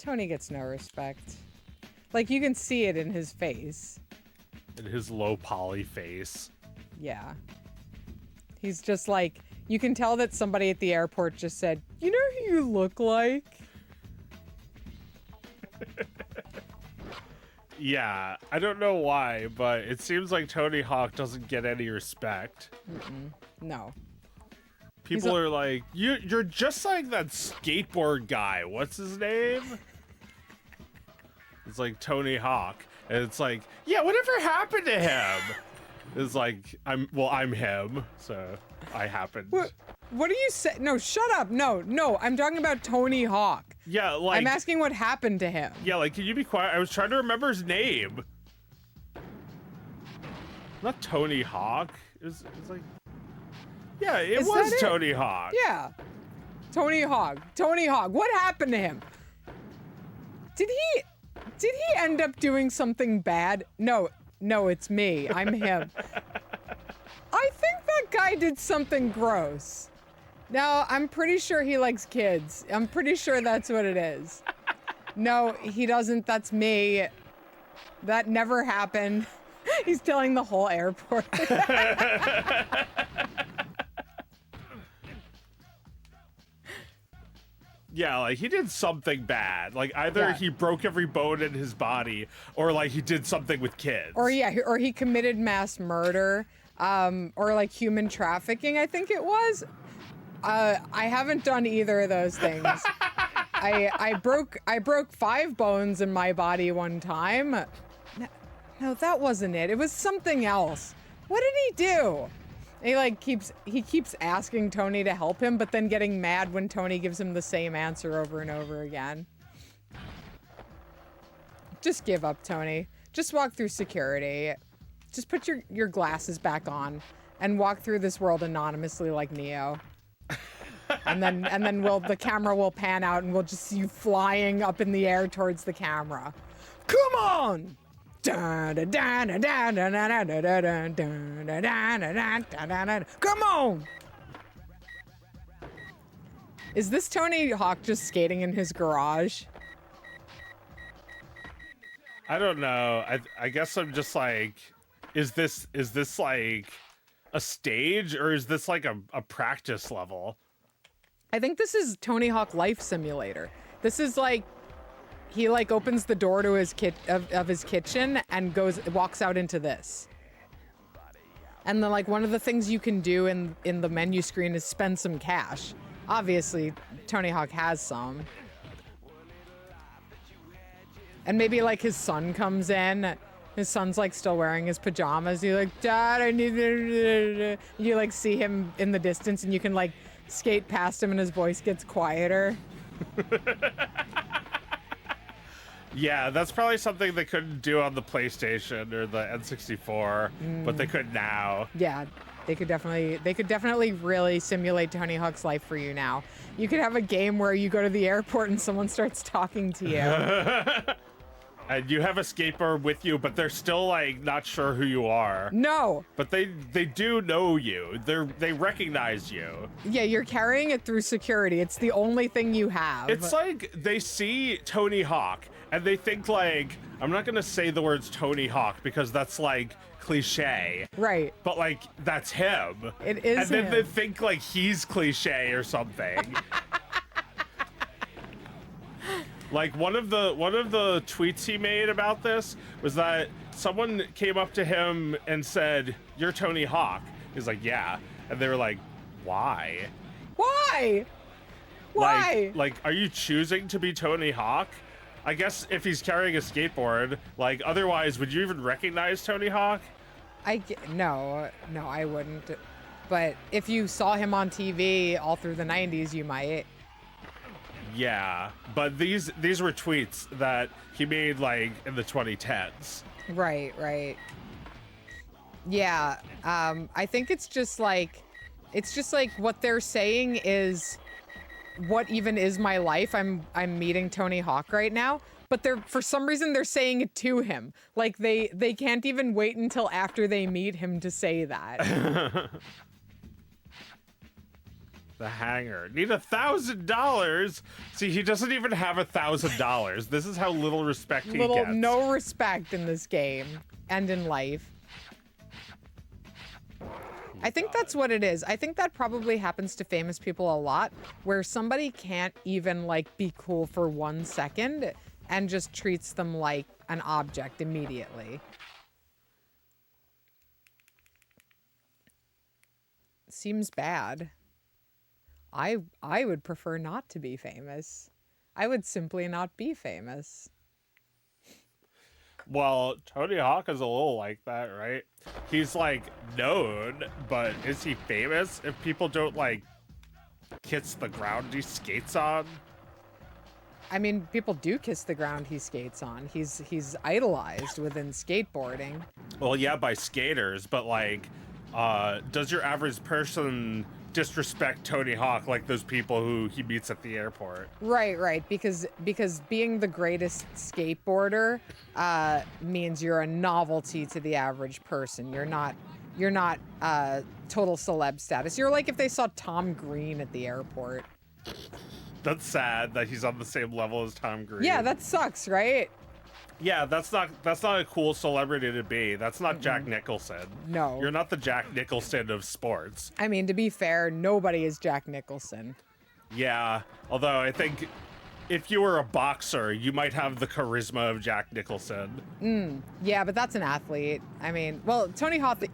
Tony gets no respect. Like, you can see it in his face. In his low poly face. Yeah. He's just like, you can tell that somebody at the airport just said, you know who you look like? Yeah, I don't know why, but it seems like Tony Hawk doesn't get any respect. No. People are like, you're just like that skateboard guy. What's his name? It's like Tony Hawk. And it's like, yeah, whatever happened to him? It's like, I'm him, so I happened. What do you say? No, shut up. No, I'm talking about Tony Hawk. Yeah, like... I'm asking what happened to him. Yeah, like, can you be quiet? I was trying to remember his name. Not Tony Hawk. It's like... Yeah, it was Tony Hawk. Yeah. Tony Hawk. What happened to him? Did he end up doing something bad? No, it's me. I'm him. I think that guy did something gross. No, I'm pretty sure he likes kids. I'm pretty sure that's what it is. No, he doesn't. That's me. That never happened. He's telling the whole airport. Yeah, like, he did something bad. Like, either he broke every bone in his body, or, like, he did something with kids. Or, or he committed mass murder, or, like, human trafficking, I think it was. I haven't done either of those things. I broke 5 bones in my body one time. No, that wasn't it. It was something else. What did he do? He like keeps asking Tony to help him, but then getting mad when Tony gives him the same answer over and over again. Just give up, Tony. Just walk through security. Just put your glasses back on and walk through this world anonymously like Neo. And then the camera will pan out and we'll just see you flying up in the air towards the camera. Come on! Come on! Is this Tony Hawk just skating in his garage? I don't know. I guess I'm just like, is this like a stage, or is this like a practice level? I think this is Tony Hawk Life Simulator. This is like, he like opens the door to his his kitchen and walks out into this. And then like one of the things you can do in the menu screen is spend some cash. Obviously, Tony Hawk has some. And maybe like his son comes in. His son's like still wearing his pajamas. You're like, Dad, I need. You like see him in the distance and you can like skate past him and his voice gets quieter. Yeah, that's probably something they couldn't do on the PlayStation or the N64, but they could now. Yeah, they could definitely really simulate Tony Hawk's life for you now. You could have a game where you go to the airport and someone starts talking to you. And you have a skateboard with you, but they're still like not sure who you are. No. But they do know you. They recognize you. Yeah, you're carrying it through security. It's the only thing you have. It's like they see Tony Hawk and they think like, I'm not gonna say the words Tony Hawk because that's like cliche. Right. But like that's him. It is. And then they think like he's cliche or something. Like one of the tweets he made about this was that someone came up to him and said, "You're Tony Hawk." He's like, "Yeah," and they were like, "Why? Why? Why? Like, are you choosing to be Tony Hawk?" I guess if he's carrying a skateboard, like, otherwise, would you even recognize Tony Hawk? No, I wouldn't. But if you saw him on TV all through the 90s, you might. Yeah, but these were tweets that he made like in the 2010s. Right. Yeah, I think it's just like what they're saying is, what even is my life? I'm meeting Tony Hawk right now, but for some reason they're saying it to him. Like they can't even wait until after they meet him to say that. The hanger. Need $1,000. See, he doesn't even have $1,000. This is how little respect he gets. No respect in this game and in life. I think that's what it is. I think that probably happens to famous people a lot, where somebody can't even like be cool for 1 second and just treats them like an object immediately. Seems bad. I would prefer not to be famous. I would simply not be famous. Well, Tony Hawk is a little like that, right? He's like known, but is he famous if people don't like kiss the ground he skates on? I mean, people do kiss the ground he skates on. He's idolized within skateboarding. Well, yeah, by skaters, but like, does your average person disrespect Tony Hawk like those people who he meets at the airport? Right, because being the greatest skateboarder means you're a novelty to the average person. You're not total celeb status. You're like if they saw Tom Green at the airport. That's sad that he's on the same level as Tom Green. Yeah, that sucks, right? Yeah, that's not a cool celebrity to be. That's not Jack Nicholson. No. You're not the Jack Nicholson of sports. I mean, to be fair, nobody is Jack Nicholson. Yeah, although I think if you were a boxer, you might have the charisma of Jack Nicholson. Yeah, but that's an athlete. I mean, well, Tony Hawk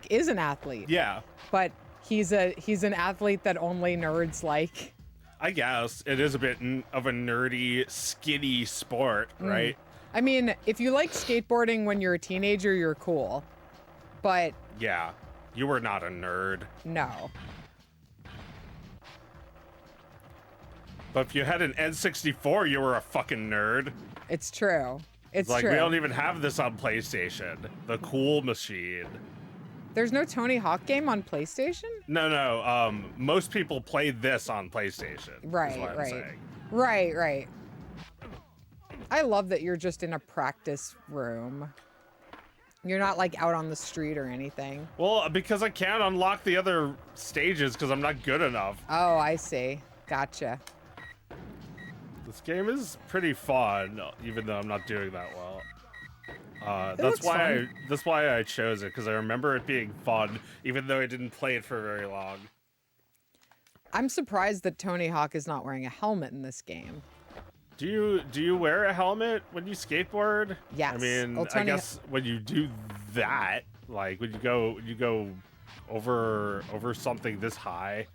is an athlete. Yeah. But he's an athlete that only nerds like. I guess it is a bit of a nerdy, skinny sport, right? I mean, if you like skateboarding when you're a teenager, you're cool. But yeah, you were not a nerd. no. But if you had an N64, you were a fucking nerd. It's true. It's like, true. we don't even have this on PlayStation. The cool machine. There's no Tony Hawk game on PlayStation? No. Most people play this on PlayStation. Right, is what I'm right. saying. Right. I love that you're just in a practice room. You're not like out on the street or anything. Well, because I can't unlock the other stages because I'm not good enough. Oh, I see. Gotcha. This game is pretty fun, even though I'm not doing that well. That's why I chose it, because I remember it being fun, even though I didn't play it for very long. I'm surprised that Tony Hawk is not wearing a helmet in this game. Do you wear a helmet when you skateboard? Yes. I mean, Well, I guess when you do that, like when you go over something this high.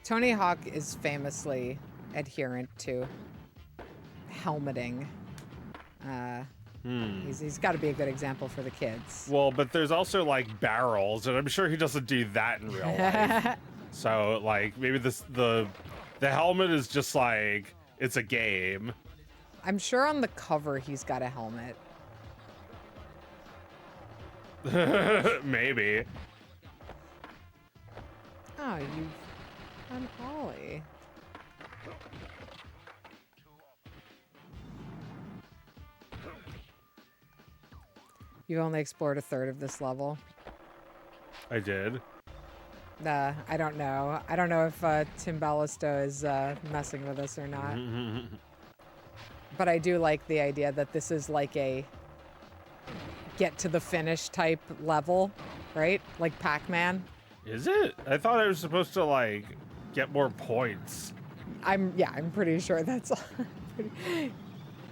Tony Hawk is famously adherent to helmeting. He's got to be a good example for the kids. Well, but there's also like barrels, and I'm sure he doesn't do that in real life. So like maybe the helmet is just like it's a game. I'm sure on the cover he's got a helmet. Maybe. Oh, you've done Ollie. You've only explored a third of this level. I did. I don't know. I don't know if Tim Ballisto is messing with us or not. But I do like the idea that this is like a get to the finish type level, right? Like Pac-Man. Is it? I thought I was supposed to like get more points. I'm pretty sure that's.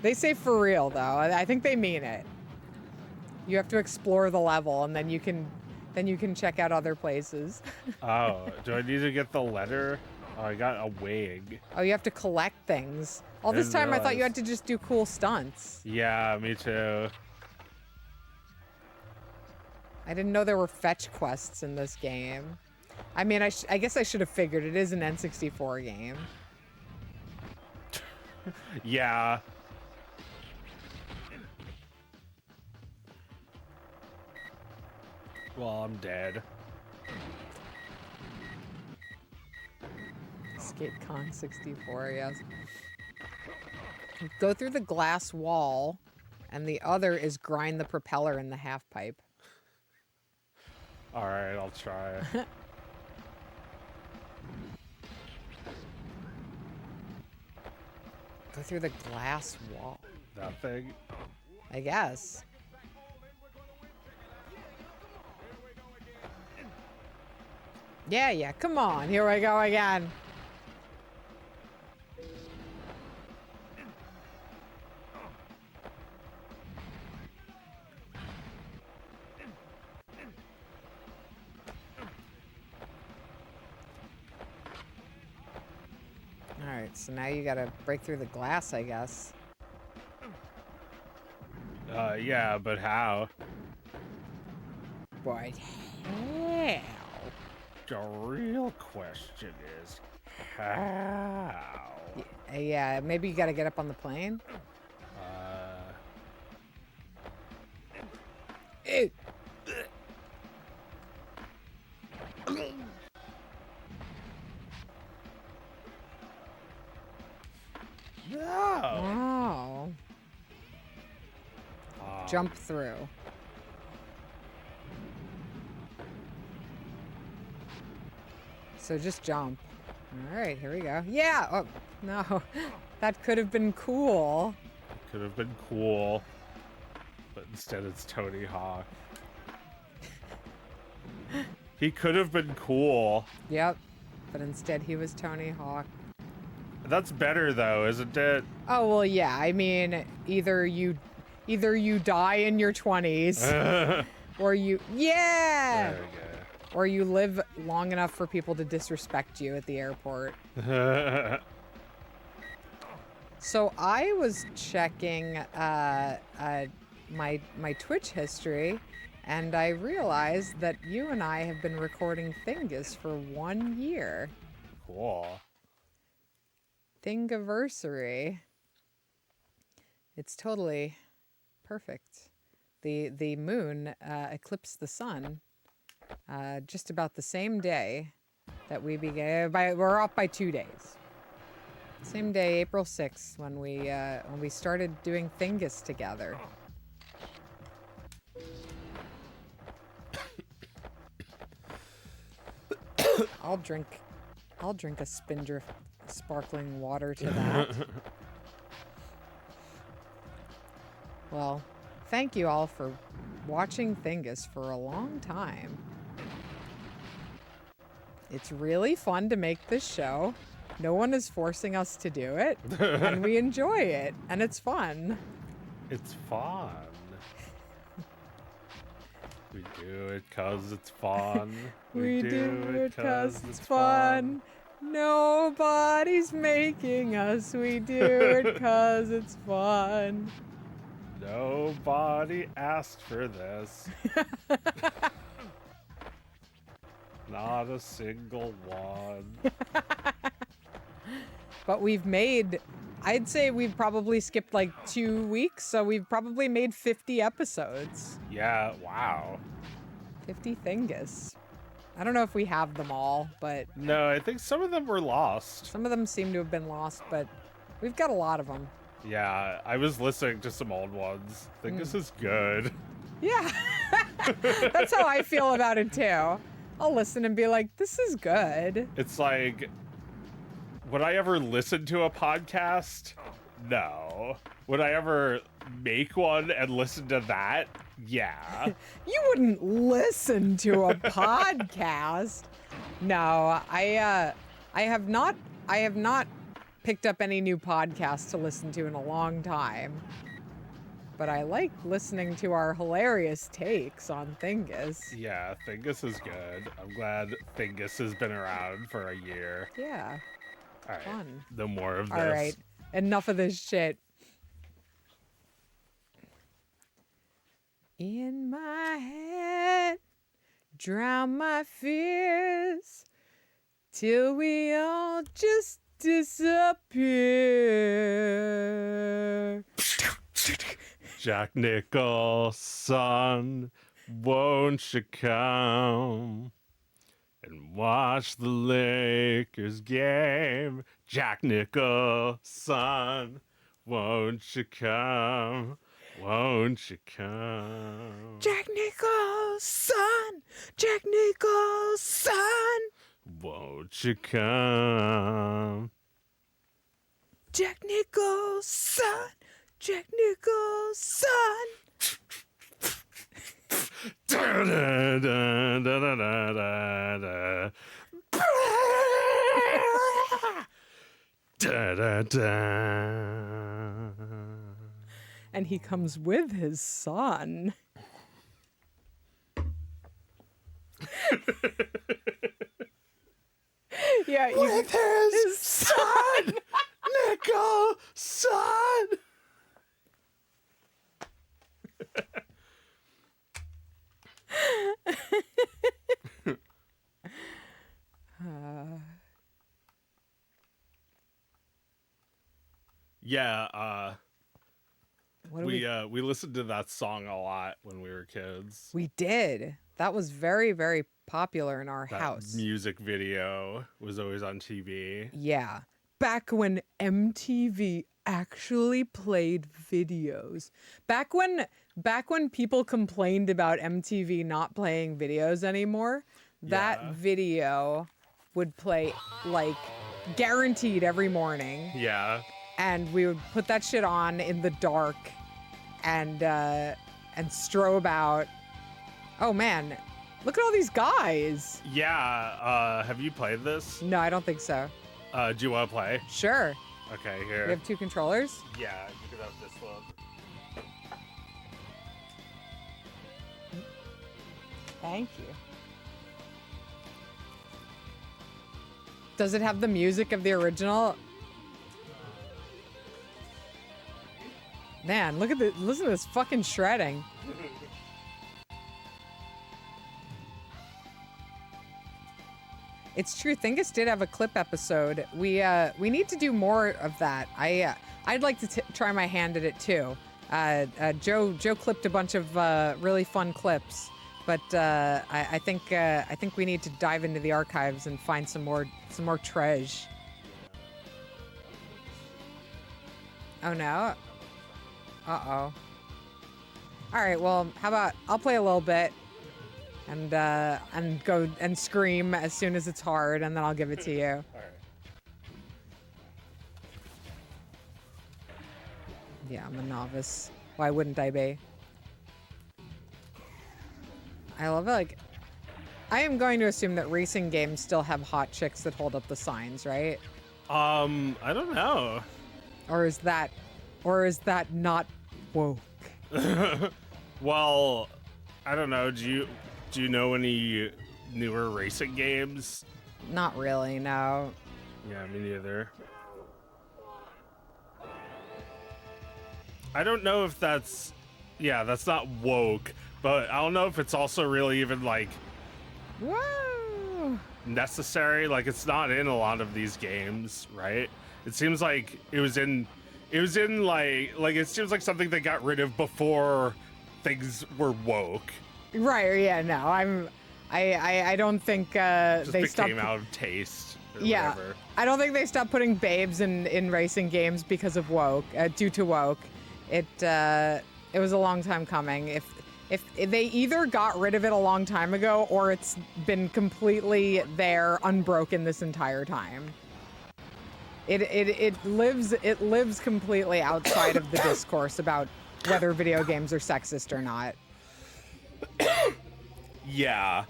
They say for real though. I think they mean it. You have to explore the level, and then you can check out other places. Oh, do I need to get the letter? Oh, I got a wig. Oh, you have to collect things. All this time I thought you had to just do cool stunts. Yeah, me too. I didn't know there were fetch quests in this game. I mean, I guess I should have figured it is an N64 game. Yeah. Well, I'm dead. SkateCon 64, yes. Go through the glass wall, and the other is grind the propeller in the half pipe. All right, I'll try. Go through the glass wall. That thing? I guess. Yeah, come on. Here we go again. Alright, so now you gotta break through the glass, I guess. Yeah, but how? But how? The real question is, how? Yeah, maybe you gotta get up on the plane? Ew. No! Oh. Jump through. So just jump. All right, here we go. Yeah! Oh, no. That could have been cool. It could have been cool. But instead it's Tony Hawk. He could have been cool. Yep. But instead he was Tony Hawk. That's better though, isn't it? Oh, well, yeah. I mean, either you die in your 20s or you... Yeah! There we Or you live long enough for people to disrespect you at the airport. go. So I was checking my Twitch history, and I realized that you and I have been recording Thingus for 1 year. Cool. Thingiversary. It's totally perfect. The moon eclipsed the sun just about the same day that we began. We're off by 2 days. Same day, April 6th, when we started doing Thingus together. I'll drink a Spindrift sparkling water to that. Well, thank you all for watching Thingus for a long time. It's really fun to make this show. No one is forcing us to do it, and we enjoy it, and it's fun. It's fun. We do it 'cause it's fun. We do it 'cause it's fun. Nobody's making us. We do it 'cause it's fun. Nobody asked for this. Not a single one. But I'd say we've probably skipped like 2 weeks, so we've probably made 50 episodes. Yeah, wow. 50 Thingus. I don't know if we have them all, but No, I think some of them were lost. some of them seem to have been lost, but we've got a lot of them. Yeah, I was listening to some old ones. I think this is good. Yeah. That's how I feel about it too. I'll listen and be like, this is good. It's like, would I ever listen to a podcast? No. Would I ever make one and listen to that? Yeah. You wouldn't listen to a podcast. No, I have not picked up any new podcasts to listen to in a long time. But I like listening to our hilarious takes on Thingus. Yeah, Thingus is good. I'm glad Thingus has been around for a year. Yeah. All right. Fun. No more of this. All right. Enough of this shit. In my head, drown my fears till we all just disappear. Jack Nicholson, won't you come and watch the Lakers game? Jack Nicholson, won't you come? Won't you come? Jack Nicholson! Jack Nicholson! Won't you come? Jack Nicholson. Jack Nicholson. Da, da, da, da, da, da, da. Da, da, da. And he comes with his son. Yeah, With his son, Nicholson. Yeah, we listened to that song a lot when we were kids. we did. That was very, very popular in our That house. music video was always on TV. Yeah. Back when MTV actually played videos. Back when people complained about MTV not playing videos anymore, that Yeah. video would play like guaranteed every morning. Yeah. And we would put that shit on in the dark and strobe out. Oh man, look at all these guys. Yeah, have you played this? No, I don't think so. Do you want to play? Sure. Okay, We here. have two controllers. Yeah, you can have this one. Thank you. Does it have the music of the original? Man, look at this. Listen to this fucking shredding. It's true. Thingus did have a clip episode. We need to do more of that. I'd like to try my hand at it too. Joe clipped a bunch of really fun clips, but I think we need to dive into the archives and find some more treasure. Oh no. Uh-oh. All right, well, how about I'll play a little bit and go and scream as soon as it's hard, and then I'll give it to you. All right. Yeah, I'm a novice. Why wouldn't I be? I love it. Like, I am going to assume that racing games still have hot chicks that hold up the signs, right? I don't know. Or is that not woke? Well, I don't know. Do you know any newer racing games? Not really, no. Yeah, me neither. I don't know if that's not woke, but I don't know if it's also really even like Whoa! necessary. Like, it's not in a lot of these games, right? It seems like it was in like it seems like something they got rid of before things were woke. Right, yeah, no. I don't think Just they became stopped. out of taste or Yeah. whatever. I don't think they stopped putting babes in racing games because of woke, due to woke. It was a long time coming. If they either got rid of it a long time ago, or it's been completely there, unbroken this entire time. It lives completely outside of the discourse about whether video games are sexist or not. Yeah,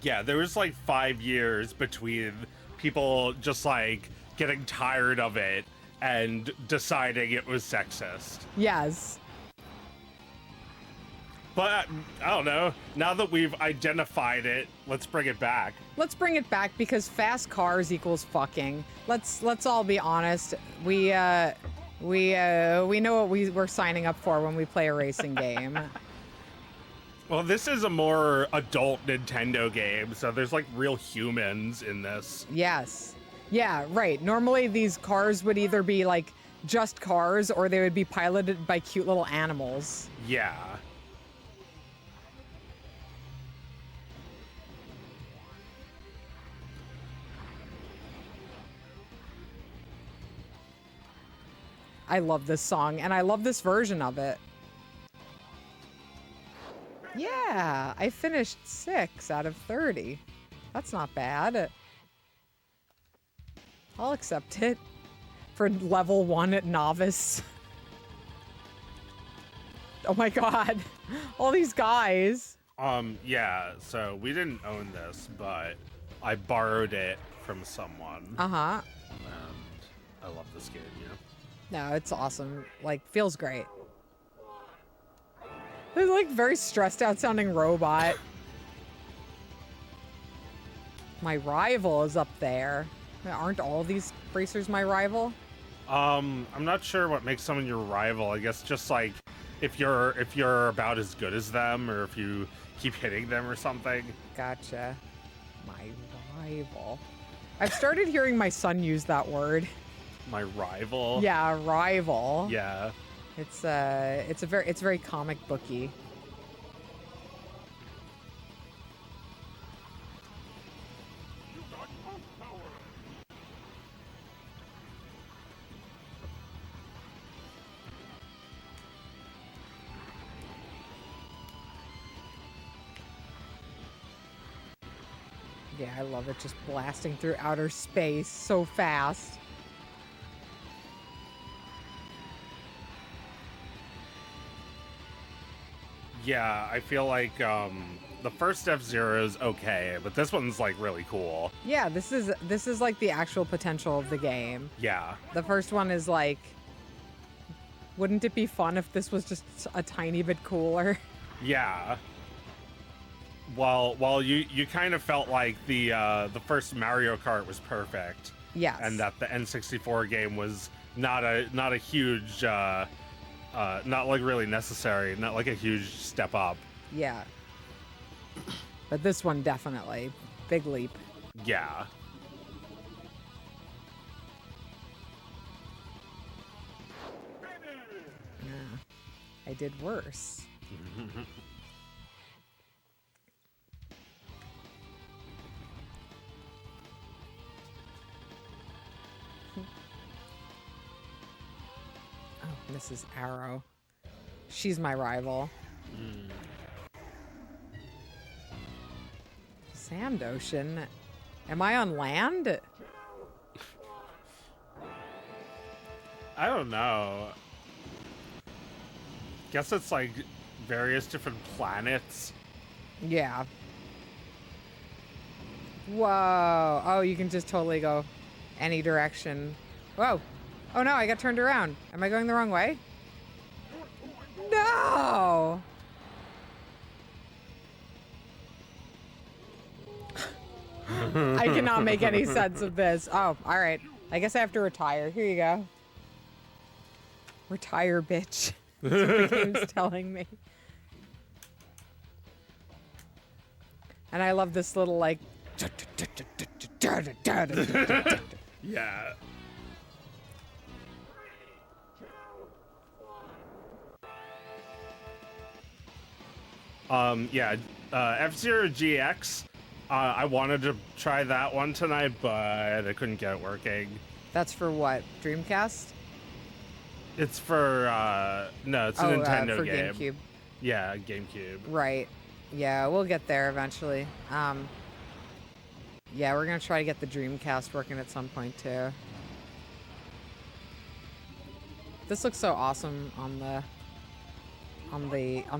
there was like 5 years between people just like getting tired of it and deciding it was sexist. Yes. But I don't know. Now that we've identified it, let's bring it back. Let's bring it back because fast cars equals fucking. Let's all be honest. We know what we're signing up for when we play a racing game. Well, this is a more adult Nintendo game, so there's like real humans in this. Yes. Yeah, right. Normally these cars would either be like just cars or they would be piloted by cute little animals. Yeah. I love this song and I love this version of it. Yeah, I finished 6 out of 30. That's not bad. I'll accept it. for level 1 at novice. Oh my god. All these guys. Yeah, so we didn't own this, but I borrowed it from someone. Uh-huh. And I love this game, No, it's awesome. Like, feels great. They're like very stressed out sounding robot. My rival is up there. Aren't all these racers my rival? I'm not sure what makes someone your rival. I guess just like if you're about as good as them, or if you keep hitting them or something. Gotcha. My rival. I've started hearing my son use that word. My rival? Yeah, rival. Yeah. It's very comic booky. Yeah, I love it, just blasting through outer space so fast. Yeah, I feel like the first F-Zero is okay, but this one's like really cool. Yeah, this is like the actual potential of the game. Yeah. The first one is like, wouldn't it be fun if this was just a tiny bit cooler? Yeah. Well, you kind of felt like the first Mario Kart was perfect. Yes. And that the N64 game was not a huge not like really necessary, not like a huge step up. Yeah. But this one definitely. Big leap. Yeah. Yeah. I did worse. Oh, Mrs. Arrow. She's my rival. Sand ocean? Am I on land? I don't know. Guess it's like various different planets. Yeah. Whoa. Oh, you can just totally go any direction. Whoa. Oh no, I got turned around. Am I going the wrong way? No! I cannot make any sense of this. Oh, all right. I guess I have to retire. Here you go. Retire, bitch. That's what the game's telling me. And I love this little, like... Yeah. Yeah, F-Zero GX. I wanted to try that one tonight, but I couldn't get it working. That's for what? Dreamcast? It's for, no, it's a Nintendo for game. GameCube. Yeah, GameCube. Right. Yeah, we'll get there eventually. Yeah, we're gonna try to get the Dreamcast working at some point too. This looks so awesome on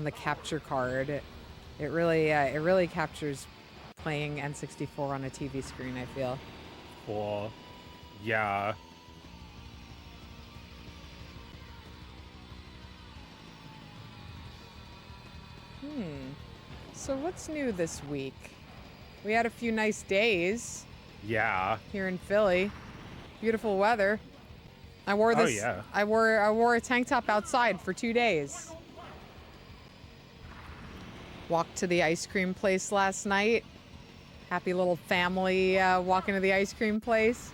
the capture card. It really captures playing N64 on a TV screen, I feel. Cool. Yeah. So what's new this week? We had a few nice days. Yeah. Here in Philly. Beautiful weather. I wore this. Oh, yeah. I wore a tank top outside for 2 days. Walked to the ice cream place last night. Happy little family walking to the ice cream place.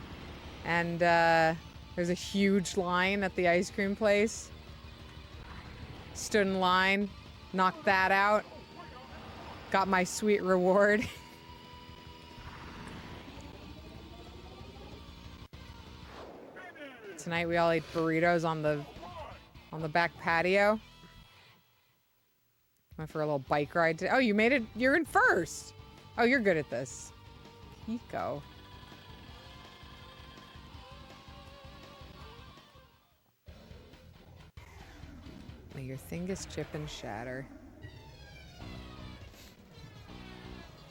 And there's a huge line at the ice cream place. Stood in line, knocked that out. Got my sweet reward. Tonight we all ate burritos on the back patio. Went for a little bike ride today. Oh, you made it. You're in first. Oh, you're good at this. Pico. May your Thingus chip and shatter.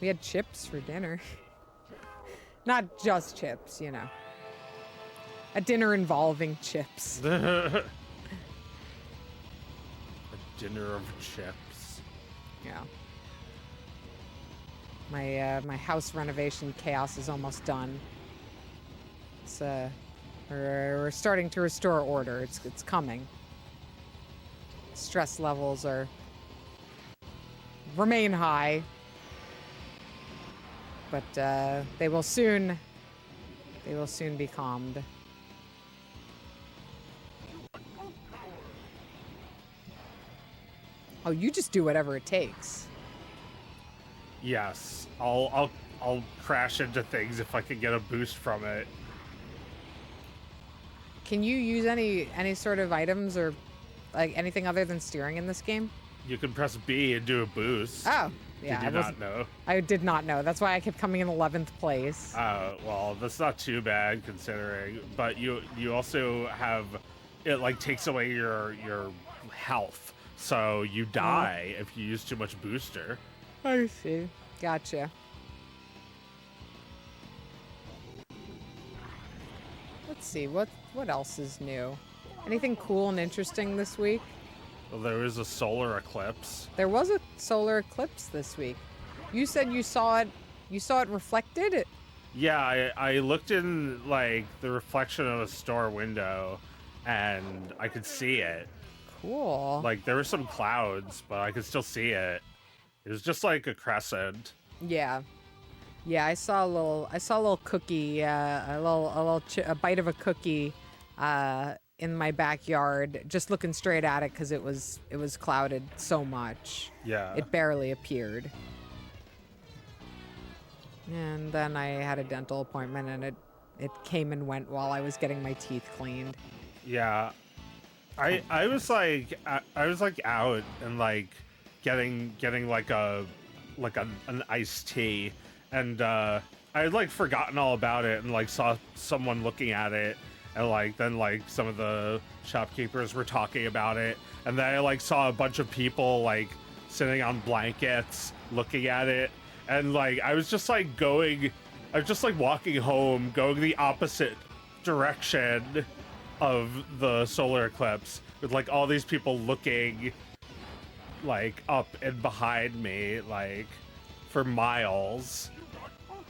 We had chips for dinner. Not just chips, you know. A dinner involving chips. A dinner of chips. Yeah. My house renovation chaos is almost done. It's we're starting to restore order. It's coming. Stress levels remain high, but they will soon be calmed. Oh, you just do whatever it takes. Yes, I'll crash into things if I can get a boost from it. Can you use any sort of items or like anything other than steering in this game? You can press B and do a boost. Oh, yeah. Did you not know? I did not know. That's why I kept coming in 11th place. Well, that's not too bad considering. But you also have it like takes away your health, so you die if you use too much booster. I see. Gotcha. Let's see, what else is new? Anything cool and interesting this week? Well, there was a solar eclipse. There was a solar eclipse this week. You said you saw it reflected? Yeah, I looked in like the reflection of a store window and I could see it. Cool. Like there were some clouds, but I could still see it. It was just like a crescent. Yeah. Yeah, I saw a little cookie, a bite of a cookie in my backyard, just looking straight at it because it was clouded so much. Yeah. It barely appeared. And then I had a dental appointment, and it came and went while I was getting my teeth cleaned. Yeah. I was like out and like getting like an iced tea, and I had like forgotten all about it and like saw someone looking at it, and like then like some of the shopkeepers were talking about it, and then I like saw a bunch of people like sitting on blankets looking at it, and like I was just like walking home going the opposite direction of the solar eclipse with like all these people looking like up and behind me like for miles.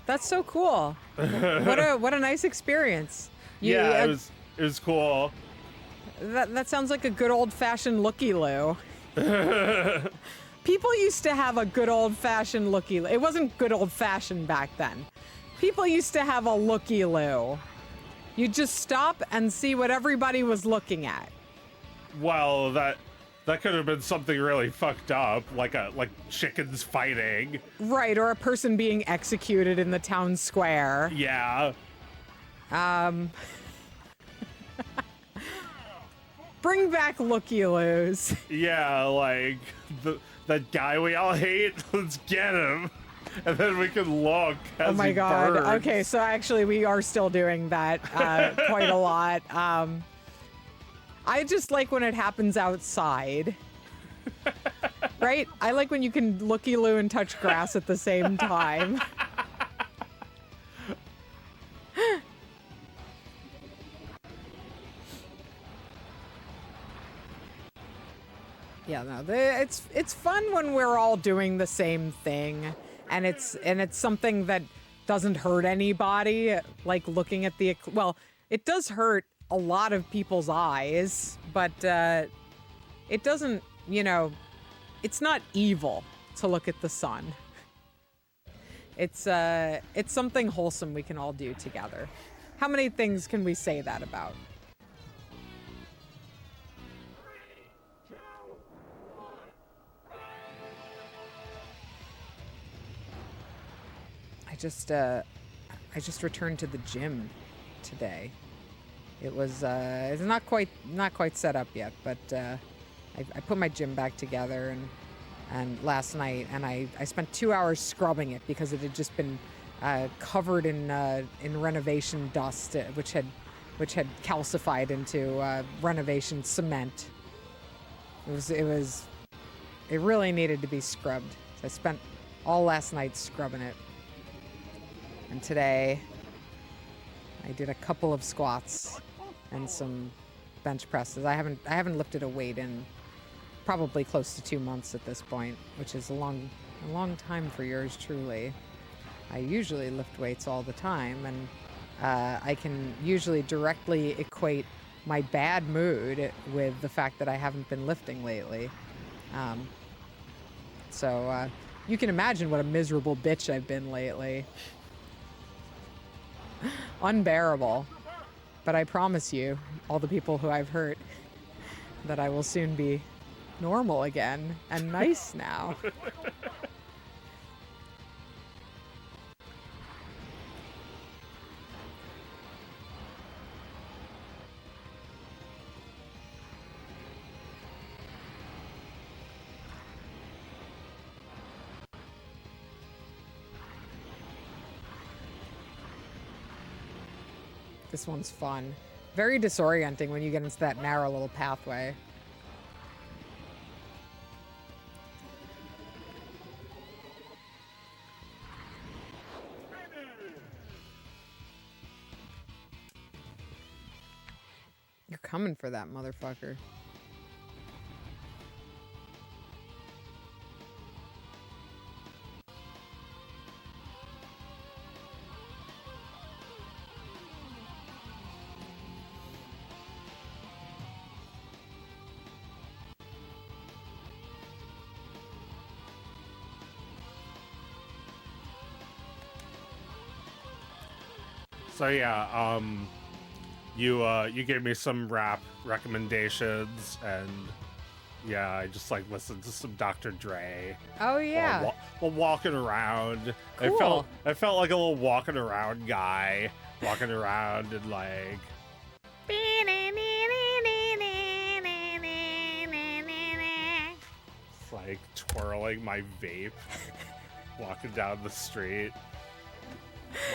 That's so cool. What a nice experience. Yeah, it was cool. That sounds like a good old-fashioned looky-loo. People used to have a good old-fashioned looky-loo. It wasn't good old-fashioned back then. People used to have a looky-loo. You just stop and see what everybody was looking at. Well, that could have been something really fucked up, like chickens fighting. Right, or a person being executed in the town square. Yeah. Bring back looky-loos. Yeah, like that guy we all hate. Let's get him, and then we can look as Oh my he god. burns. Okay, so actually we are still doing that quite a lot. I just like when it happens outside. Right? I like when you can looky-loo and touch grass at the same time. Yeah, no, it's fun when we're all doing the same thing, and it's something that doesn't hurt anybody. Like looking at well, it does hurt a lot of people's eyes, but it doesn't, it's not evil to look at the sun. It's something wholesome we can all do together. How many things can we say that about? I just returned to the gym today. It was it's not quite set up yet, but I put my gym back together and last night, and I spent 2 hours scrubbing it because it had just been covered in renovation dust, which had calcified into renovation cement. It really needed to be scrubbed. So I spent all last night scrubbing it. And today I did a couple of squats and some bench presses. I haven't lifted a weight in probably close to 2 months at this point, which is a long time for yours truly. I usually lift weights all the time, and I can usually directly equate my bad mood with the fact that I haven't been lifting lately. So you can imagine what a miserable bitch I've been lately. Unbearable. But I promise you, all the people who I've hurt, that I will soon be normal again and nice now. This one's fun. Very disorienting when you get into that narrow little pathway. You're coming for that motherfucker. So yeah, you gave me some rap recommendations, and yeah, I just like listened to some Dr. Dre. Oh yeah. While walking around. Cool. I felt like a little walking around guy, walking around and like. It's like twirling my vape, walking down the street.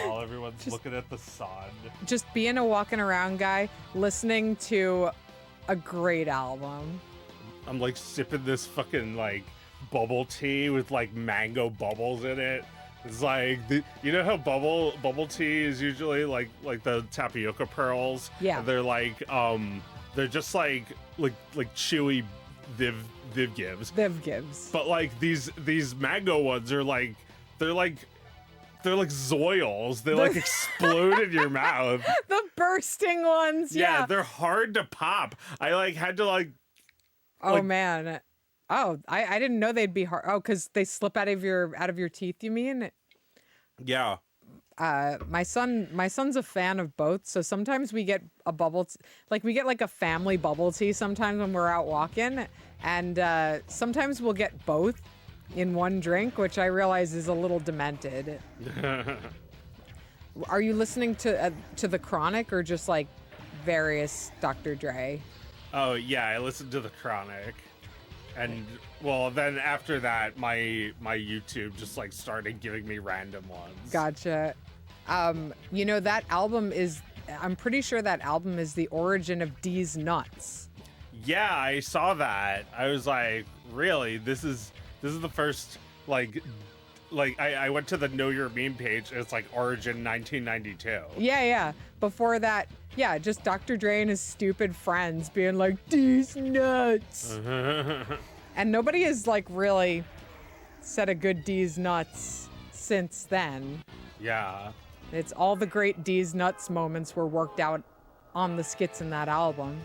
While everyone's looking at the sun. Just being a walking around guy, listening to a great album. I'm like sipping this fucking like bubble tea with like mango bubbles in it. It's like, you know how bubble tea is usually like the tapioca pearls? Yeah. And they're just like chewy Viv Gives. Viv Gives. But like these mango ones are like, they're like Zoils. They like explode in your mouth. The bursting ones. Yeah. They're hard to pop. I like had to like. Oh man. Oh, I didn't know they'd be hard. Oh, because they slip out of your teeth. You mean? Yeah. My son's a fan of both. So sometimes we get a we get like a family bubble tea sometimes when we're out walking, and sometimes we'll get both in one drink, which I realize is a little demented. Are you listening to the Chronic or just like various Dr. Dre? Oh yeah, I listened to the Chronic, and well, then after that, my YouTube just like started giving me random ones. Gotcha. You know, that album is. I'm pretty sure that album is the origin of D's Nuts. Yeah, I saw that. I was like, really? This is the first, like I went to the Know Your Meme page, and it's like Origin 1992. Yeah. Before that, yeah, just Dr. Dre and his stupid friends being like, these nuts. And nobody has like really said a good D's Nuts since then. Yeah. It's all the great D's Nuts moments were worked out on the skits in that album.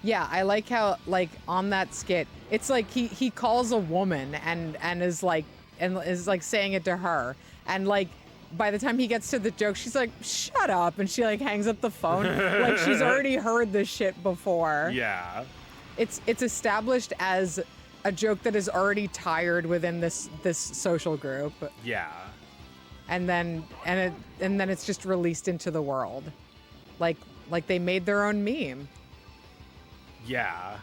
Yeah, I like how, like, on that skit, it's like he calls a woman and is like saying it to her, and like by the time he gets to the joke, she's like, shut up, and she like hangs up the phone. Like she's already heard this shit before. Yeah. It's established as a joke that is already tired within this social group. Yeah. And then it's just released into the world. Like they made their own meme. Yeah,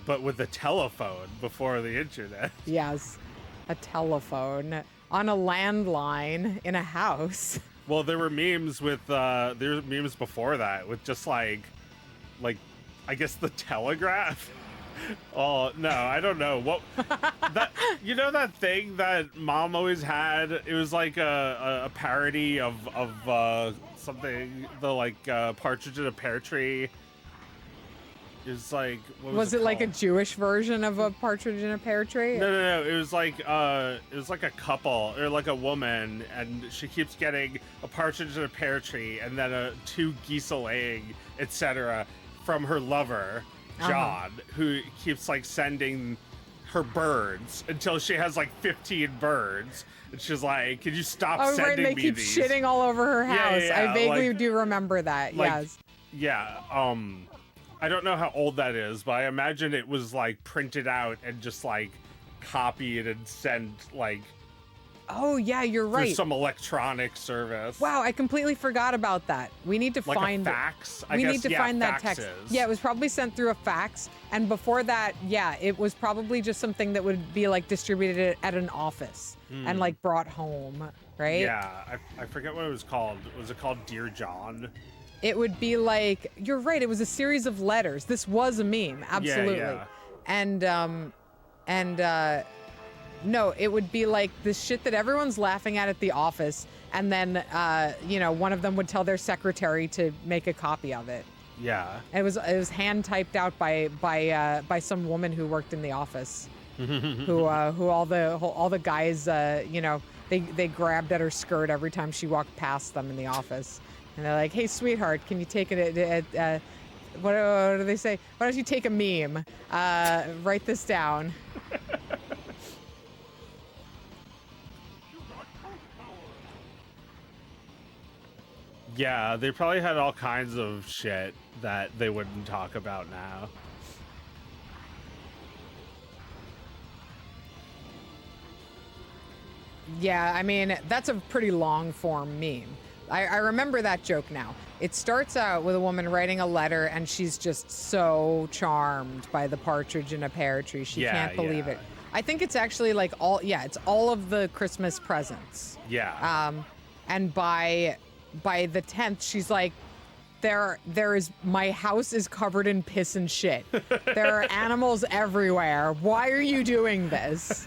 but with the telephone before the internet. Yes. A telephone on a landline in a house. Well, there were memes with there were memes before that with just like I guess the telegraph. Oh no, I don't know what that. You know that thing that mom always had? It was like a parody of something, the Partridge in a Pear Tree. It was like, what was it like a called? Jewish version of a Partridge in a Pear Tree? No. It was like a couple or like a woman, and she keeps getting a partridge in a pear tree, and then two geese a laying, etc., from her lover, John, who keeps like sending her birds until she has like 15 birds, and she's like, "Can you stop sending right, they me keep these?" shitting all over her house. Yeah, I vaguely like- do remember that. like, Yes. Yeah. I don't know how old that is, but I imagine it was like printed out and just like copied and sent like Oh yeah, you're through right. some electronic service. Wow, I completely forgot about that. We need to Like find a fax. We need to find that text. faxes. Yeah, it was probably sent through a fax, and before that, yeah, it was probably just something that would be like distributed at an office and like brought home, right? Yeah, I forget what it was called. Was it called Dear John? It would be like, you're right, it was a series of letters. This was a meme, absolutely. Yeah. And no, it would be like this shit that everyone's laughing at the office, and then one of them would tell their secretary to make a copy of it. Yeah. It was hand typed out by some woman who worked in the office, who all the guys they grabbed at her skirt every time she walked past them in the office. And they're like, "Hey, sweetheart, can you take it? What do they say? Why don't you take a meme? Write this down." Yeah, they probably had all kinds of shit that they wouldn't talk about now. Yeah, I mean, that's a pretty long form meme. I remember that joke now. It starts out with a woman writing a letter, and she's just so charmed by the partridge in a pear tree. She can't believe it. I think it's actually like it's all of the Christmas presents. Yeah. And by the 10th, she's like, my house is covered in piss and shit. There are animals everywhere. Why are you doing this?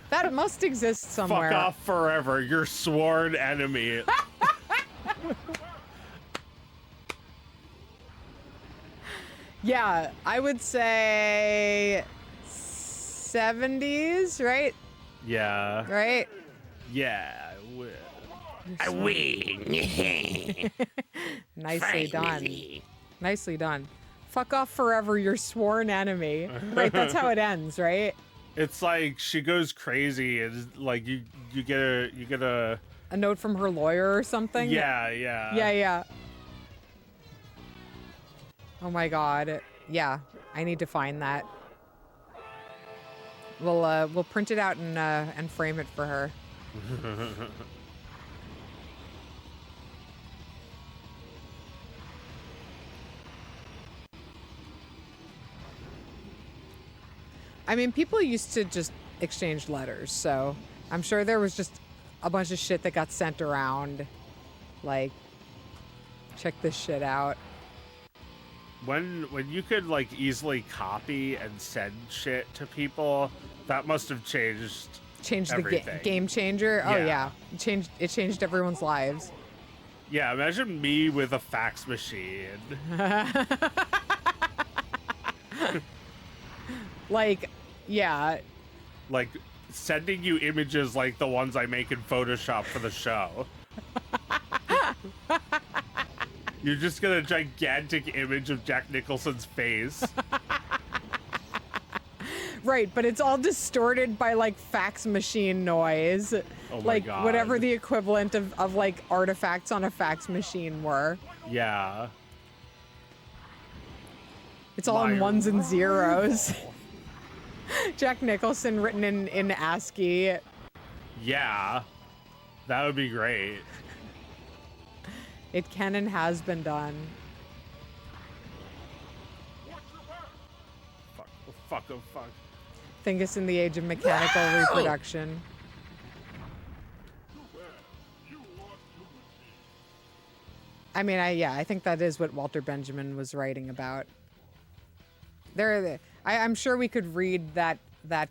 That must exist somewhere. Fuck off forever, your sworn enemy. Yeah, I would say 70s, right? Yeah. Right? Yeah, I will. I win. Nicely done. Finally. Nicely done. Fuck off forever, your sworn enemy. Right, that's how it ends, right? It's like she goes crazy, and like you get a A note from her lawyer or something? yeah. Yeah. Oh my god. Yeah, I need to find that. We'll print it out and frame it for her. I mean, people used to just exchange letters, so I'm sure there was just a bunch of shit that got sent around. Like, check this shit out. When you could like easily copy and send shit to people, that must have changed everything. The game changer. Oh Yeah. yeah, it changed everyone's lives. Yeah, imagine me with a fax machine. Like, yeah. Like sending you images like the ones I make in Photoshop for the show. You're just got a gigantic image of Jack Nicholson's face. Right, but it's all distorted by like fax machine noise. Oh my like God. whatever the equivalent of like artifacts on a fax machine were. Yeah. It's all in Liar. ones and zeros. Jack Nicholson written in ASCII. Yeah. That would be great. It can and has been done. Fuck. Oh, fuck. Oh, fuck. Thingus in the age of mechanical reproduction. I mean, I think that is what Walter Benjamin was writing about. I'm sure we could read that is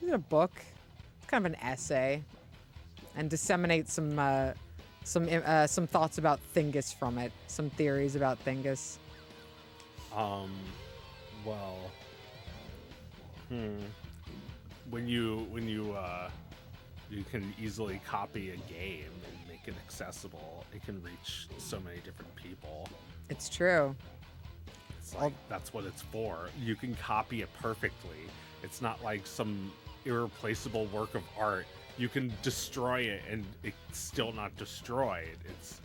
it a book? It's kind of an essay, and disseminate some thoughts about Thingus from it, some theories about Thingus. Well, when you can easily copy a game and make it accessible, it can reach so many different people. It's true. It's like that's what it's for. You can copy it perfectly. It's not like some irreplaceable work of art. You can destroy it and it's still not destroyed. It's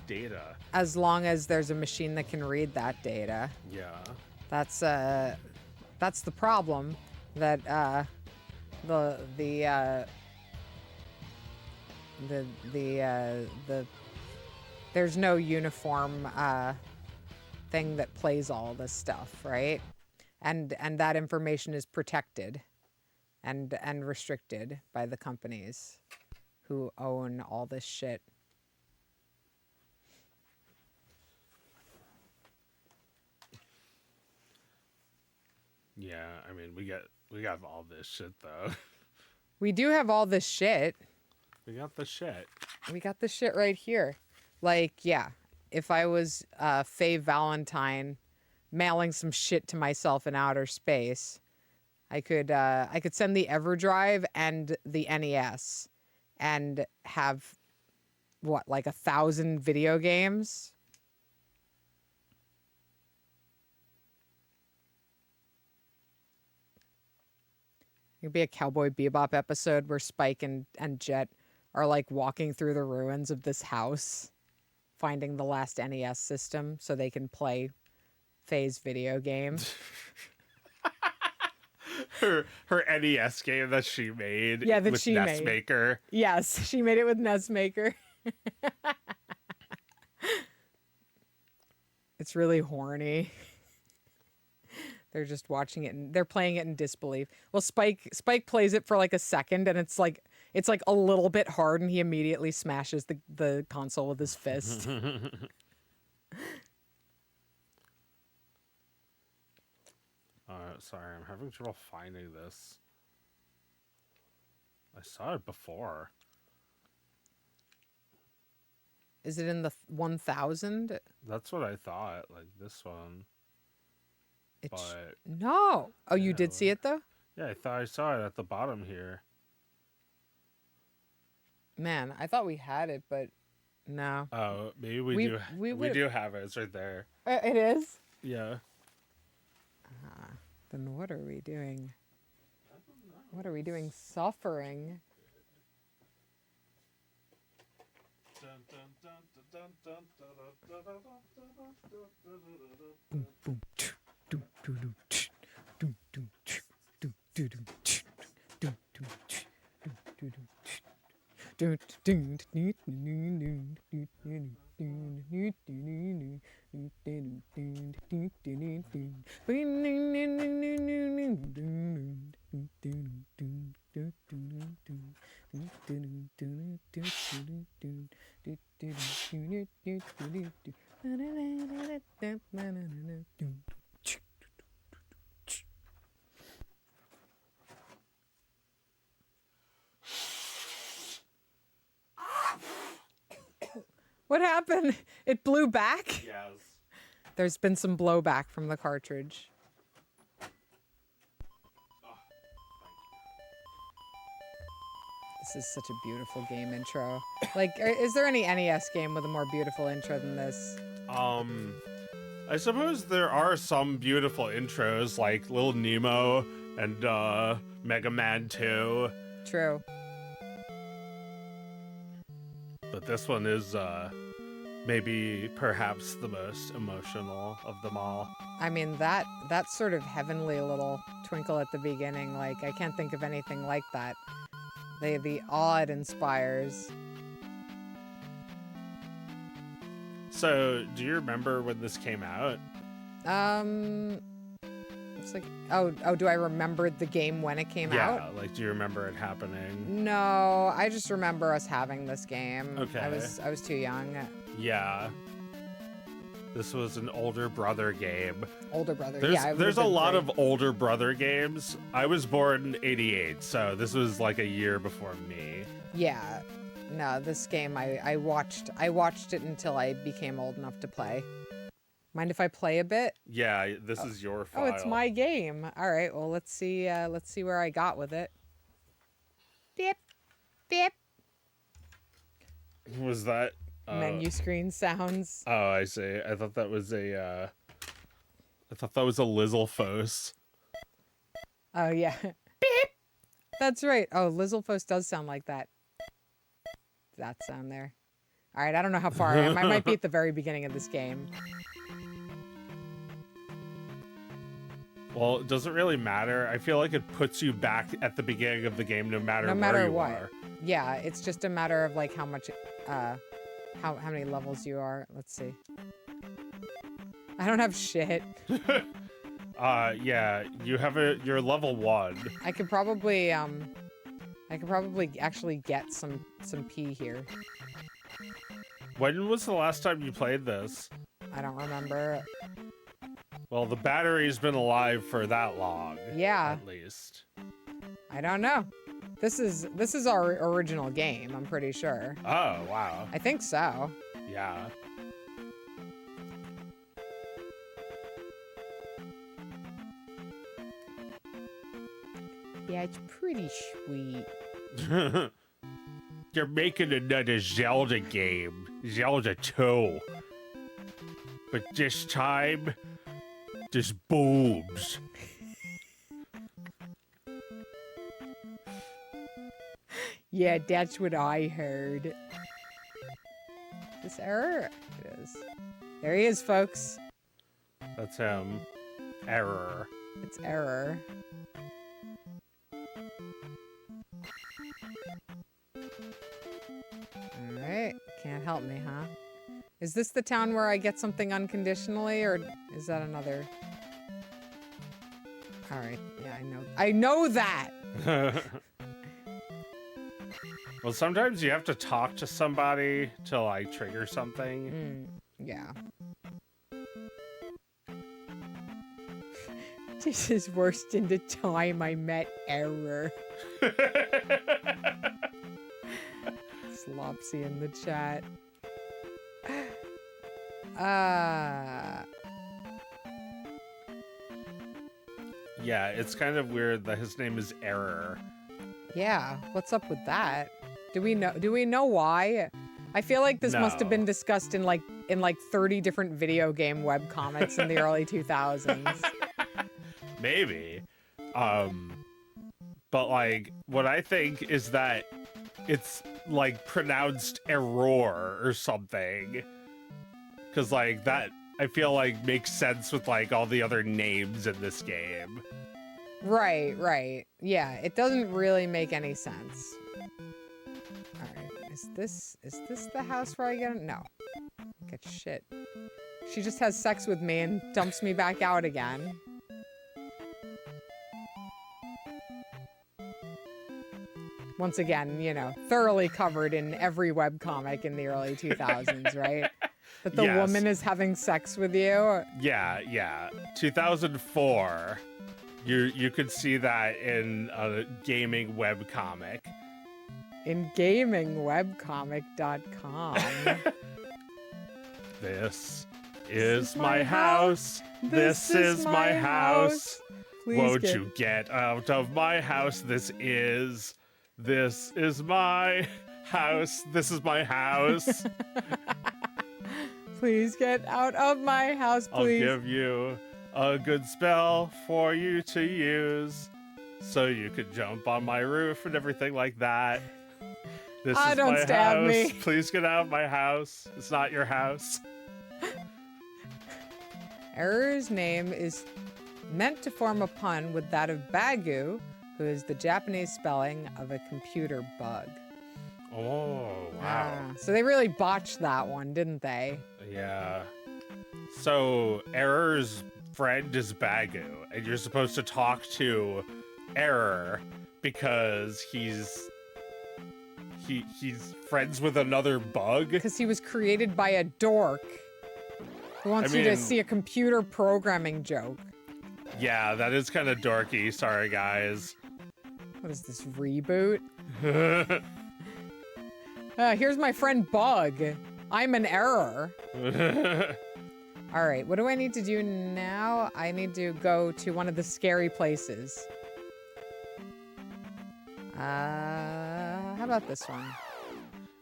data. As long as there's a machine that can read that data. Yeah. That's the problem. That there's no uniform thing that plays all this stuff, right? And that information is protected and restricted by the companies who own all this shit. Yeah, I mean, we got all this shit though. We do have all this shit. We got the shit. We got the shit right here. Like, yeah, if I was Faye Valentine mailing some shit to myself in outer space, I could send the EverDrive and the NES and have what, like 1,000 video games? It'd be a Cowboy Bebop episode where Spike and Jet are like walking through the ruins of this house, finding the last NES system so they can play Faye's video game. her NES game that she made. Yeah, that with she made. Nestmaker. Yes, she made it with Nestmaker. It's really horny. They're just watching it and they're playing it in disbelief. Well, Spike plays it for like a second and it's like a little bit hard and he immediately smashes the console with his fist. Sorry, I'm having trouble finding this. I saw it before. Is it in the 1,000? That's what I thought, like this one. But no. Oh, you yeah, did see it though? Yeah, I thought I saw it at the bottom here. Man, I thought we had it, but no. Oh, maybe we do. We do have it. It's right there. It is? Yeah. Then what are we doing? What are we doing suffering? What happened? It blew back? Yes. There's been some blowback from the cartridge. This is such a beautiful game intro. Like, is there any NES game with a more beautiful intro than this? I suppose there are some beautiful intros, like Little Nemo and Mega Man 2. True. But this one is maybe perhaps the most emotional of them all. I mean, that sort of heavenly little twinkle at the beginning, like, I can't think of anything like that. The awe it inspires. So, do you remember when this came out? It's like, oh, do I remember the game when it came out? Yeah, like, do you remember it happening? No, I just remember us having this game. Okay. I was too young. Yeah. This was an older brother game. Older brother. There's a lot of older brother games. I was born in '88, so this was like a year before me. Yeah. No, this game I watched it until I became old enough to play. Mind if I play a bit? Yeah, this is your file. Oh, it's my game. All right. Well, let's see where I got with it. Beep. Beep. Was that Menu screen sounds. Oh, I see. I thought that was a Lizzlephos. Oh yeah. Beep. That's right. Oh, Lizzlephos does sound like that. That sound there. All right, I don't know how far I am. I might be at the very beginning of this game. Well, it doesn't really matter. I feel like it puts you back at the beginning of the game no matter where you what. are. Yeah, it's just a matter of like how much how many levels you are. Let's see. I don't have shit. Yeah, you're level 1. I could probably actually get some pee here. When was the last time you played this? I don't remember. Well, the battery's been alive for that long. Yeah. At least. I don't know. This is our original game, I'm pretty sure. Oh, wow. I think so. Yeah. Yeah, it's pretty sweet. They're making another Zelda game. Zelda 2. But this time, there's boobs. Yeah, that's what I heard. Is this error? It is. There he is, folks. That's him. Error. It's error. Alright. Can't help me, huh? Is this the town where I get something unconditionally, or is that another? Alright, yeah, I know that! Well, sometimes you have to talk to somebody to, like, trigger something. Yeah. This is worse than the time I met Error. Slopsy in the chat. Yeah, it's kind of weird that his name is Error. Yeah, what's up with that? Do we know why? I feel like this must have been discussed in like 30 different video game webcomics in the early 2000s. Maybe. But like what I think is that it's like pronounced error or something. Cause like that I feel like makes sense with like all the other names in this game. Right. Yeah, it doesn't really make any sense. Alright, is this the house where I get it? No. Get shit. She just has sex with me and dumps me back out again. Once again, you know, thoroughly covered in every webcomic in the early 2000s, right? That the woman is having sex with you. Yeah. 2004. You could see that in a gaming webcomic. In gamingwebcomic.com. This is my house. This is my house. Won't you get out of my house? This is my house. This is my house. Please get out of my house, please. I'll give you a good spell for you to use so you could jump on my roof and everything like that. This is don't my stab house. me. Please get out of my house. It's not your house. Error's name is meant to form a pun with that of Bagu, who is the Japanese spelling of a computer bug. Oh, wow. So they really botched that one, didn't they? Yeah. So Error's friend is Bagu, and you're supposed to talk to Error because he's friends with another bug. Because he was created by a dork who wants you to see a computer programming joke. Yeah, that is kind of dorky. Sorry, guys. What is this, reboot? Here's my friend Bug. I'm an error. All right, what do I need to do now? I need to go to one of the scary places. How about this one?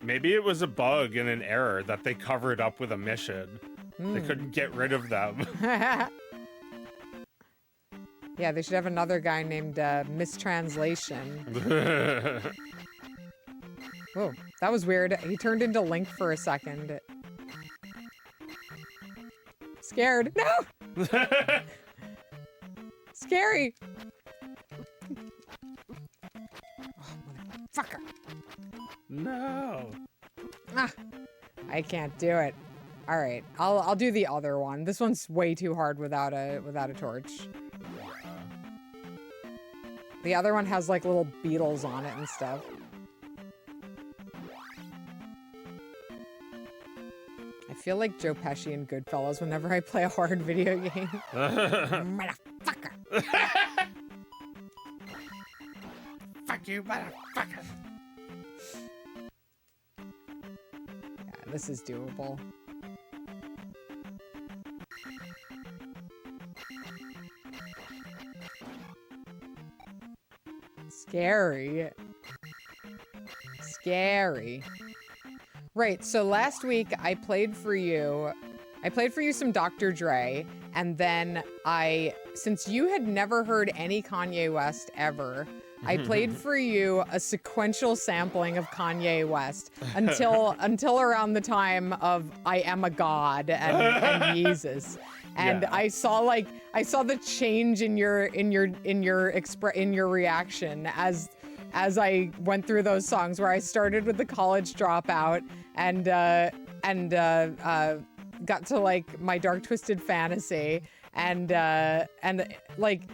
Maybe it was a bug and an error that they covered up with a mission. They couldn't get rid of them. Yeah, they should have another guy named Mistranslation. Oh, that was weird. He turned into Link for a second. Scared. No! Scary! Oh, motherfucker. No. Ah, I can't do it. All right, I'll do the other one. This one's way too hard without a torch. The other one has like little beetles on it and stuff. I feel like Joe Pesci in Goodfellas whenever I play a hard video game. Motherfucker. Fuck you, motherfucker. Yeah, this is doable. Scary. Scary. Right, so last week I played for you some Dr. Dre, and then since you had never heard any Kanye West ever, I played for you a sequential sampling of Kanye West until around the time of I Am a God and Jesus. And yeah. I saw the change in your reaction as I went through those songs, where I started with the College Dropout and got to like My Dark Twisted Fantasy and like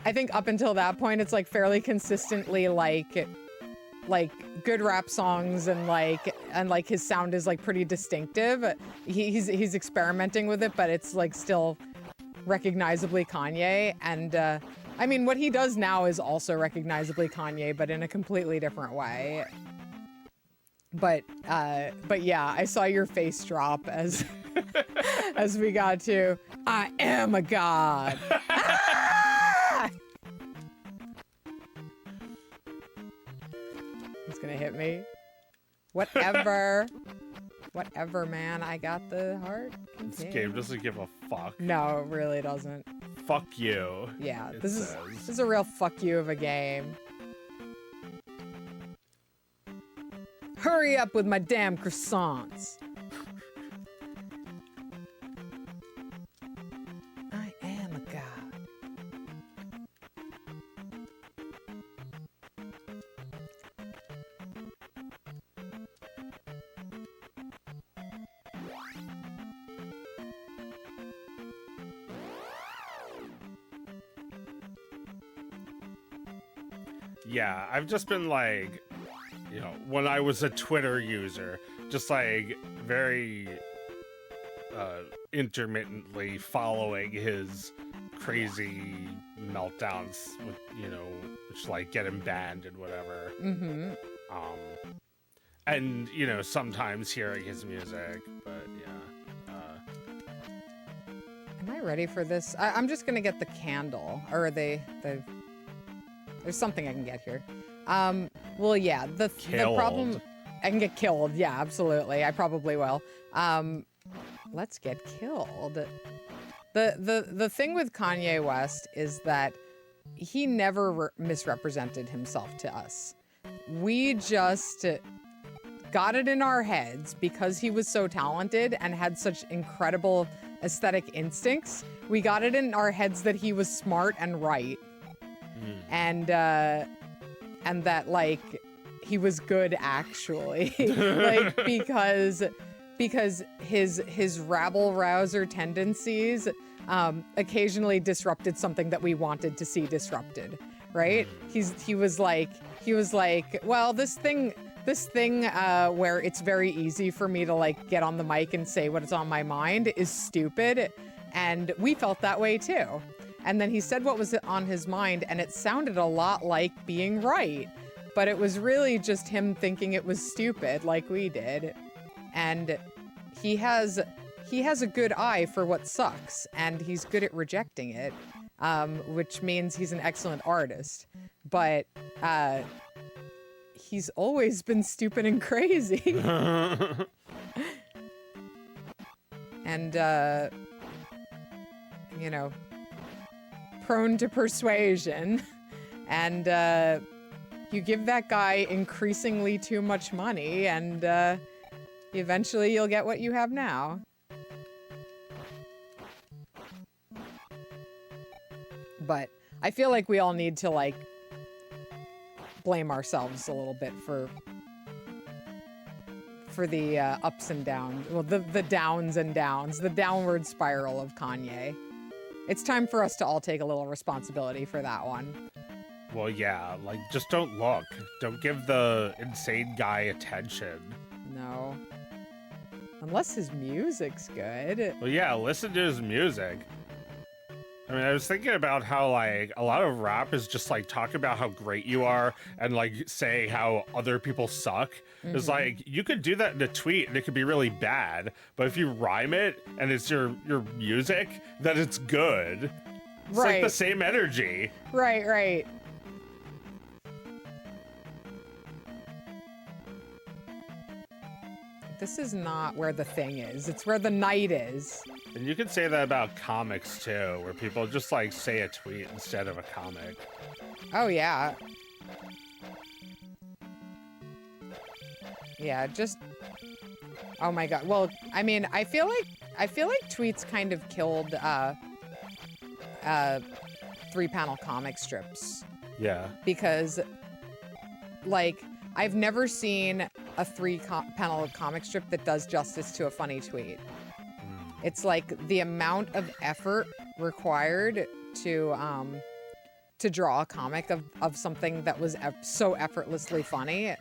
I think up until that point it's like fairly consistently like good rap songs and his sound is like pretty distinctive. He's experimenting with it, but it's like still recognizably Kanye. And I mean, what he does now is also recognizably Kanye, but in a completely different way. But yeah, I saw your face drop as as we got to I Am a God. It's gonna hit me. Whatever. Whatever, man. I got the heart. This game doesn't give a fuck. No, it really doesn't. Fuck you. Yeah, this is a real fuck you of a game. Hurry up with my damn croissants. I am a god. Yeah, I've just been like, you know, when I was a Twitter user, just like very intermittently following his crazy meltdowns, with, you know, which like get him banned and whatever. Mm-hmm. And you know, sometimes hearing his music, but yeah. Am I ready for this? I'm just gonna get the candle, or there's something I can get here. Well, yeah, the problem, I can get killed. Yeah, absolutely. I probably will. Let's get killed. The thing with Kanye West is that he never misrepresented himself to us. We just got it in our heads because he was so talented and had such incredible aesthetic instincts. We got it in our heads that he was smart and right. And that like he was good actually, like because his rabble rouser tendencies occasionally disrupted something that we wanted to see disrupted, right? He was like, well, this thing where it's very easy for me to like get on the mic and say what is on my mind is stupid, and we felt that way too. And then he said what was on his mind, and it sounded a lot like being right, but it was really just him thinking it was stupid like we did. And he has a good eye for what sucks, and he's good at rejecting it, which means he's an excellent artist. But he's always been stupid and crazy. And, you know, prone to persuasion. And you give that guy increasingly too much money, and eventually you'll get what you have now. But I feel like we all need to, like, blame ourselves a little bit for the ups and downs. Well, the downs and downs, the downward spiral of Kanye. It's time for us to all take a little responsibility for that one. Well, yeah, like, just don't look. Don't give the insane guy attention. No. Unless his music's good. Well, yeah, listen to his music. I mean, I was thinking about how, like, a lot of rap is just, like, talk about how great you are and, like, say how other people suck. It's like, you could do that in a tweet and it could be really bad, but if you rhyme it and it's your music, then it's good. It's like the same energy. Right. This is not where the thing is. It's where the night is. And you can say that about comics, too, where people just, like, say a tweet instead of a comic. Oh, yeah. Yeah, just... Oh, my God. Well, I mean, I feel like tweets kind of killed, 3-panel comic strips. Yeah. Because, like, I've never seen a 3-panel comic strip that does justice to a funny tweet. It's like the amount of effort required to draw a comic of something that was so effortlessly funny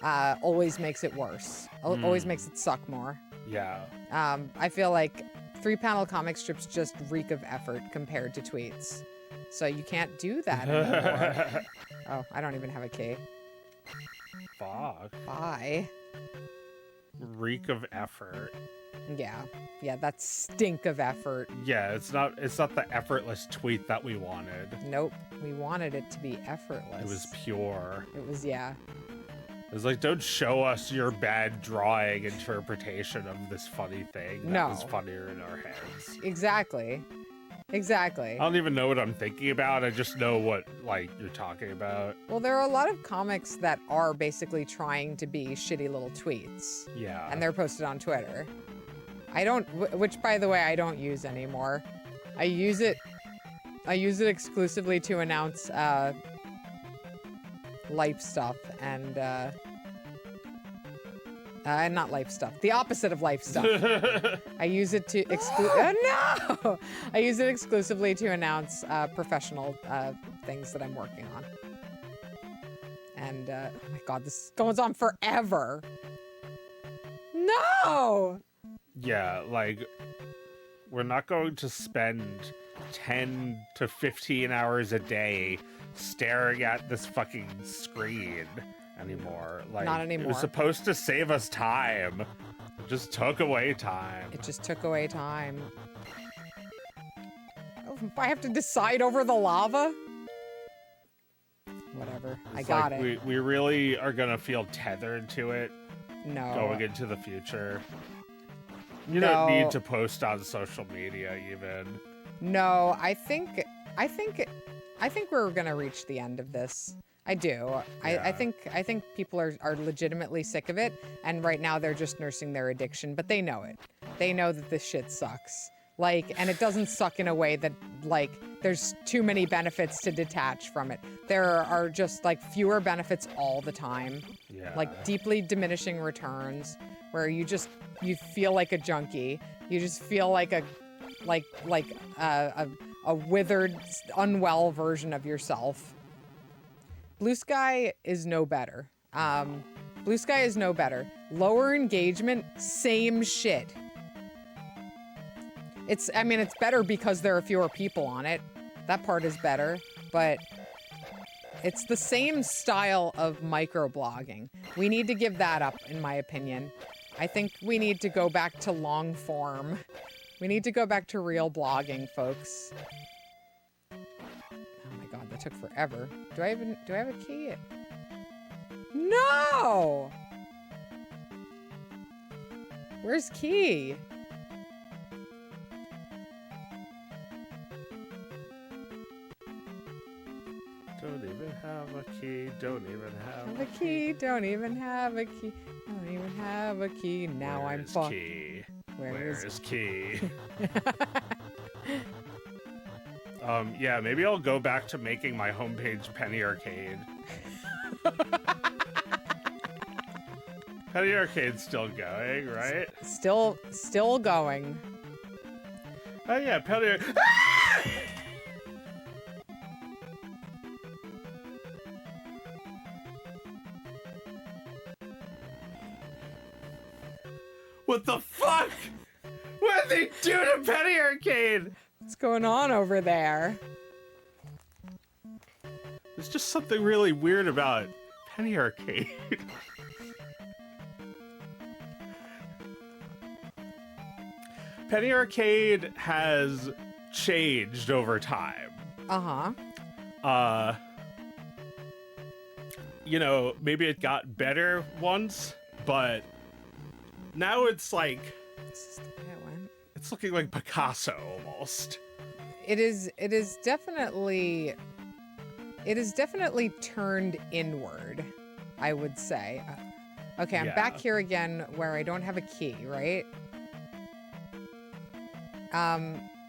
always makes it worse. Always makes it suck more. Yeah. I feel like 3-panel comic strips just reek of effort compared to tweets. So you can't do that anymore. Oh, I don't even have a key. Fuck. Bye. Reek of effort. Yeah, that stink of effort. Yeah, it's not the effortless tweet that we wanted. Nope, we wanted it to be effortless. It was pure. It was, yeah. It was like, don't show us your bad drawing interpretation of this funny thing that was funnier in our heads. Exactly. I don't even know what I'm thinking about. I just know what, like, you're talking about. Well, there are a lot of comics that are basically trying to be shitty little tweets. Yeah. And they're posted on Twitter. Which, by the way, I don't use anymore. I use it exclusively to announce life stuff and not life stuff. The opposite of life stuff. I use it to I use it exclusively to announce professional things that I'm working on. And oh my God, this goes on forever. No. Yeah, like, we're not going to spend 10 to 15 hours a day staring at this fucking screen anymore. Like, not anymore. It was supposed to save us time. It just took away time. It just took away time. Oh, I have to decide over the lava? Whatever. I got it. We really are gonna feel tethered to it. No. Going into the future. You don't need to post on social media even. No, I think we're gonna reach the end of this. I do. Yeah. I think people are legitimately sick of it, and right now they're just nursing their addiction, but they know it. They know that this shit sucks. Like, and it doesn't suck in a way that, like, there's too many benefits to detach from it. There are just, like, fewer benefits all the time. Yeah. Like, deeply diminishing returns, where you feel like a junkie. You just feel like like a withered, unwell version of yourself. Blue Sky is no better. Blue Sky is no better. Lower engagement, same shit. I mean, it's better because there are fewer people on it. That part is better, but it's the same style of microblogging. We need to give that up, in my opinion. I think we need to go back to long form. We need to go back to real blogging, folks. Oh my god, that took forever. Do I have a key? No! Where's key? Don't even have a key, don't even have a key, don't even have a key, don't even have a key. Now I'm fucked. Key? Where's key? Yeah, maybe I'll go back to making my homepage Penny Arcade. Penny Arcade's still going, right? Still going. Oh yeah, Penny. What the fuck? What did they do to Penny Arcade? What's going on over there? There's just something really weird about Penny Arcade. Penny Arcade has changed over time. Uh-huh. You know, maybe it got better once, but now it's like, it's looking like Picasso almost. It is definitely turned inward, I would say. Okay, I'm back here again where I don't have a key, right?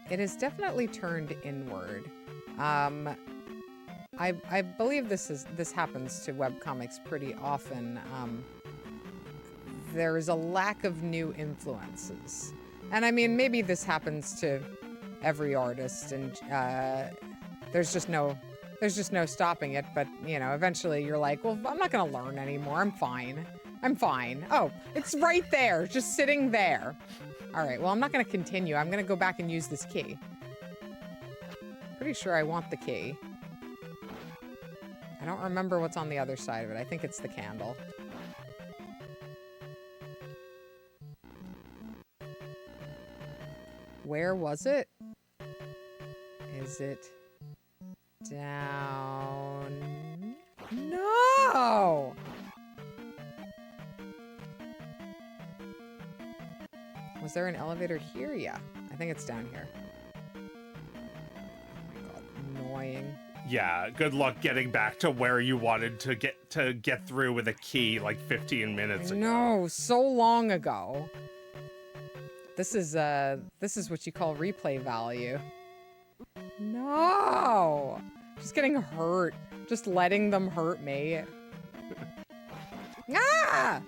It is definitely turned inward. I believe this happens to webcomics pretty often. There is a lack of new influences. And I mean, maybe this happens to every artist, and there's just no stopping it. But you know, eventually you're like, well, I'm not gonna learn anymore. I'm fine. Oh, it's right there, just sitting there. All right, well, I'm not gonna continue. I'm gonna go back and use this key. Pretty sure I want the key. I don't remember what's on the other side of it. I think it's the candle. Where was it? Is it down? No! Was there an elevator here? Yeah, I think it's down here. Oh my god, annoying. Yeah, good luck getting back to where you wanted to get through with a key like 15 minutes ago. No, so long ago. This is what you call replay value. No! Just getting hurt. Just letting them hurt me. Ah!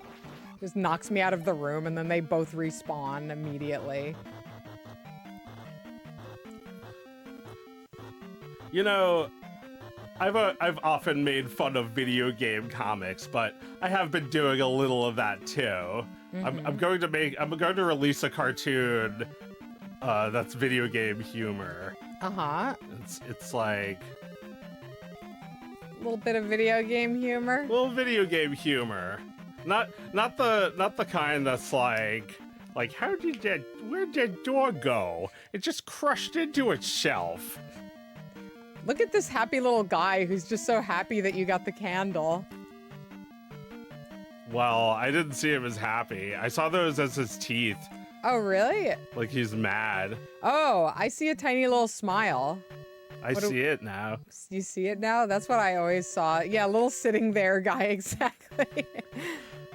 Just knocks me out of the room and then they both respawn immediately. You know, I've often made fun of video game comics, but I have been doing a little of that too. Mm-hmm. I'm going to release a cartoon that's video game humor. Uh-huh. It's like a little bit of video game humor. Little video game humor. Not the kind that's like where'd that door go? It just crushed into its shelf. Look at this happy little guy who's just so happy that you got the candle. Well, I didn't see him as happy. I saw those as his teeth. Oh, really? Like he's mad. Oh, I see a tiny little smile. I see it now. You see it now? That's what I always saw. Yeah, little sitting there guy, exactly.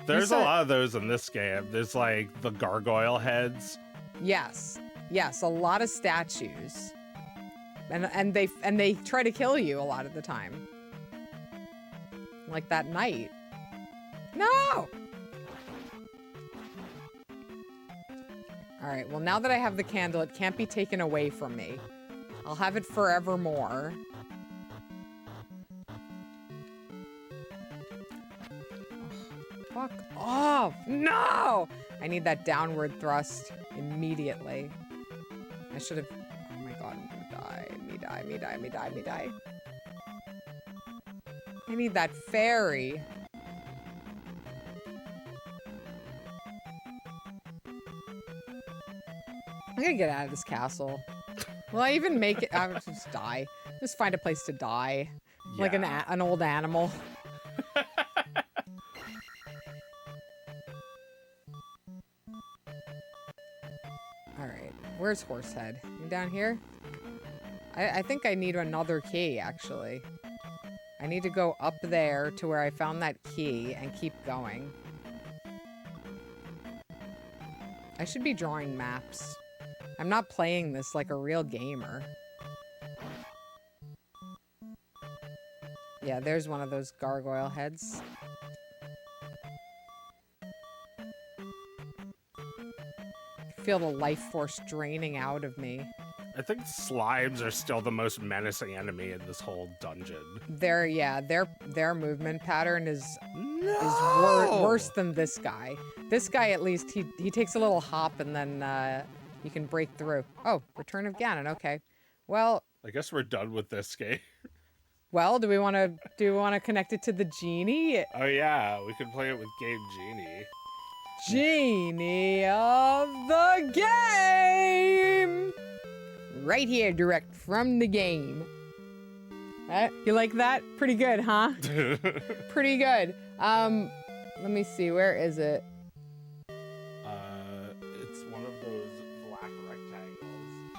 There's a lot of those in this game. There's like the gargoyle heads. Yes, a lot of statues. And they try to kill you a lot of the time. Like that night. No! All right, well, now that I have the candle, it can't be taken away from me. I'll have it forevermore. Fuck off! No! I need that downward thrust immediately. I should have... Oh my god, I'm gonna die. Me die, me die, me die, me die. I need that fairy. I'm gonna get out of this castle. Will I even make it? I would just die. Just find a place to die. Yeah. Like an old animal. Alright. Where's Horsehead? You down here? I think I need another key, actually. I need to go up there to where I found that key and keep going. I should be drawing maps. I'm not playing this like a real gamer. Yeah, there's one of those gargoyle heads. I feel the life force draining out of me. I think slimes are still the most menacing enemy in this whole dungeon. Their movement pattern is worse than this guy. This guy, at least, he takes a little hop and then you can break through. Oh, Return of Ganon. Okay, well. I guess we're done with this game. Well, do we want to connect it to the genie? Oh yeah, we could play it with Game Genie. Genie of the game. Right here, direct from the game. You like that? Pretty good, huh? Pretty good. Let me see. Where is it? It's one of those black rectangles.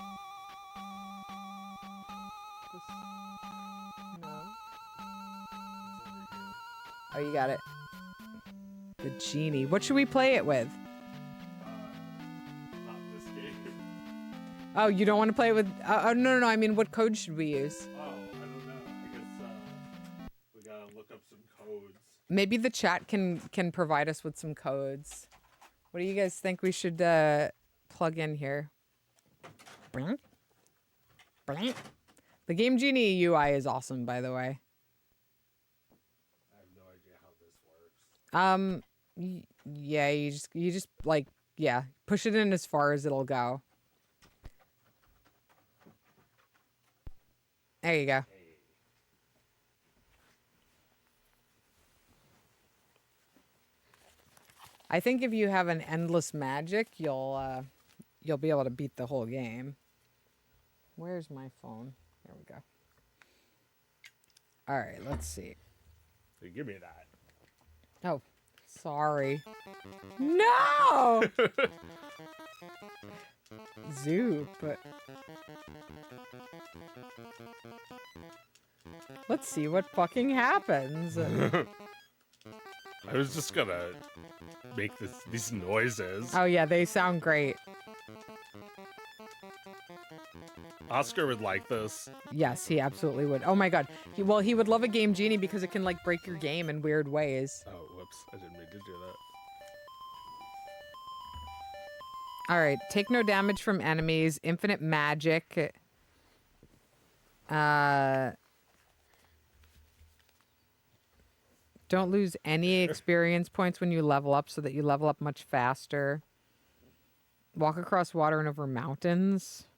No. Oh, you got it. The genie. What should we play it with? Not this game. Oh, you don't want to play it with... oh, no. I mean, what code should we use? Oh, I don't know. I guess we gotta look up some codes. Maybe the chat can provide us with some codes. What do you guys think we should plug in here? The Game Genie UI is awesome, by the way. I have no idea how this works. Yeah, you just like, yeah, push it in as far as it'll go. There you go. I think if you have an endless magic, you'll be able to beat the whole game. Where's my phone? There we go. All right, let's see. Hey, give me that. Oh, sorry. No! Zoop. Let's see what fucking happens. I was just gonna make these noises. Oh yeah, they sound great. Oscar would like this. Yes, he absolutely would. Oh my god. He would love a Game Genie because it can like break your game in weird ways. Oh, whoops. I didn't mean to do that. All right, take no damage from enemies, infinite magic. Don't lose any experience points when you level up so that you level up much faster. Walk across water and over mountains.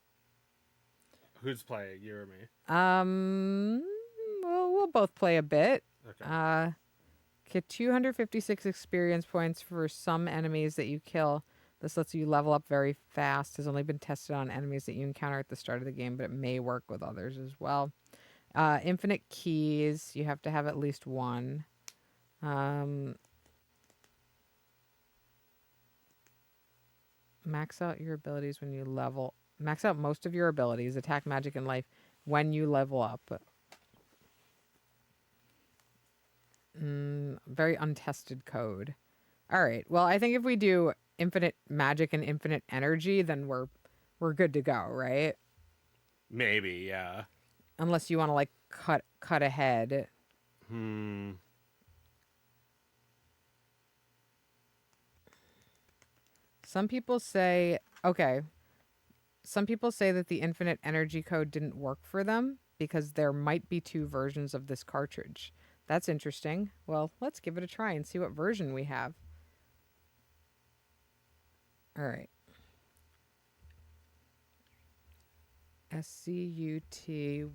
Who's playing, you or me? We'll both play a bit. Okay. Get 256 experience points for some enemies that you kill. This lets you level up very fast. Has only been tested on enemies that you encounter at the start of the game, but it may work with others as well. Infinite keys. You have to have at least one. Max out your abilities when you level. Max out most of your abilities, attack, magic, and life when you level up. Very untested code. All right. Well, I think if we do infinite magic and infinite energy, then we're good to go, right? Maybe, yeah. Unless you want to like cut ahead. Some people say Okay. Some people say that the infinite energy code didn't work for them because there might be 2 versions of this cartridge. That's interesting. Well, let's give it a try and see what version we have. All right. SCUTYUSE.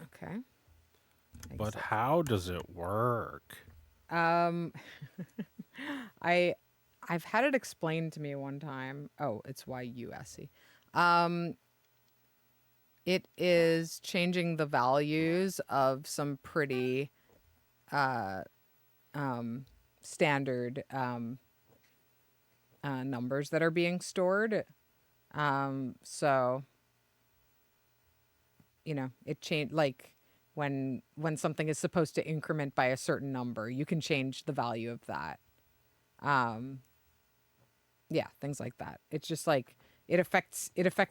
Okay. But how does it work? I've had it explained to me one time. Oh, it's YUSE. It is changing the values of some pretty standard numbers that are being stored. So, you know, it changed like when something is supposed to increment by a certain number, you can change the value of that. Yeah, things like that. It's just like it affects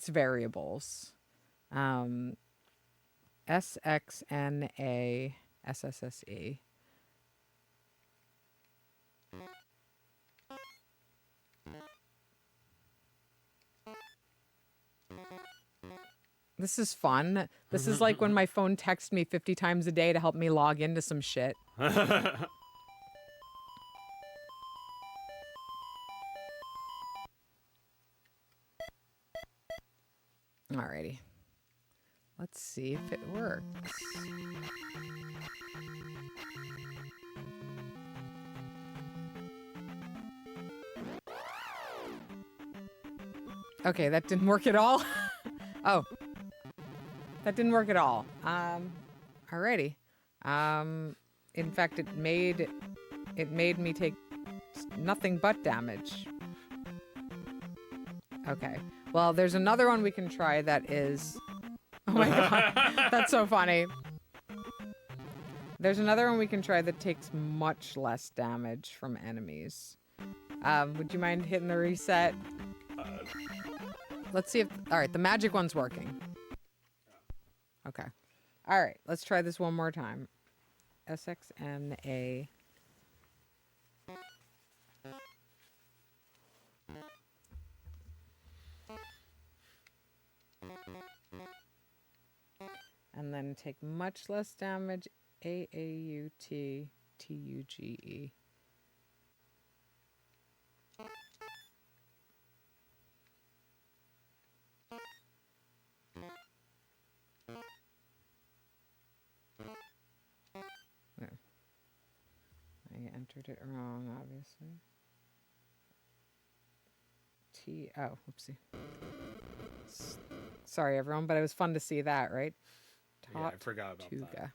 variables. SXNA SSSE. This is fun. This is like when my phone texts me 50 times a day to help me log into some shit. Alrighty. Let's see if it works. Okay, that didn't work at all. Oh. That didn't work at all. Alrighty. In fact, it made me take nothing but damage. Okay. Well, there's another one we can try that is... Oh my god. That's so funny. There's another one we can try that takes much less damage from enemies. Would you mind hitting the reset? Let's see if... Alright, the magic one's working. Okay. Alright, let's try this one more time. SXNA... And then take much less damage. AAUTTUGE. There. I entered it wrong, obviously. Oh, whoopsie. Sorry, everyone, but it was fun to see that, right? Yeah, I forgot about that.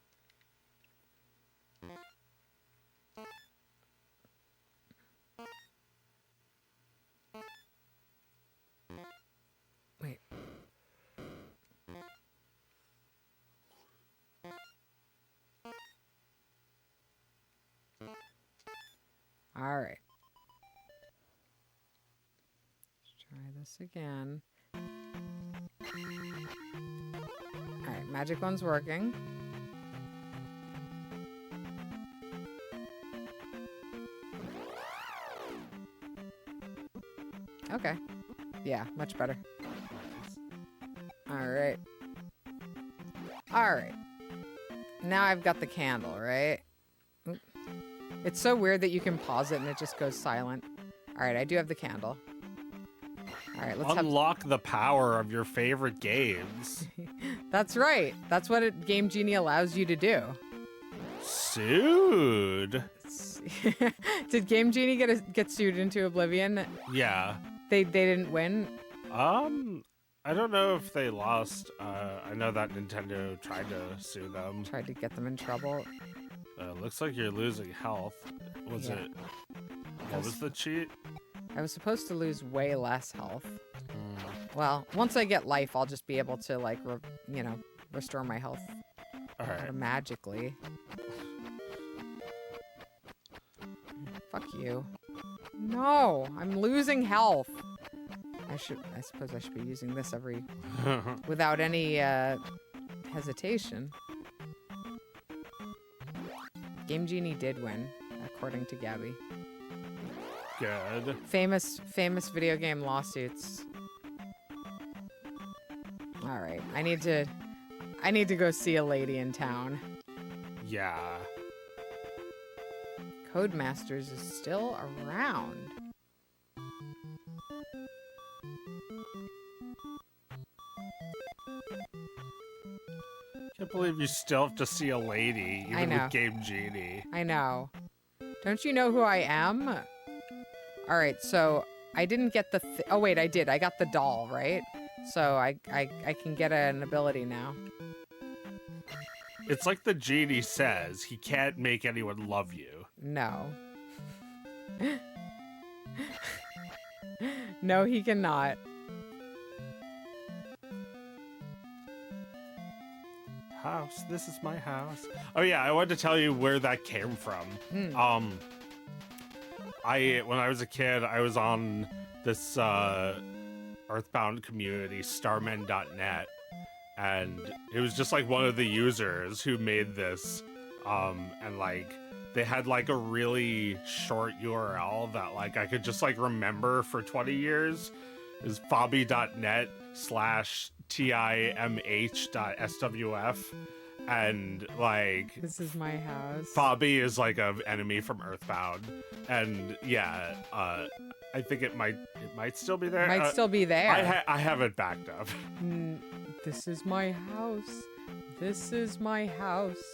Wait. All right. Let's try this again. All right, magic one's working. Okay. Yeah, much better. All right. All right. Now I've got the candle, right? Oop. It's so weird that you can pause it and it just goes silent. All right, I do have the candle. All right, let's unlock the power of your favorite games. That's right. That's what Game Genie allows you to do. Sued. Did Game Genie get sued into oblivion? Yeah. They didn't win? I don't know if they lost. I know that Nintendo tried to sue them. Tried to get them in trouble. Looks like you're losing health. What was the cheat? I was supposed to lose way less health. Well, once I get life, I'll just be able to, like, restore my health magically. Fuck you. No, I'm losing health. I suppose I should be using this without any hesitation. Game Genie did win, according to Gabby. Good. Famous video game lawsuits. All right, I need to go see a lady in town. Yeah. Codemasters is still around. Can't believe you still have to see a lady, I even know. with Game Genie. I know. Don't you know who I am? All right, so I didn't get the... oh, wait, I did. I got the doll, right? So I can get an ability now. It's like the genie says, he can't make anyone love you. No. No, he cannot. House, this is my house. Oh yeah, I wanted to tell you where that came from. When I was a kid, I was on this Earthbound community, starmen.net, and it was just like one of the users who made this, and like they had like a really short URL that like I could just like remember for 20 years. Is fobby.net/timh.swf, and like This is my house. Fobby is like an enemy from Earthbound, and yeah, I think it might still be there. Might still be there. I have it backed up. This is my house. This is my house.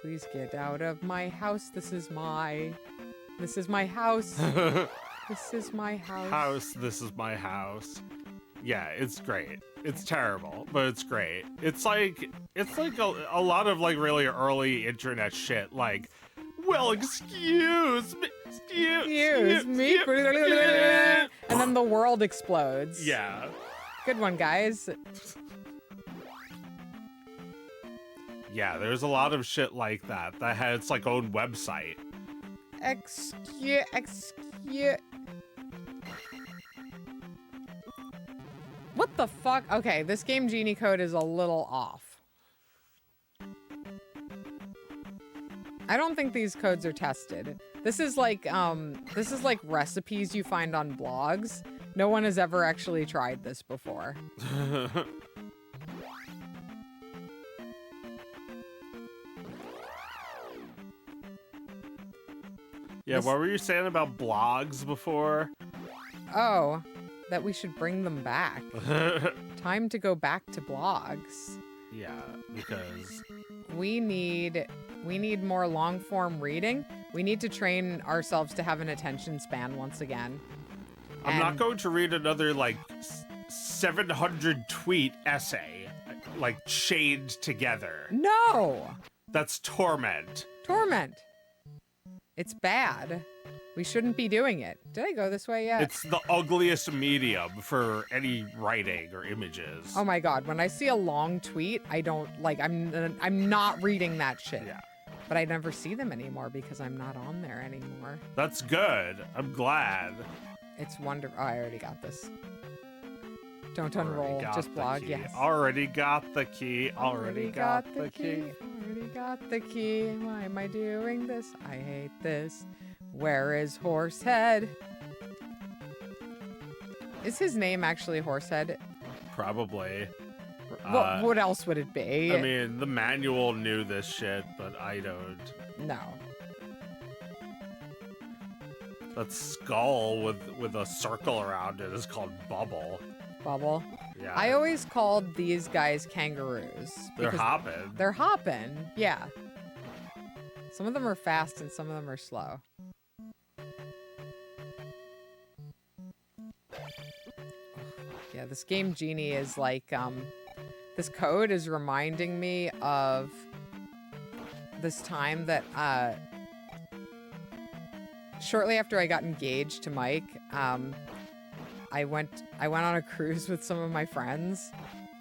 Please get out of my house. This is my house. This is my house. This is my house. Yeah, it's great. It's terrible, but it's great. It's like a lot of like really early internet shit. Like, well, excuse me. Excuse me. And then the world explodes. Yeah. Good one, guys. Yeah, there's a lot of shit like that had its like own website. Excuse. What the fuck? Okay, this Game Genie code is a little off. I don't think these codes are tested. This is like recipes you find on blogs. No one has ever actually tried this before. Yeah, what were you saying about blogs before? Oh, that we should bring them back. Time to go back to blogs. Yeah, because we need more long form reading. We need to train ourselves to have an attention span once again. I'm not going to read another like 700 tweet essay like chained together. No. That's torment. Torment. It's bad. We shouldn't be doing it. Did I go this way yet? It's the ugliest medium for any writing or images. Oh my god, when I see a long tweet, I don't like I'm not reading that shit. Yeah. But I never see them anymore because I'm not on there anymore. That's good. I'm glad. It's wonderful. Oh, I already got this. Don't unroll, just blog, yes. Already got the key. Already got the key. Already got the key. Why am I doing this? I hate this. Where is Horsehead? Is his name actually Horsehead? Probably. What else would it be? I mean, the manual knew this shit, but I don't. No. That skull with a circle around it is called Bubble. Bubble? Yeah. I always called these guys kangaroos. They're hopping. They're hopping, yeah. Some of them are fast and some of them are slow. Yeah, this Game Genie is like, this code is reminding me of this time that, shortly after I got engaged to Mike, I went on a cruise with some of my friends,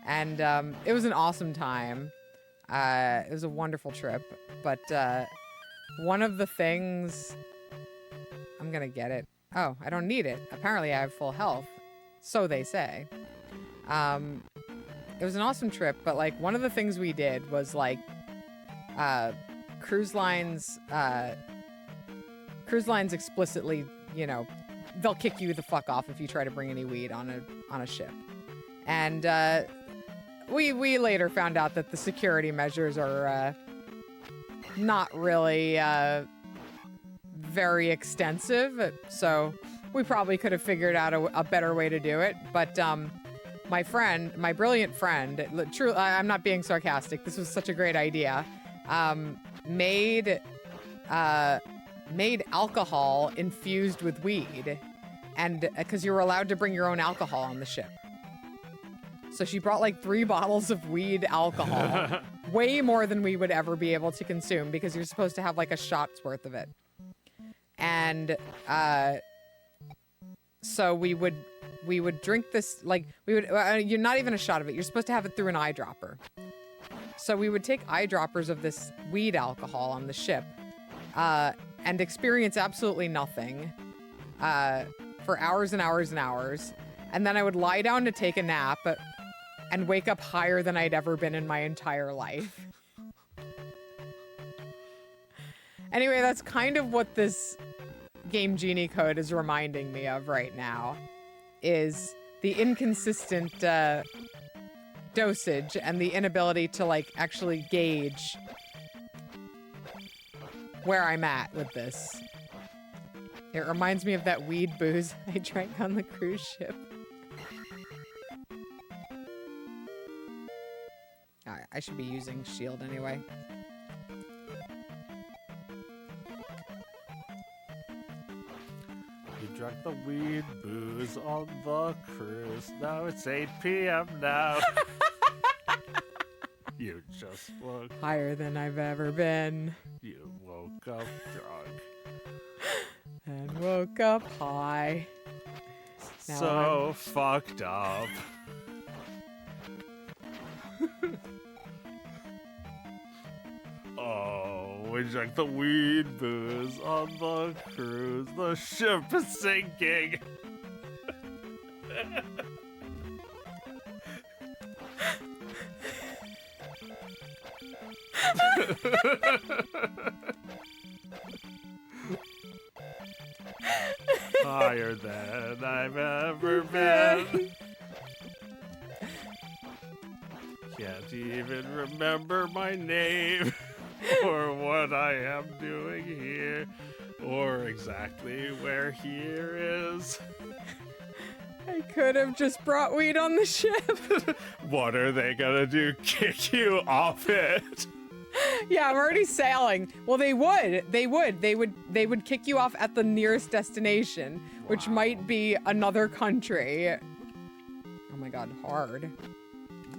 and it was an awesome time. It was a wonderful trip, but one of the things... I'm gonna get it. Oh, I don't need it. Apparently I have full health. So they say. It was an awesome trip, but like one of the things we did was like cruise lines explicitly, you know, they'll kick you the fuck off if you try to bring any weed on a ship. And we later found out that the security measures are not really very extensive, so we probably could have figured out a better way to do it. But my brilliant friend, truly, I'm not being sarcastic, this was such a great idea, made alcohol infused with weed, and because you were allowed to bring your own alcohol on the ship. So she brought like 3 bottles of weed alcohol, way more than we would ever be able to consume because you're supposed to have like a shot's worth of it. And so we would drink this, like you're not even a shot of it. You're supposed to have it through an eyedropper. So we would take eyedroppers of this weed alcohol on the ship and experience absolutely nothing for hours and hours and hours. And then I would lie down to take a nap and wake up higher than I'd ever been in my entire life. Anyway, that's kind of what this game Genie code is reminding me of right now, is the inconsistent dosage and the inability to like actually gauge where I'm at with this. It reminds me of that weed booze I drank on the cruise ship. I should be using shield anyway. You drank the weed booze on the cruise. Now it's 8 p.m. now. You just woke. Higher than I've ever been. You woke up drunk. And woke up high. Now So fucked up. Oh, we drank the weed booze on the cruise. The ship is sinking. Higher than I've ever been. Can't even remember my name or what I am doing here or exactly where here is. I could have just brought weed on the ship. What are they gonna do? Kick you off it? Yeah, I'm already sailing. Well, they would kick you off at the nearest destination, which might be another country. Oh my god, hard.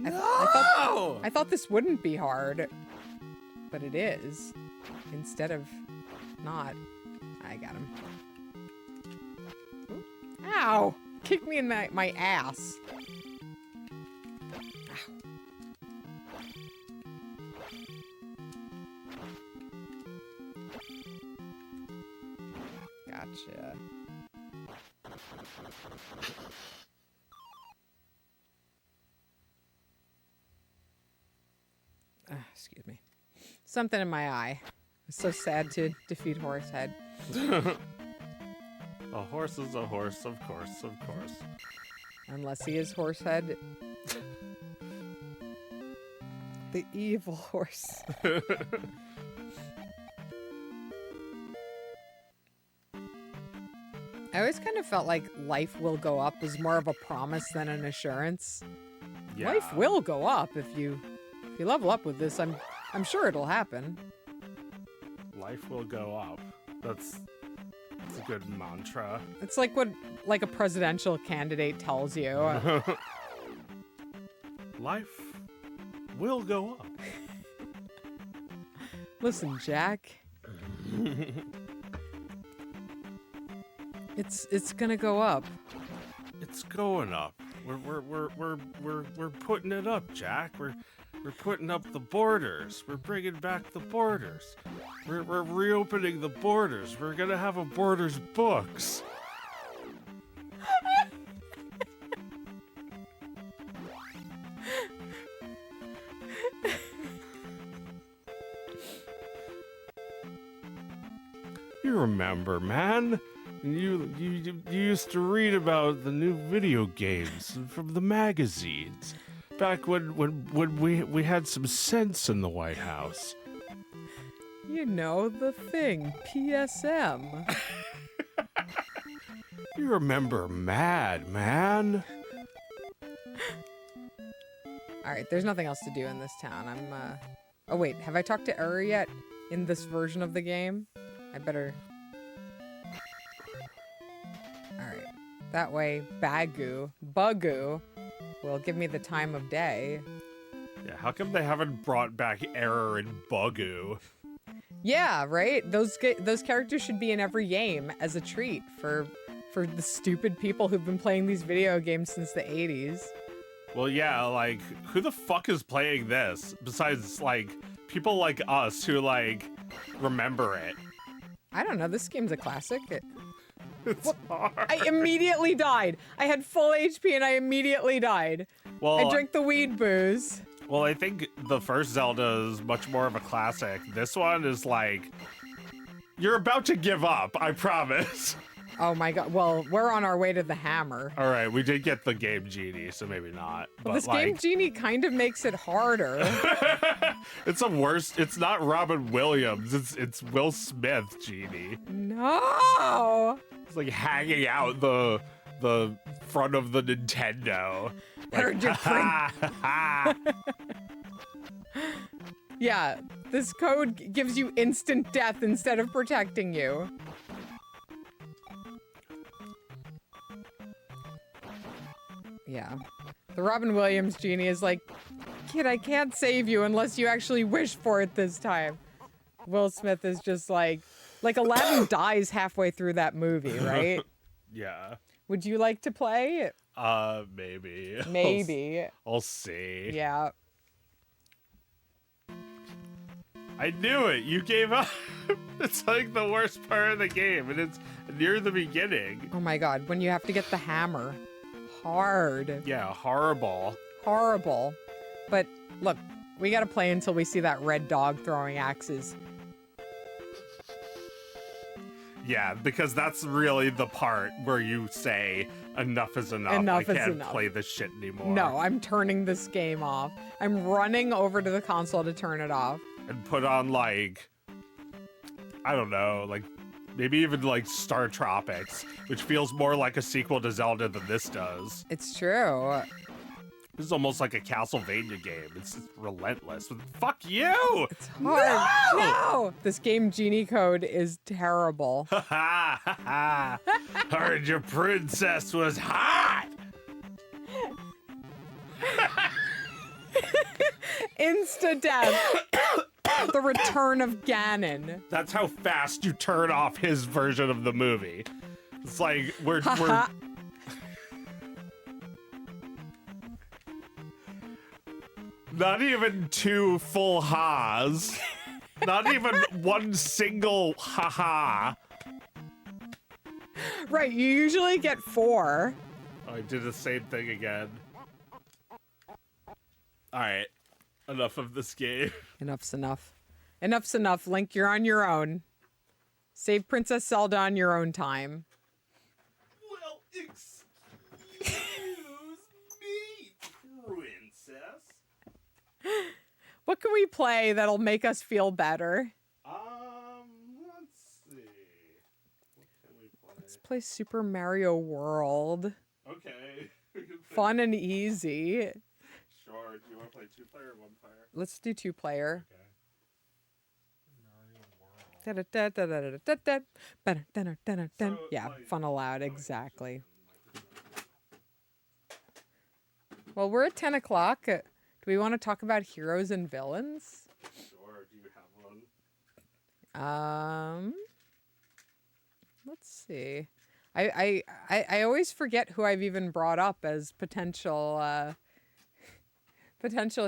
I thought this wouldn't be hard, but it is. Instead of not. I got him. Ow! Kicked me in my ass. Gotcha. Excuse me. Something in my eye. It's so sad to defeat Horsehead. A horse is a horse, of course, of course. Unless he is Horsehead. The evil horse. I always kind of felt like life will go up was more of a promise than an assurance. Yeah. Life will go up if you level up with this. I'm sure it'll happen. Life will go up. That's a good mantra. It's like what a presidential candidate tells you. Life will go up. Listen, Jack. It's gonna go up. It's going up. We're putting it up, Jack. We're putting up the borders. We're bringing back the borders. We're reopening the borders. We're gonna have a borders books. You remember, man? You used to read about the new video games from the magazines back when we had some sense in the White House. You know, the thing, PSM. You remember Mad, man? All right, there's nothing else to do in this town. Oh wait, have I talked to Ur yet in this version of the game? I better... Alright. That way, Bagoo will give me the time of day. Yeah, how come they haven't brought back Error and Bugoo? Yeah, right? Those characters should be in every game as a treat for the stupid people who've been playing these video games since the 80s. Well, yeah, like, who the fuck is playing this? Besides, like, people like us who, like, remember it. I don't know, this game's a classic. It's hard. I immediately died. I had full HP and I immediately died. Well, I drank the weed booze. Well, I think the first Zelda is much more of a classic. This one is like, you're about to give up, I promise. Oh my god, well, we're on our way to the hammer. All right, we did get the game Genie, so maybe not. Well, but this like, game Genie kind of makes it harder. it's a worse, it's not Robin Williams, it's Will Smith Genie. No! It's like hanging out the front of the Nintendo. Heard your friend. Yeah, this code gives you instant death instead of protecting you. Yeah. The Robin Williams Genie is like, kid, I can't save you unless you actually wish for it this time. Will Smith is just like Aladdin dies halfway through that movie, right? Yeah. Would you like to play? Maybe. Maybe. I'll see. Yeah. I knew it. You gave up. It's like the worst part of the game, and it's near the beginning. Oh my god, when you have to get the hammer. Hard. Yeah, horrible. Horrible. But look, we gotta play until we see that red dog throwing axes. Yeah, because that's really the part where you say, enough is enough. Enough I is can't enough. play this shit anymore. No, I'm turning this game off. I'm running over to the console to turn it off. And put on, like, I don't know, like, maybe even, like, Star Tropics, which feels more like a sequel to Zelda than this does. It's true. This is almost like a Castlevania game. It's relentless. Fuck you! It's hard. No! This game Genie code is terrible. Ha ha ha! Heard your princess was hot! Insta death. The return of Ganon. That's how fast you turn off his version of the movie. It's like we're not even two full ha's. Not even one single ha-ha. Right, you usually get 4. Oh, I did the same thing again. Alright. Enough of this game. Enough's enough. Enough's enough, Link. You're on your own. Save Princess Zelda on your own time. Well, excuse me, princess. What can we play that'll make us feel better? Let's see. What can we play? Let's play Super Mario World. Okay. Fun and easy. Sure. Do you want to play 2-player or 1-player? Let's do 2-player. Okay. Yeah, fun allowed, exactly. Well, we're at 10 o'clock. Do we want to talk about heroes and villains? Sure. Do you have one? Let's see. I always forget who I've even brought up as potential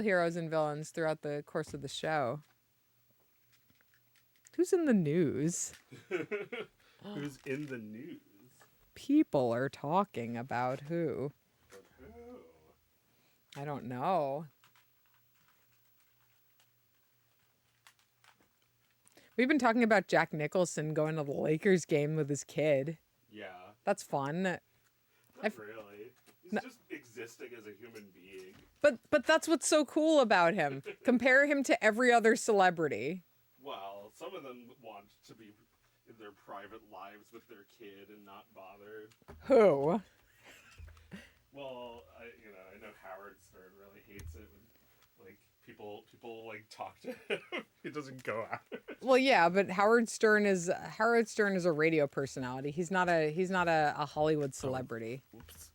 heroes and villains throughout the course of the show. Who's in the news? Who's in the news? People are talking about who. But who? I don't know. We've been talking about Jack Nicholson going to the Lakers game with his kid. Yeah. That's fun. Not really. He's just existing as a human being. But that's what's so cool about him. Compare him to every other celebrity. Well, some of them want to be in their private lives with their kid and not bothered. Who? Well, I know Howard Stern really hates it when like people like talk to him. He doesn't go out. Well, yeah, but Howard Stern is a radio personality. He's not a Hollywood celebrity. Oops.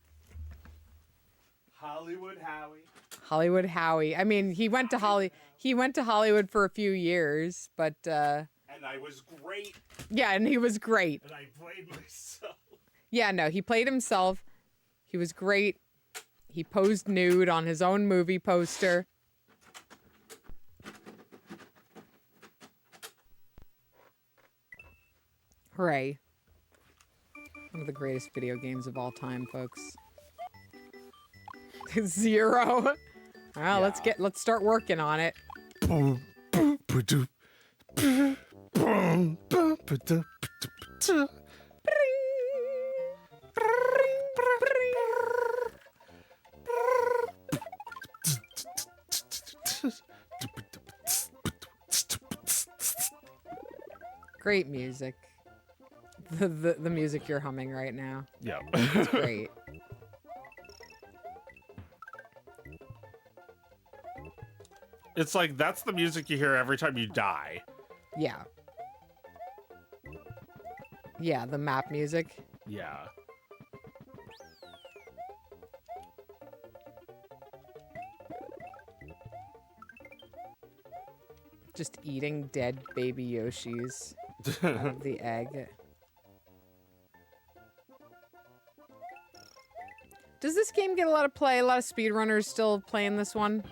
Hollywood Howie. Hollywood Howie. I mean, he went to Hollywood for a few years, but And I was great. yeah, and he was great. And I played myself. Yeah, no, he played himself. He was great. He posed nude on his own movie poster. Hooray. One of the greatest video games of all time, folks. 0. Well, let's start working on it. Great music. The music you're humming right now. Yeah. It's great. It's like that's the music you hear every time you die. Yeah. Yeah, the map music. Yeah. Just eating dead baby Yoshis out of the egg. Does this game get a lot of play? A lot of speedrunners still playing this one?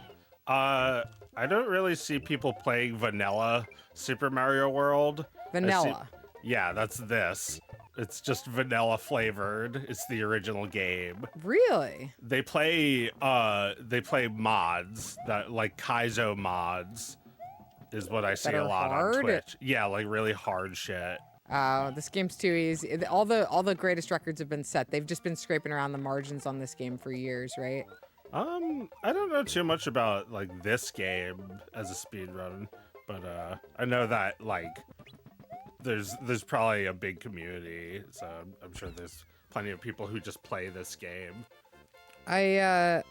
I don't really see people playing vanilla Super Mario World. Vanilla. Yeah, that's this. It's just vanilla flavored. It's the original game. Really? They play mods that like Kaizo mods is what I see That a are lot hard? on Twitch. Yeah, like really hard shit. Oh, this game's too easy. All the greatest records have been set. They've just been scraping around the margins on this game for years, right? I don't know too much about like this game as a speedrun, but I know that like there's probably a big community, so I'm sure there's plenty of people who just play this game. I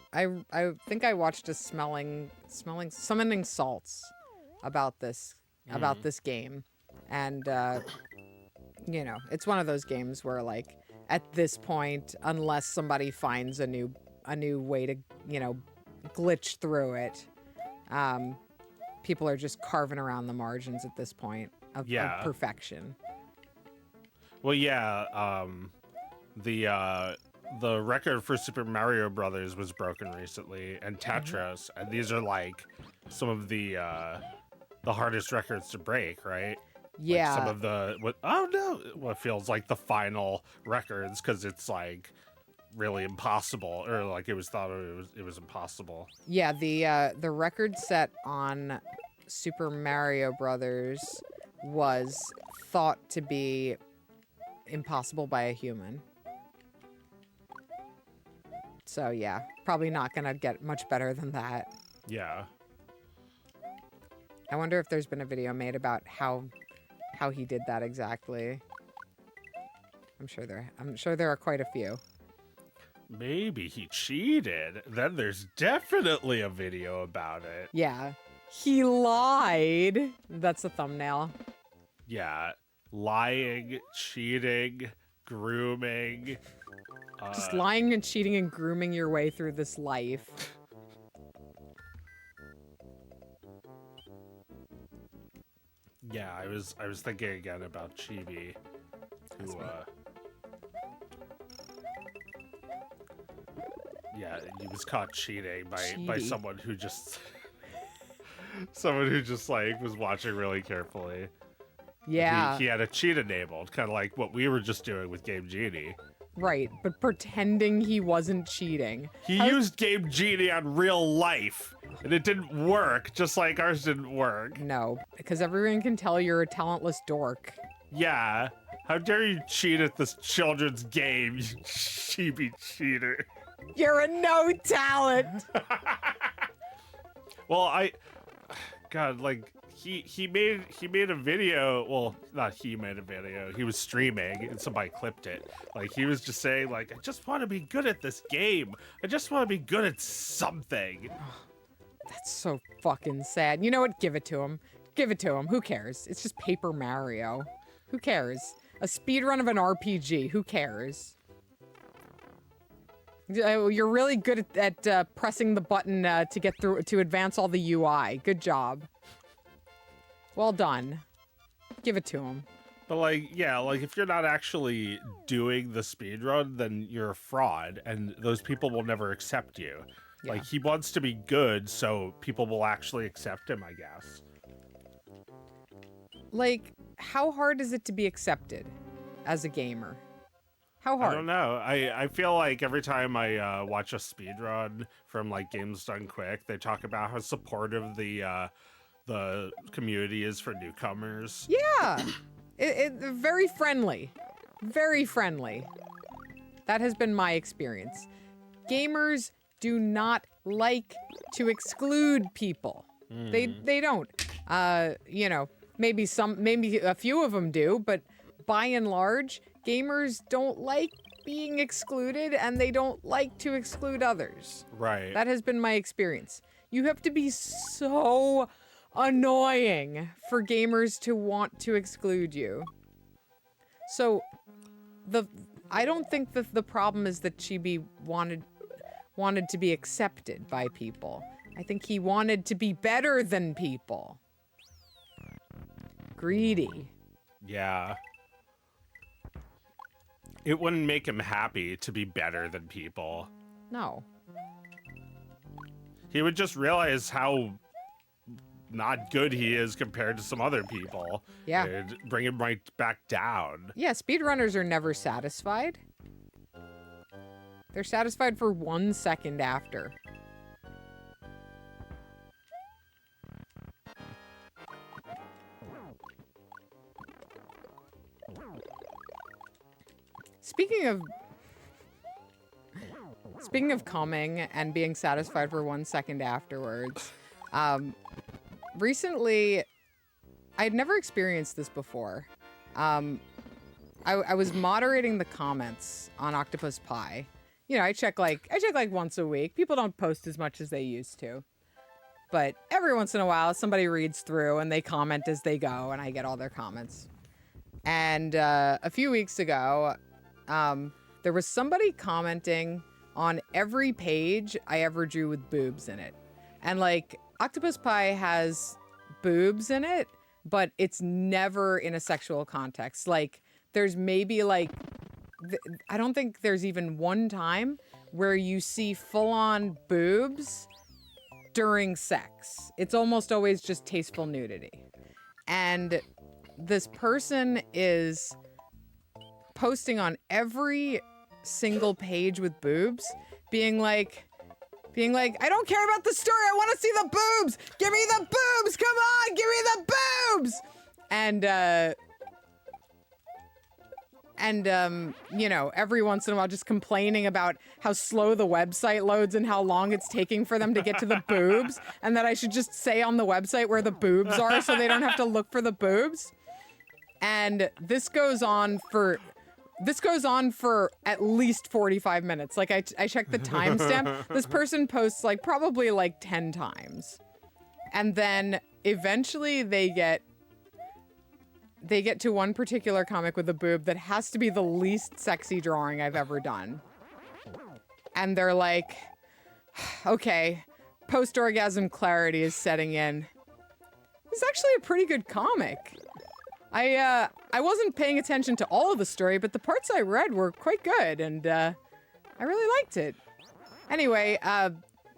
think I watched a summoning salts about this game, and you know, it's one of those games where like at this point, unless somebody finds a new way to, you know, glitch through it, people are just carving around the margins at this point of perfection. Well, yeah, the record for Super Mario Brothers was broken recently, and Tetris, and these are like some of the hardest records to break, right? Yeah. Like some of the what feels like the final records, because it's like really impossible, or like it was thought it was impossible. Yeah, the record set on Super Mario Brothers was thought to be impossible by a human. So yeah, probably not gonna get much better than that. Yeah. I wonder if there's been a video made about how he did that exactly. I'm sure there are quite a few. Maybe he cheated. Then there's definitely a video about it. Yeah. He lied. That's the thumbnail. Yeah. Lying, cheating, grooming. Just lying and cheating and grooming your way through this life. Yeah, I was thinking again about Chibi, who yeah, he was caught cheating by someone who just like was watching really carefully. Yeah. He had a cheat enabled, kind of like what we were just doing with Game Genie. Right, but pretending he wasn't cheating. He used Game Genie on real life, and it didn't work, just like ours didn't work. No, because everyone can tell you're a talentless dork. Yeah. How dare you cheat at this children's game, you sheepy cheater. You're a no talent. Well, God, like, he made a video. Well, not he made a video. He was streaming and somebody clipped it. Like, he was just saying, like, I just want to be good at this game. I just want to be good at something. That's so fucking sad. You know what? Give it to him. Give it to him. Who cares? It's just Paper Mario. Who cares? A speedrun of an RPG. Who cares? You're really good at pressing the button to get through, to advance all the UI. Good job. Well done. Give it to him. But, like, yeah, like, if you're not actually doing the speedrun, then you're a fraud, and those people will never accept you. Yeah. Like, he wants to be good, so people will actually accept him, I guess. Like, how hard is it to be accepted as a gamer? How hard? I don't know. I feel like every time I watch a speedrun from, like, Games Done Quick, they talk about how supportive the community is for newcomers. Yeah. Very friendly. Very friendly. That has been my experience. Gamers do not like to exclude people. They don't. You know, maybe a few of them do, but by and large, gamers don't like being excluded and they don't like to exclude others. Right. That has been my experience. You have to be so annoying for gamers to want to exclude you. So I don't think that the problem is that Chibi wanted to be accepted by people. I think he wanted to be better than people. Greedy. Yeah. It wouldn't make him happy to be better than people. No. He would just realize how not good he is compared to some other people. Yeah. And bring him right back down. Yeah, speedrunners are never satisfied. They're satisfied for 1 second after. Speaking of coming and being satisfied for 1 second afterwards, recently, I had never experienced this before. I was moderating the comments on Octopus Pie. You know, I check like once a week. People don't post as much as they used to. But every once in a while, somebody reads through and they comment as they go, and I get all their comments. And a few weeks ago, there was somebody commenting on every page I ever drew with boobs in it. And like, Octopus Pie has boobs in it, but it's never in a sexual context. Like, there's maybe like, I don't think there's even one time where you see full-on boobs during sex. It's almost always just tasteful nudity. And this person is posting on every single page with boobs, being like, I don't care about the story. I want to see the boobs. Give me the boobs. Come on, give me the boobs. And you know, every once in a while just complaining about how slow the website loads and how long it's taking for them to get to the boobs, and that I should just say on the website where the boobs are so they don't have to look for the boobs. And this goes on for at least 45 minutes. Like, I checked the timestamp. This person posts like probably like 10 times. And then eventually they get to one particular comic with a boob that has to be the least sexy drawing I've ever done. And they're like, okay, post-orgasm clarity is setting in. It's actually a pretty good comic. I wasn't paying attention to all of the story, but the parts I read were quite good, and I really liked it. Anyway,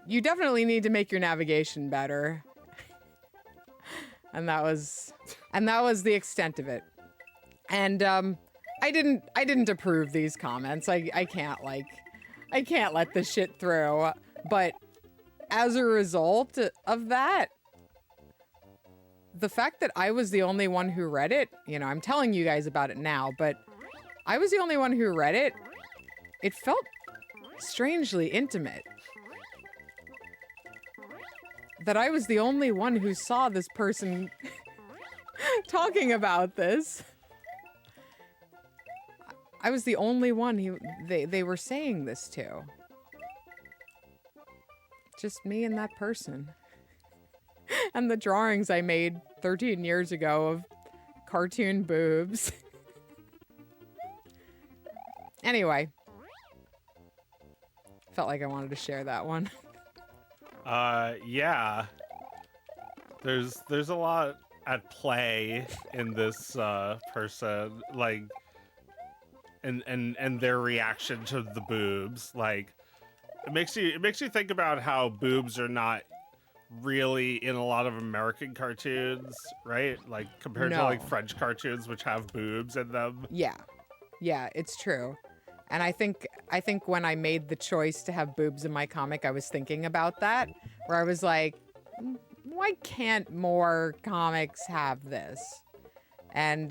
you definitely need to make your navigation better. And that was the extent of it. And I didn't approve these comments. I can't let this shit through. But as a result of that, the fact that I was the only one who read it, you know, I'm telling you guys about it now, but I was the only one who read it. It felt strangely intimate. That I was the only one who saw this person talking about this. I was the only one they were saying this to. Just me and that person. And the drawings I made 13 years ago of cartoon boobs. Anyway. Felt like I wanted to share that one. Yeah. There's a lot at play in this person, like, and their reaction to the boobs. Like, it makes you think about how boobs are not really in a lot of American cartoons, right? Like, compared to like French cartoons, which have boobs in them. Yeah, it's true. And I think when I made the choice to have boobs in my comic, I was thinking about that, where I was like, why can't more comics have this? And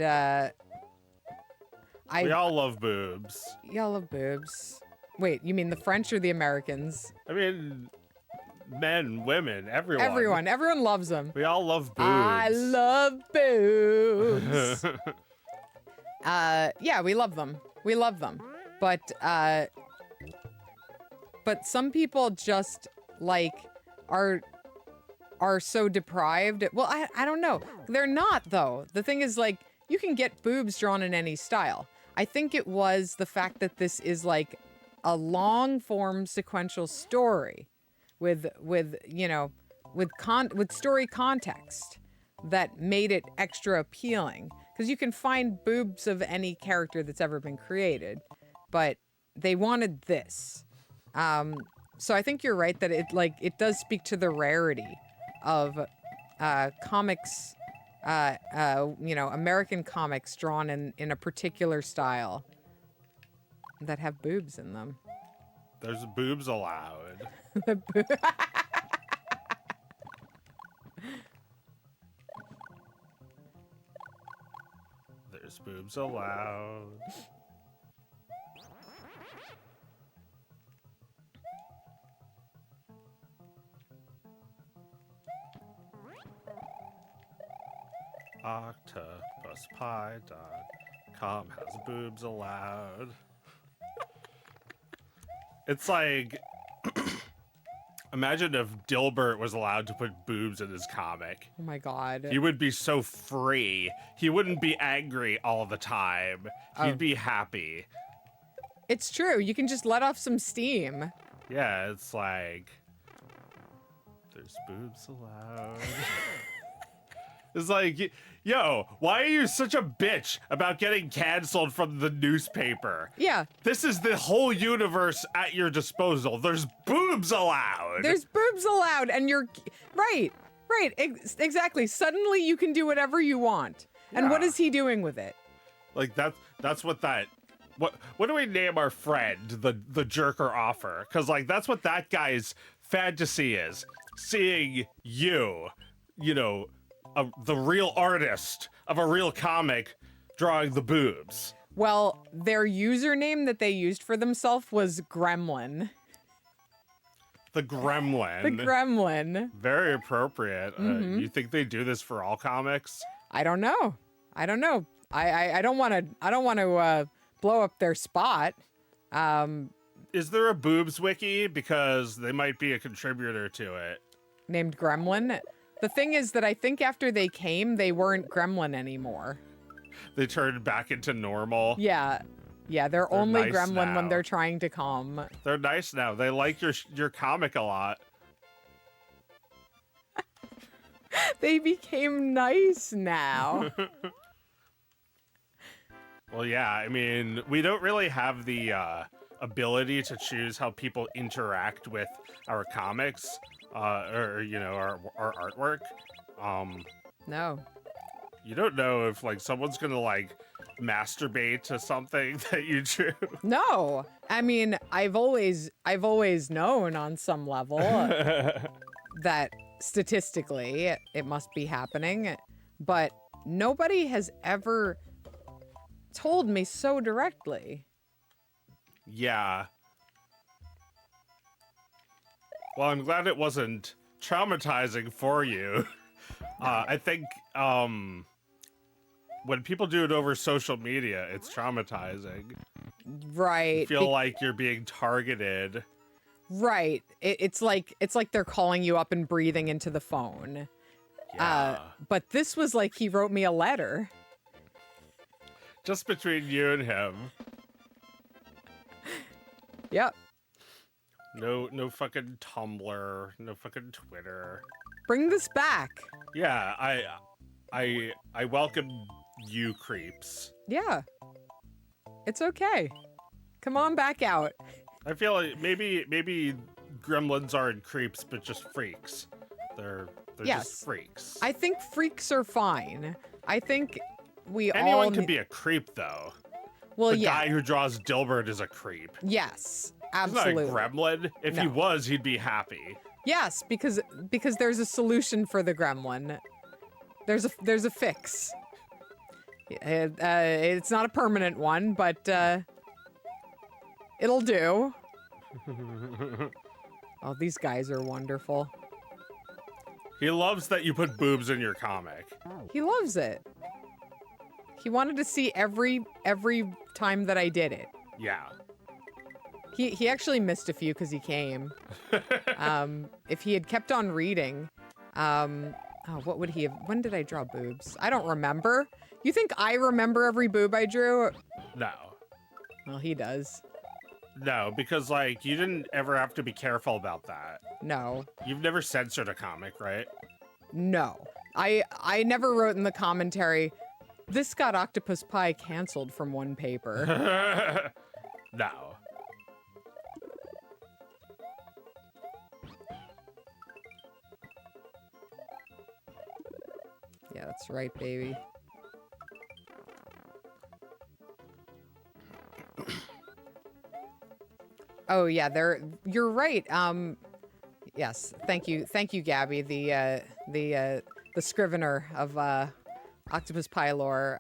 we all love boobs. Y'all love boobs. Wait, you mean the French or the Americans? I mean, men, women, everyone. Everyone loves them. We all love boobs. I love boobs. Yeah, we love them. We love them. But some people just like are so deprived. Well, I don't know. They're not though. The thing is, like, you can get boobs drawn in any style. I think it was the fact that this is like a long form sequential story with story context that made it extra appealing, because you can find boobs of any character that's ever been created. But they wanted this. So I think you're right that it does speak to the rarity of comics, American comics drawn in a particular style that have boobs in them. There's boobs allowed. There's boobs allowed. OctopusPie.com has boobs allowed. It's like, imagine if Dilbert was allowed to put boobs in his comic. Oh my God. He would be so free. He wouldn't be angry all the time. He'd be happy. It's true. You can just let off some steam. Yeah, it's like, there's boobs allowed. It's like, yo, why are you such a bitch about getting canceled from the newspaper? Yeah. This is the whole universe at your disposal. There's boobs allowed. There's boobs allowed, and you're right, exactly. Suddenly you can do whatever you want. And what is he doing with it? Like that's what that. What do we name our friend, the jerker offer? Because like that's what that guy's fantasy is. Seeing you know. The real artist of a real comic drawing the boobs. Well, their username that they used for themselves was Gremlin. The Gremlin. The Gremlin. Very appropriate. You think they do this for all comics? I don't know. I don't want to blow up their spot. Is there a boobs wiki? Because they might be a contributor to it. Named Gremlin. The thing is that I think after they came, they weren't Gremlin anymore. They turned back into normal. Yeah, they're only nice Gremlin now. when they're trying to come. They're nice now. They like your comic a lot. They became nice now. Well, yeah, I mean, we don't really have the ability to choose how people interact with our comics, or our artwork. No. You don't know if like someone's gonna like masturbate to something that you drew. No, I mean, I've always known on some level that statistically it must be happening, but nobody has ever told me so directly. Yeah. Well, I'm glad it wasn't traumatizing for you. I think when people do it over social media, it's traumatizing. Right. You feel like you're being targeted. Right. It's like they're calling you up and breathing into the phone. Yeah. But this was like he wrote me a letter. Just between you and him. Yep. No fucking Tumblr, no fucking Twitter. Bring this back. Yeah, I welcome you creeps. Yeah. It's okay. Come on back out. I feel like maybe gremlins aren't creeps, but just freaks. They're Yes. just freaks. I think freaks are fine. I think we all Anyone can be a creep, though. Well, The yeah. guy who draws Dilbert is a creep. Yes. He's Absolutely. not a gremlin. If he No. was, he'd be happy. Yes, because there's a solution for the gremlin. There's a fix. It's not a permanent one, but it'll do. Oh, these guys are wonderful. He loves that you put boobs in your comic. He loves it. He wanted to see every time that I did it. Yeah. He actually missed a few because he came. If he had kept on reading, what would he have? When did I draw boobs? I don't remember. You think I remember every boob I drew? No. Well, he does. No, because like you didn't ever have to be careful about that. No. You've never censored a comic, right? No. I never wrote in the commentary, this got Octopus Pie canceled from one paper. No. Yeah, that's right, baby. Oh yeah, you're right. Yes, thank you, Gabby, the scrivener of Octopus Pie lore.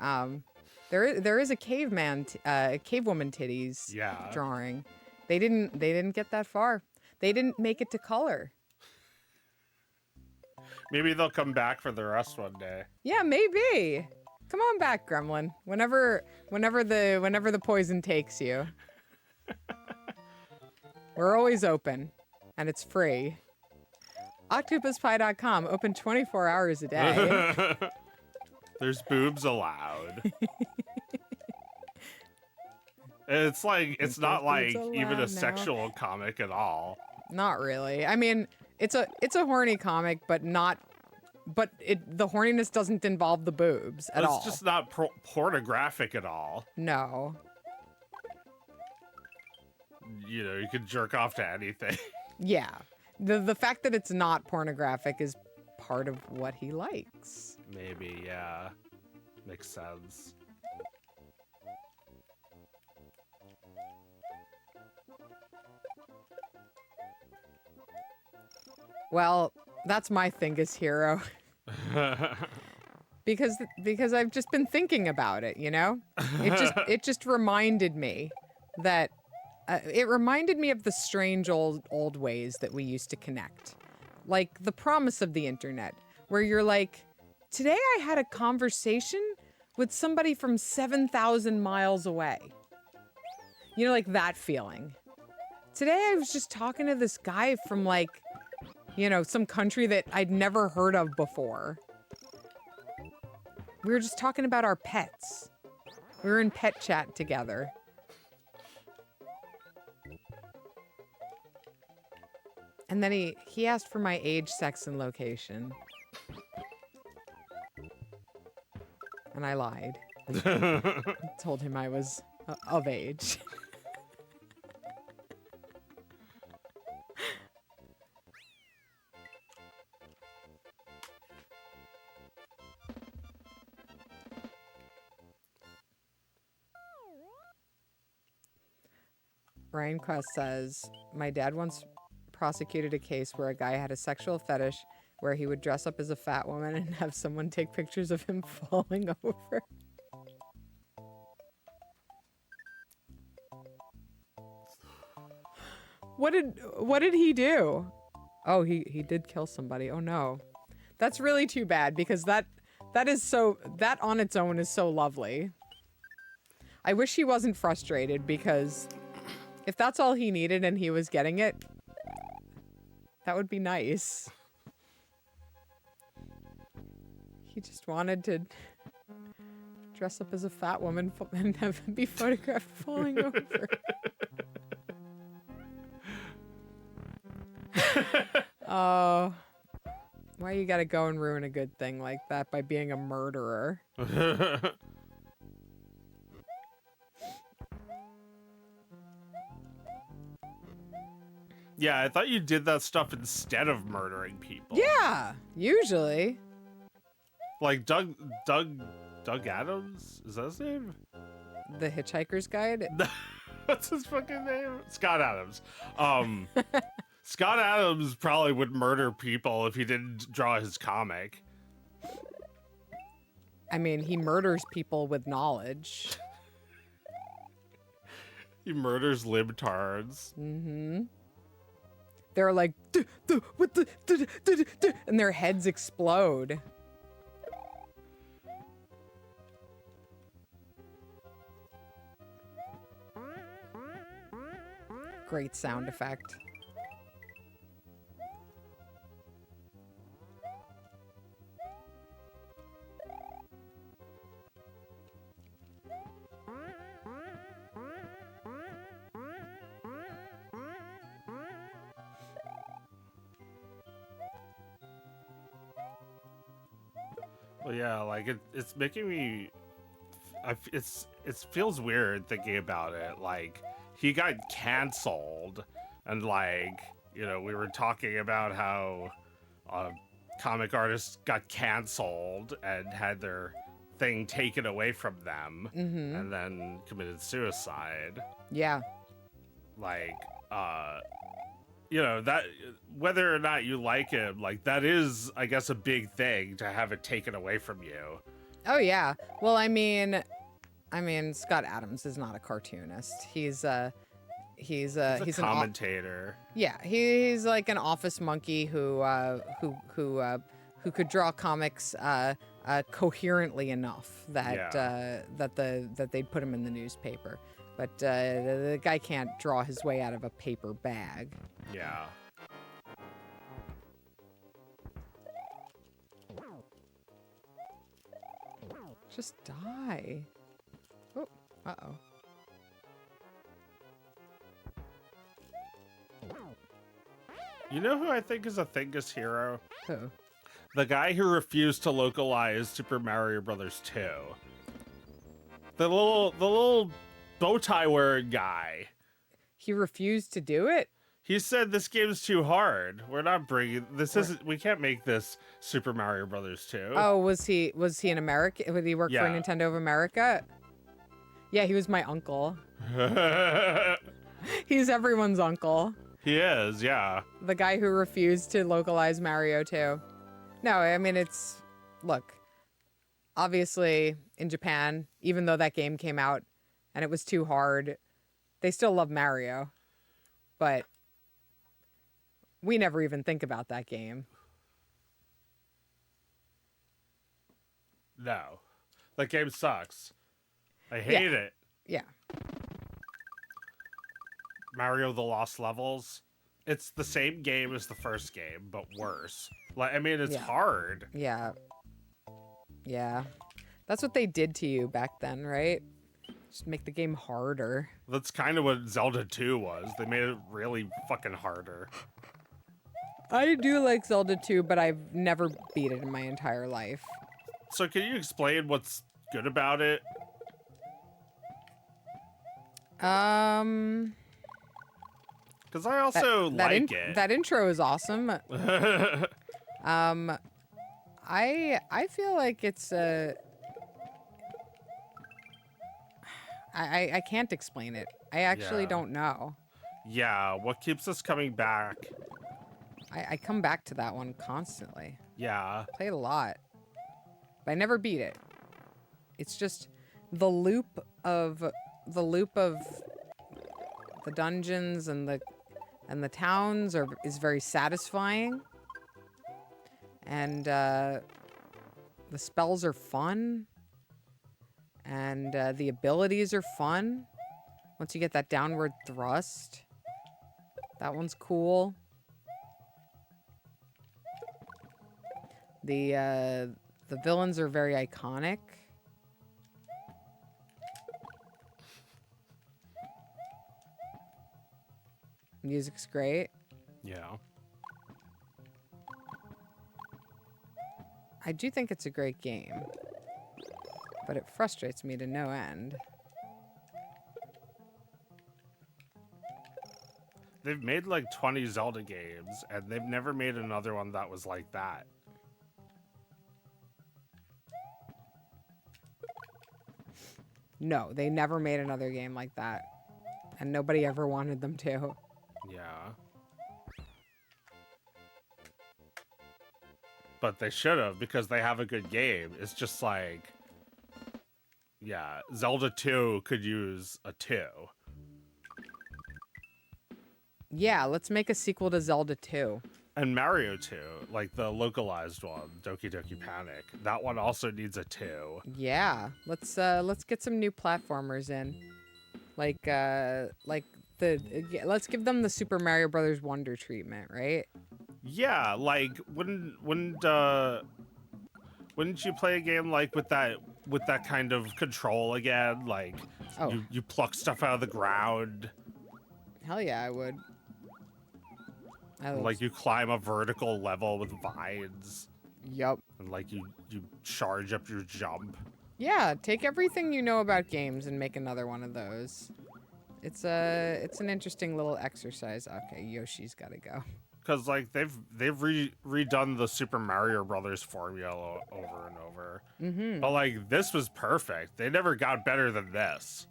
There is a cavewoman titties drawing. They didn't get that far. They didn't make it to color. Maybe they'll come back for the rest one day. Yeah, maybe. Come on back, Gremlin. Whenever the poison takes you. We're always open, and it's free. OctopusPie.com, open 24 hours a day. There's boobs allowed. It's like it's not like even a sexual comic at all. Not really. I mean, it's a horny comic, but not. But the horniness doesn't involve the boobs at all. It's just not pornographic at all. No. You know, you can jerk off to anything. Yeah. The fact that it's not pornographic is part of what he likes. Maybe, yeah. Makes sense. Well, that's my Thingus hero. because I've just been thinking about it, you know? It just reminded me that it reminded me of the strange old ways that we used to connect. Like the promise of the internet, where you're like, today I had a conversation with somebody from 7,000 miles away. You know, like that feeling. Today I was just talking to this guy from like, you know, some country that I'd never heard of before. We were just talking about our pets. We were in pet chat together. And then he asked for my age, sex, and location. And I lied. Told him I was of age. Ryan Quest says, my dad once prosecuted a case where a guy had a sexual fetish where he would dress up as a fat woman and have someone take pictures of him falling over. What did he do? Oh, he did kill somebody. Oh no. That's really too bad because that on its own is so lovely. I wish he wasn't frustrated because if that's all he needed and he was getting it, that would be nice. He just wanted to dress up as a fat woman and be photographed falling over. Oh, why you gotta go and ruin a good thing like that by being a murderer? Yeah, I thought you did that stuff instead of murdering people. Yeah, usually. Like Doug Adams? Is that his name? The Hitchhiker's Guide? What's his fucking name? Scott Adams. Scott Adams probably would murder people if he didn't draw his comic. I mean, he murders people with knowledge. He murders libtards. Mm-hmm. They're like, and their heads explode. Great sound effect. Well, yeah, like it's making me. It feels weird thinking about it. Like he got canceled, and like we were talking about how comic artists got canceled and had their thing taken away from them, and then committed suicide. Yeah. Like that whether or not you like him, like that is, I guess, a big thing to have it taken away from you. Oh yeah. Well, I mean, Scott Adams is not a cartoonist. He's a commentator. Yeah, he's like an office monkey who could draw comics coherently enough that that they'd put him in the newspaper. But the guy can't draw his way out of a paper bag. Yeah. Just die. Oh, uh-oh. You know who I think is a Thingus hero? Who? The guy who refused to localize Super Mario Brothers 2. The little bow tie wearing guy. He refused to do it? He said this game's too hard. We're not bringing this. Isn't we can't make this Super Mario Brothers 2. Oh, was he an American? Did he work for Nintendo of America? Yeah, he was my uncle. He's everyone's uncle. He is, yeah. The guy who refused to localize Mario 2. No, I mean, look, obviously in Japan, even though that game came out and it was too hard, they still love Mario. But we never even think about that game. No. That game sucks. I hate it. Yeah. Mario the Lost Levels. It's the same game as the first game, but worse. Like, I mean, it's hard. Yeah. Yeah. That's what they did to you back then, right? Just make the game harder. That's kind of what Zelda 2 was. They made it really fucking harder. I do like Zelda 2, but I've never beat it in my entire life. So can you explain what's good about it? Because I also like it. That intro is awesome. I feel like it's I can't explain it. I actually don't know. Yeah, what keeps us coming back? I come back to that one constantly. Yeah. Played a lot. But I never beat it. It's just the loop of the dungeons and the towns is very satisfying. And the spells are fun. And the abilities are fun. Once you get that downward thrust. That one's cool. The villains are very iconic. Music's great. Yeah. I do think it's a great game. But it frustrates me to no end. They've made like 20 Zelda games, and they've never made another one that was like that. No, they never made another game like that. And nobody ever wanted them to. Yeah. But they should have, because they have a good game. It's just like, yeah, Zelda 2 could use a 2. Yeah, let's make a sequel to Zelda 2. And Mario 2, like the localized one, Doki Doki Panic. That one also needs a 2. Yeah, let's get some new platformers in. Let's give them the Super Mario Brothers Wonder treatment, right? Yeah, like wouldn't you play a game like with that kind of control again? Like you pluck stuff out of the ground. Hell yeah, I would. Like you climb a vertical level with vines. Yup. And like you charge up your jump. Yeah, take everything you know about games and make another one of those. It's an interesting little exercise. Okay, Yoshi's got to go. Because like they've redone the Super Mario Brothers formula over and over. Mm-hmm. But like this was perfect. They never got better than this.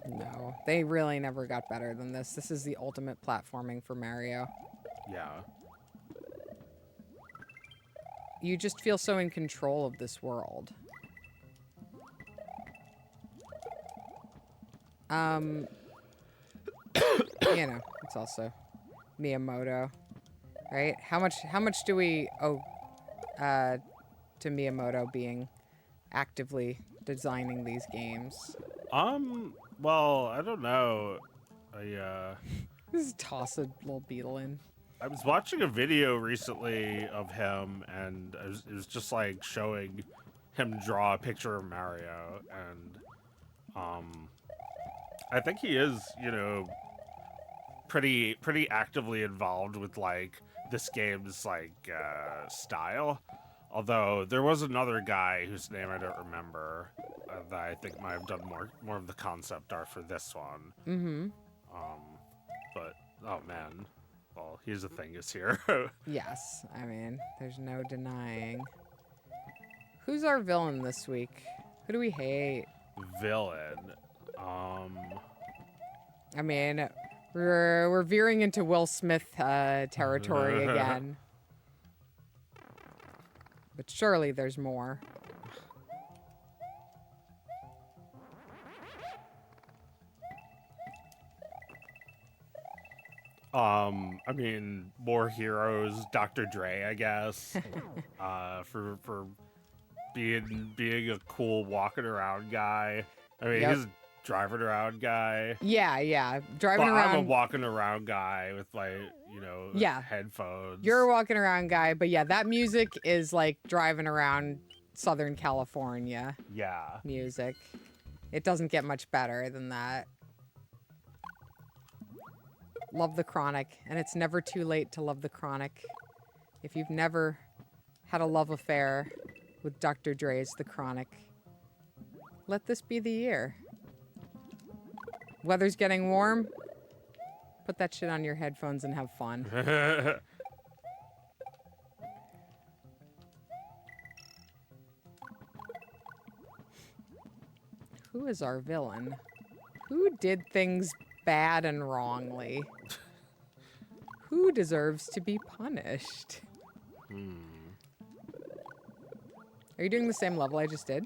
No, they really never got better than this. This is the ultimate platforming for Mario. Yeah. You just feel so in control of this world. You know, it's also Miyamoto, right? How much do we owe to Miyamoto being actively designing these games? Well, I don't know. Just toss a little beetle in. I was watching a video recently of him, and it was just like showing him draw a picture of Mario, and I think he is, you know, pretty actively involved with like this game's like style. Although there was another guy whose name I don't remember that I think might have done more of the concept art for this one. Mm-hmm. But oh man, well here's the Thingus here. Yes, I mean, there's no denying. Who's our villain this week? Who do we hate? Villain. I mean, we're veering into Will Smith territory again. But surely there's more. I mean, more heroes. Dr. Dre, I guess. For being a cool walking around guy. I mean, he's a driving around guy. Yeah, driving but around. I'm a walking around guy with like, you know, headphones. You're a walking around guy, but yeah, that music is like driving around Southern California. Yeah. Music. It doesn't get much better than that. Love the Chronic, and it's never too late to love the Chronic. If you've never had a love affair with Dr. Dre's The Chronic, let this be the year. Weather's getting warm. Put that shit on your headphones and have fun. Who is our villain? Who did things bad and wrongly. Who deserves to be punished? Are you doing the same level I just did?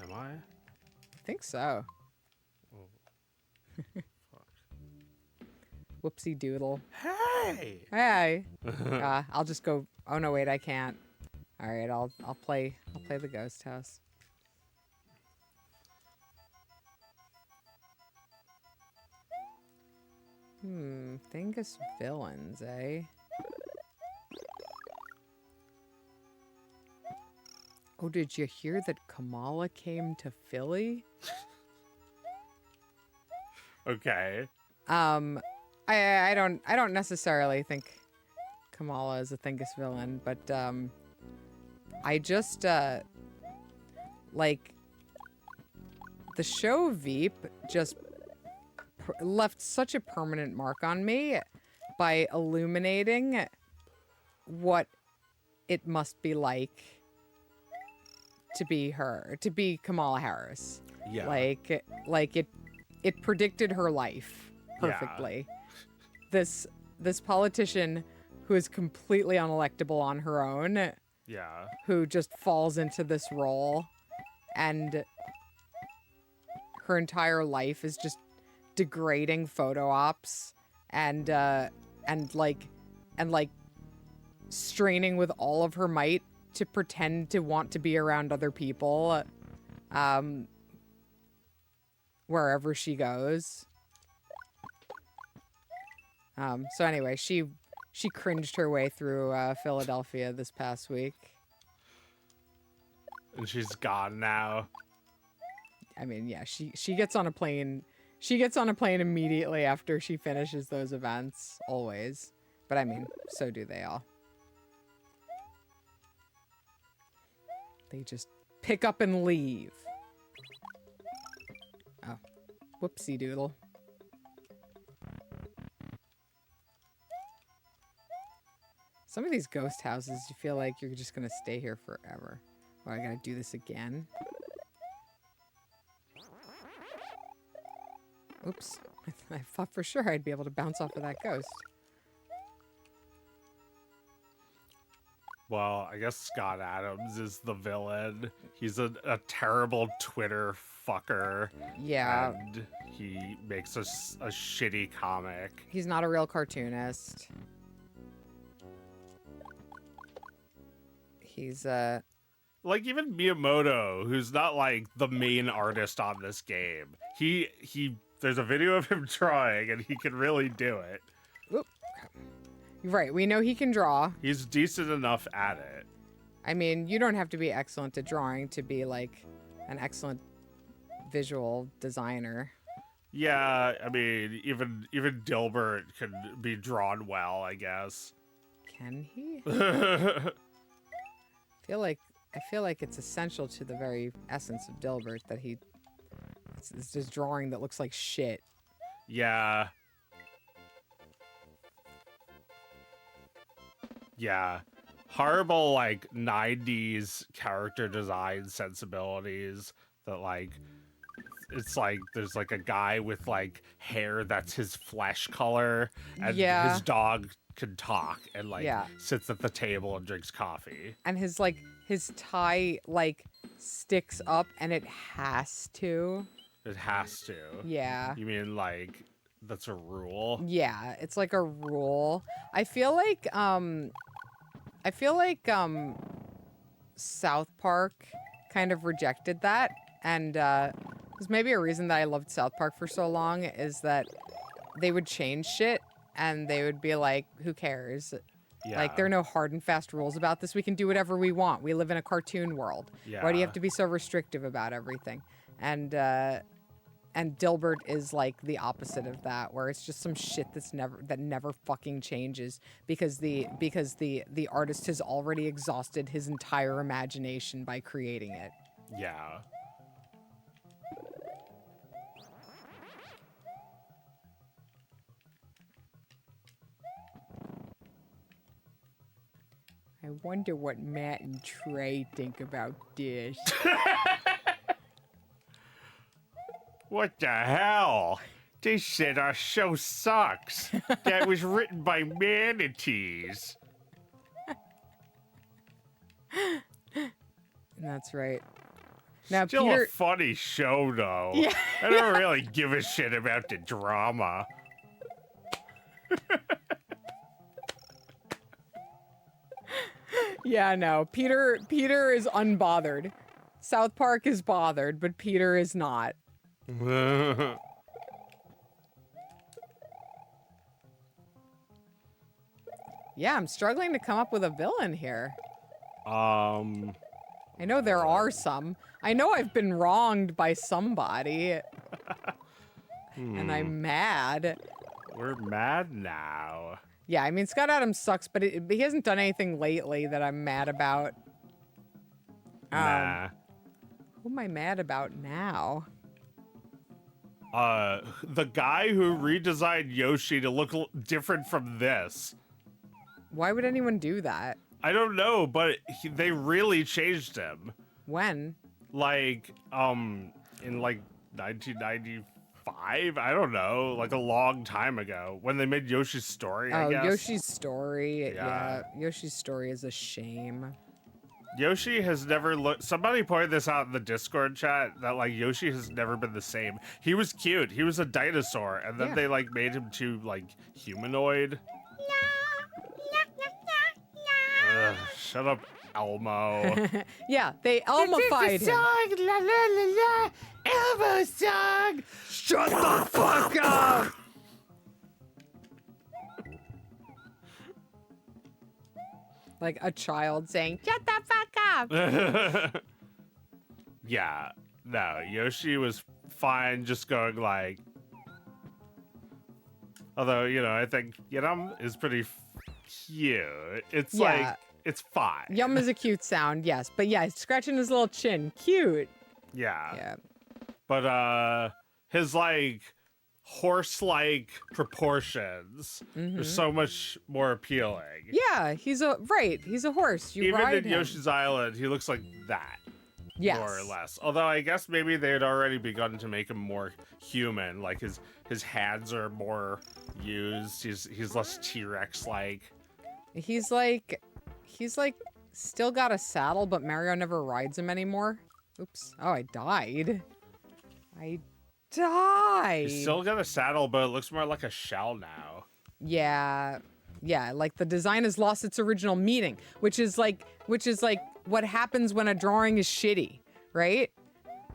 Am I? I think so. Oh. Fuck. Whoopsie doodle. Hey! Hey. I'll just go. Oh no, wait, I can't. All right, I'll play the ghost house. Thingus villains, eh? Oh, did you hear that Kamala came to Philly? Okay. I don't necessarily think Kamala is a Thingus villain, but I just like the show Veep just left such a permanent mark on me by illuminating what it must be like to be her, to be Kamala Harris. Yeah. Like it predicted her life perfectly. Yeah. This politician who is completely unelectable on her own. Yeah. Who just falls into this role, and her entire life is just degrading photo ops and straining with all of her might to pretend to want to be around other people wherever she goes. So anyway, she cringed her way through Philadelphia this past week. And she's gone now. I mean, yeah, she gets on a plane. She gets on a plane immediately after she finishes those events, always. But I mean, so do they all. They just pick up and leave. Oh, whoopsie doodle. Some of these ghost houses, you feel like you're just gonna stay here forever. Oh, I gotta do this again. Oops. I thought for sure I'd be able to bounce off of that ghost. Well, I guess Scott Adams is the villain. He's a terrible Twitter fucker. Yeah. And he makes a shitty comic. He's not a real cartoonist. He's, like, even Miyamoto, who's not, like, the main artist on this game. There's a video of him drawing, and he can really do it. Oop. Right, we know he can draw. He's decent enough at it. I mean, you don't have to be excellent at drawing to be, like, an excellent visual designer. Yeah, I mean, even Dilbert can be drawn well, I guess. Can he? I feel like it's essential to the very essence of Dilbert that it's this drawing that looks like shit. Yeah. Yeah. Horrible, like, 90s character design sensibilities that, like, it's like there's, like, a guy with, like, hair that's his flesh color, and his dog can talk and, like, sits at the table and drinks coffee. And his tie, like, sticks up, and it has to. It has to. Yeah. You mean, like, that's a rule? Yeah, it's like a rule. I feel like South Park kind of rejected that, and there's maybe a reason that I loved South Park for so long is that they would change shit, and they would be like, who cares? Yeah. Like, there are no hard and fast rules about this. We can do whatever we want. We live in a cartoon world. Yeah. Why do you have to be so restrictive about everything? And Dilbert is like the opposite of that, where it's just some shit that never fucking changes because the artist has already exhausted his entire imagination by creating it. Yeah. I wonder what Matt and Trey think about this. What the hell? They said our show sucks. That was written by manatees. That's right. Now, Still Peter. a funny show, though. Yeah. I don't really give a shit about the drama. Yeah, no. Peter is unbothered. South Park is bothered, but Peter is not. Yeah, I'm struggling to come up with a villain here. I know there are some. I know I've been wronged by somebody. And I'm mad. We're mad now. Yeah, I mean, Scott Adams sucks, but he hasn't done anything lately that I'm mad about. Nah. Who am I mad about now? The guy who redesigned Yoshi to look different from this. Why would anyone do that? I don't know, but they really changed him. When? Like, in like 1995? I don't know, like a long time ago when they made Yoshi's Story, I guess. Yoshi's Story. Yeah, Yoshi's Story is a shame. Yoshi has never looked. Somebody pointed this out in the Discord chat that like Yoshi has never been the same. He was cute. He was a dinosaur, and then they like made him too like humanoid. Ugh, shut up, Elmo. Yeah, they Elmo-fied him. Song, la la la la, Elmo song. Shut the fuck up! Like a child saying, "Shut the fuck up!" Yeah, no, Yoshi was fine just going like. Although, you know, I think Yum is pretty cute. It's like, it's fine. Yum is a cute sound, yes. But yeah, scratching his little chin, cute. Yeah. Yeah. But his like horse-like proportions are so much more appealing. Yeah, he's a horse. You Even ride in him. Yoshi's Island, he looks like that. Yes. More or less. Although I guess maybe they had already begun to make him more human. Like his hands are more used. He's less T-Rex like. He's like still got a saddle, but Mario never rides him anymore. Oops. Oh, I died. He's still got a saddle, but it looks more like a shell now. Yeah. Yeah, like the design has lost its original meaning, which is like what happens when a drawing is shitty, right?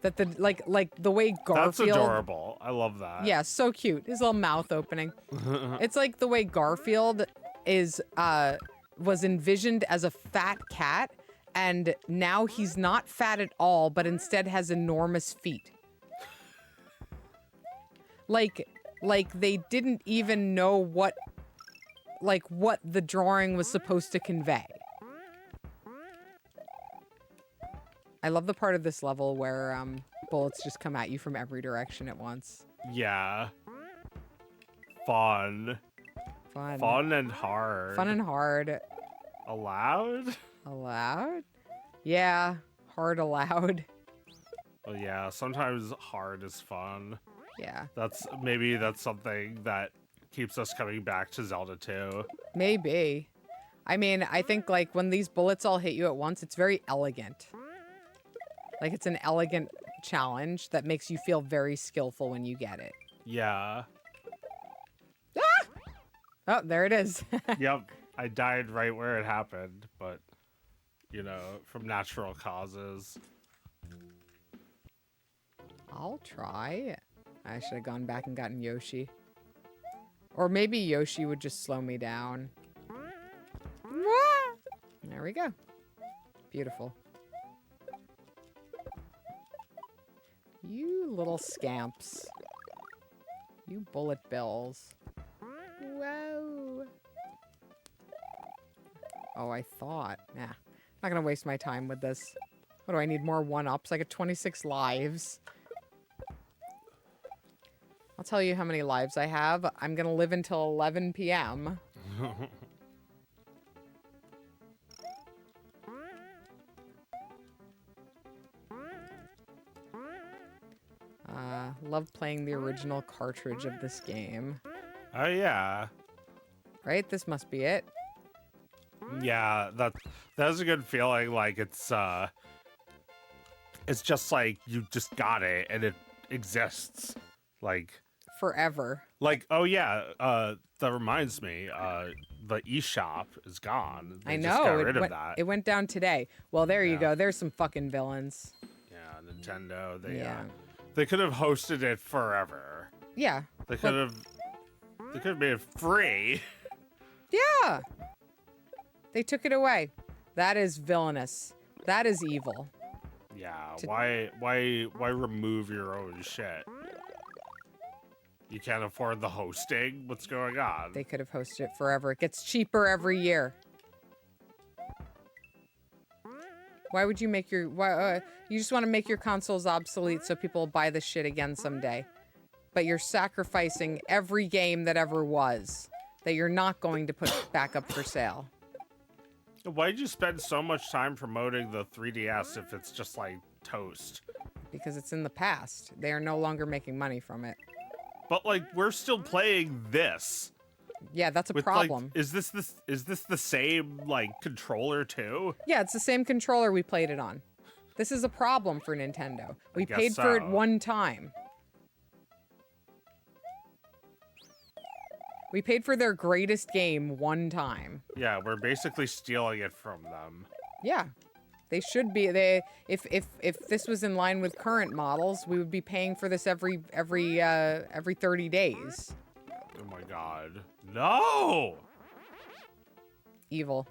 That the like the way Garfield. That's adorable. I love that. Yeah, so cute. His little mouth opening. It's like the way Garfield was envisioned as a fat cat, and now he's not fat at all, but instead has enormous feet. Like they didn't even know what the drawing was supposed to convey. I love the part of this level where bullets just come at you from every direction at once. Yeah. Fun. Fun and hard. Fun and hard. Allowed? Allowed? Yeah, hard allowed. Well, yeah, sometimes hard is fun. Yeah. Maybe that's something that keeps us coming back to Zelda 2. Maybe. I mean, I think like when these bullets all hit you at once, it's very elegant. Like it's an elegant challenge that makes you feel very skillful when you get it. Yeah. Ah! Oh, there it is. Yep. I died right where it happened, but, you know, from natural causes. I'll try. I should have gone back and gotten Yoshi. Or maybe Yoshi would just slow me down. There we go. Beautiful. You little scamps. You bullet bills. Whoa. Oh, I thought. Nah. Not gonna waste my time with this. What do I need? More one-ups? I got 26 lives. I'll tell you how many lives I have. I'm gonna live until 11 p.m. I love playing the original cartridge of this game. Oh yeah. Right? This must be it. Yeah, that's a good feeling. Like it's just like you just got it and it exists. Forever. Oh yeah, that reminds me, the eShop is gone. They I just know. got rid of that. It went down today. Well, there you Yeah. go. There's some fucking villains. Yeah, Nintendo. Yeah. They could have hosted it forever. Yeah. They could have made it free. Yeah. They took it away. That is villainous. That is evil. Yeah. Why remove your own shit? You can't afford the hosting? What's going on? They could have hosted it forever. It gets cheaper every year. Why would you make your... you just want to make your consoles obsolete so people will buy the shit again someday. But you're sacrificing every game that ever was that you're not going to put back up for sale. Why did you spend so much time promoting the 3DS if it's just like toast? Because it's in the past. They are no longer making money from it. But like we're still playing this. Yeah, that's a With, problem. Like, is this the same like controller too? Yeah, it's the same controller we played it on. This is a problem for Nintendo. We guess paid for it so. one time. We paid for their greatest game one time. Yeah, we're basically stealing it from them. Yeah. They should be. If this was in line with current models, we would be paying for this every 30 days. Oh my god. No! Evil.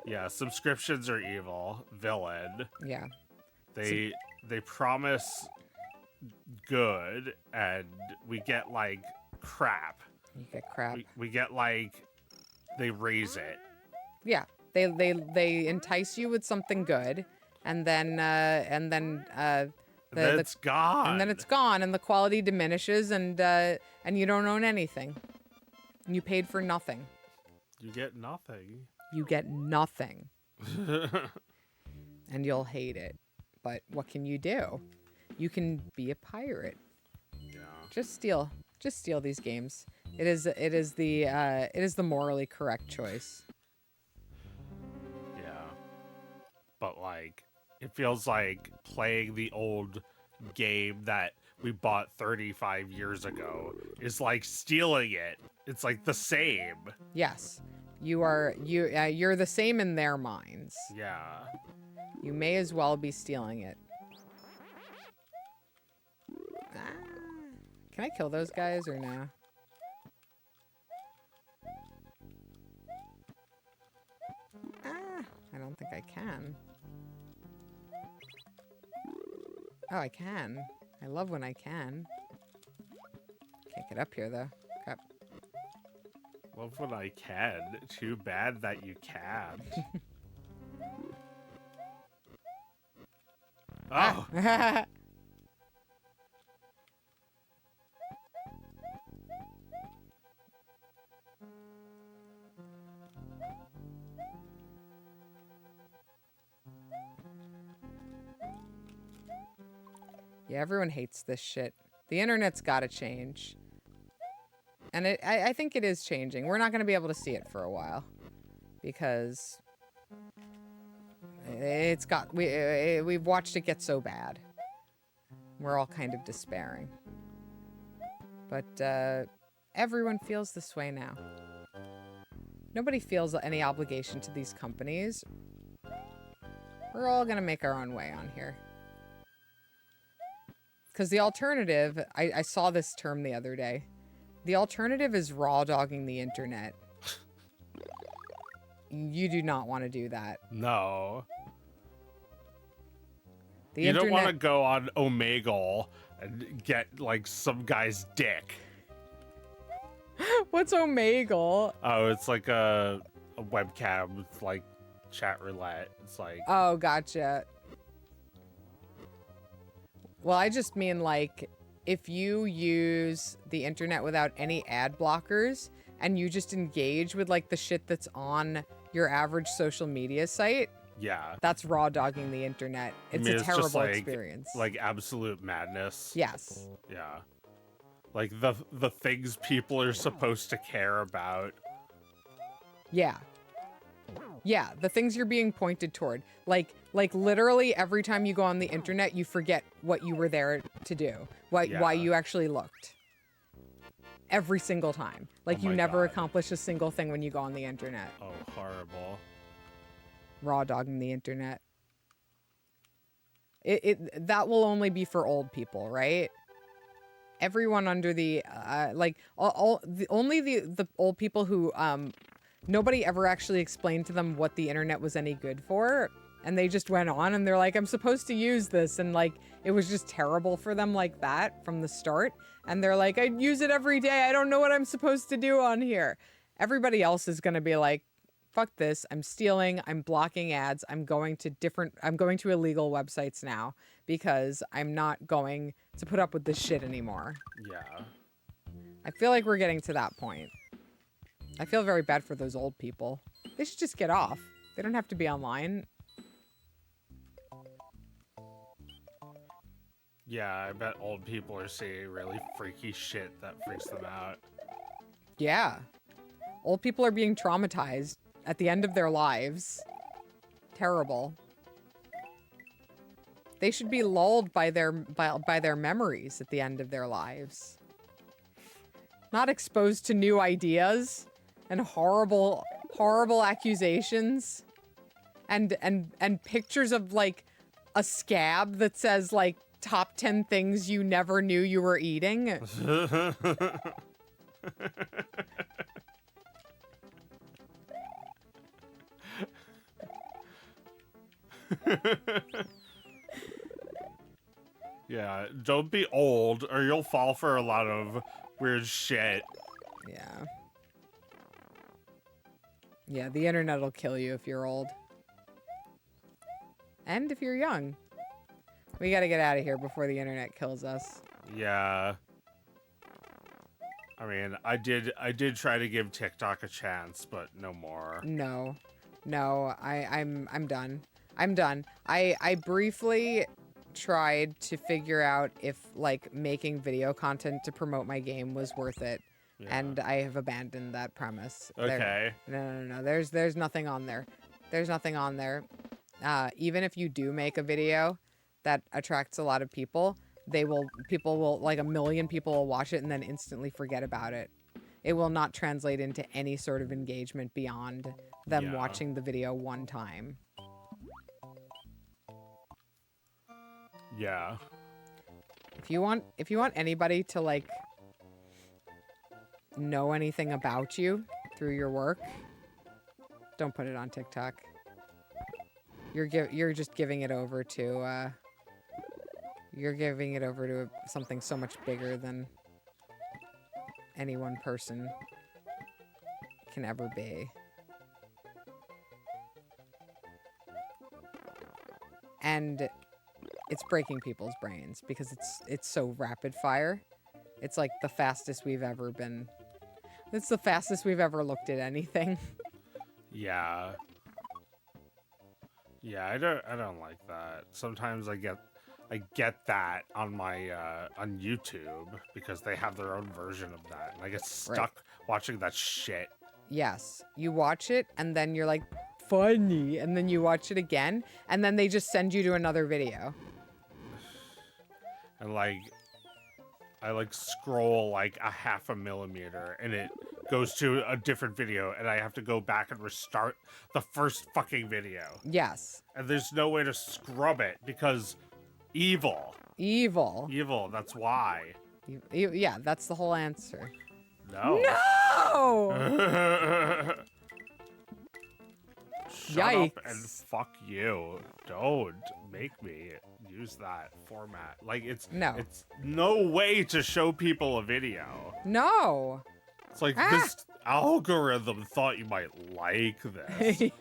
Yeah, subscriptions are evil. Villain. Yeah. They promise good and we get like crap. You get crap. We get like they raise it. Yeah. They entice you with something good, and then It's gone. and then it's gone, and the quality diminishes, and you don't own anything. And you paid for nothing. You get nothing. You get nothing, and you'll hate it. But what can you do? You can be a pirate. Yeah. Just steal these games. It is the morally correct choice. Yeah. But like it feels like playing the old game that we bought 35 years ago is like stealing it. It's like the same. Yes, you're the same in their minds. Yeah. You may as well be stealing it. Ah, can I kill those guys or no? Ah, I don't think I can. Oh, I can. I love when I can. Can't get up here though. Crap. Love when I can. Too bad that you can't. Oh. Ah. Yeah, everyone hates this shit. The internet's got to change. And I think it is changing. We're not going to be able to see it for a while. Because we've watched it get so bad. We're all kind of despairing. But everyone feels this way now. Nobody feels any obligation to these companies. We're all going to make our own way on here. Because the alternative, I saw this term the other day. The alternative is raw dogging the internet. You do not want to do that. No. You don't want to go on Omegle and get like some guy's dick. What's Omegle? Oh, it's like a webcam with like chat roulette. It's like Oh, gotcha. Well, I just mean like if you use the internet without any ad blockers and you just engage with like the shit that's on your average social media site, Yeah. That's raw dogging the internet. It's I mean, a terrible just like, experience. Like absolute madness. Yes. Yeah. Like the things people are supposed to care about. Yeah. Yeah, the things you're being pointed toward. Like literally every time you go on the internet, you forget what you were there to do. Why you actually looked. Every single time. Like, Oh you my never God. accomplish a single thing when you go on the internet. Oh, horrible. Raw dogging the internet. That will only be for old people, right? Everyone under the only the old people who nobody ever actually explained to them what the internet was any good for, and they just went on and they're like, I'm supposed to use this, and like it was just terrible for them like that from the start, and they're like, I use it every day, I don't know what I'm supposed to do on here. Everybody else is gonna be like, fuck this, I'm stealing, I'm blocking ads, I'm going to illegal websites now because I'm not going to put up with this shit anymore. Yeah. I feel like we're getting to that point. I feel very bad for those old people. They should just get off. They don't have to be online. Yeah, I bet old people are seeing really freaky shit that freaks them out. Yeah. Old people are being traumatized at the end of their lives. Terrible. They should be lulled by their memories at the end of their lives. Not exposed to new ideas and horrible accusations and pictures of like a scab that says like top 10 things you never knew you were eating. Yeah, don't be old or you'll fall for a lot of weird shit. Yeah. Yeah, the internet will kill you if you're old. And if you're young. We gotta get out of here before the internet kills us. Yeah. I mean, I did try to give TikTok a chance, but no more. No. No, I'm done. I'm done. I briefly tried to figure out if like making video content to promote my game was worth it. Yeah. And I have abandoned that premise. Okay. No. There's nothing on there. There's nothing on there. Even if you do make a video that attracts a lot of people, people will like 1 million people will watch it and then instantly forget about it. It will not translate into any sort of engagement beyond them watching the video one time. Yeah. If you want anybody to like know anything about you through your work, don't put it on TikTok. You're just giving it over to something so much bigger than any one person can ever be. And it's breaking people's brains because it's so rapid fire. It's like the fastest we've ever been. It's the fastest we've ever looked at anything. Yeah. Yeah, I don't like that. Sometimes I get that on my on YouTube because they have their own version of that, and I get stuck watching that shit. Yes, you watch it and then you're like, funny, and then you watch it again, and then they just send you to another video. And like, I like scroll like a 0.5 millimeter, and it goes to a different video, and I have to go back and restart the first fucking video. Yes. And there's no way to scrub it because evil. Evil. Evil, that's why. Yeah, that's the whole answer. No. No! Shut Yikes. up and fuck you. Don't make me use that format. Like, it's no way to show people a video. No. It's like this algorithm thought you might like this.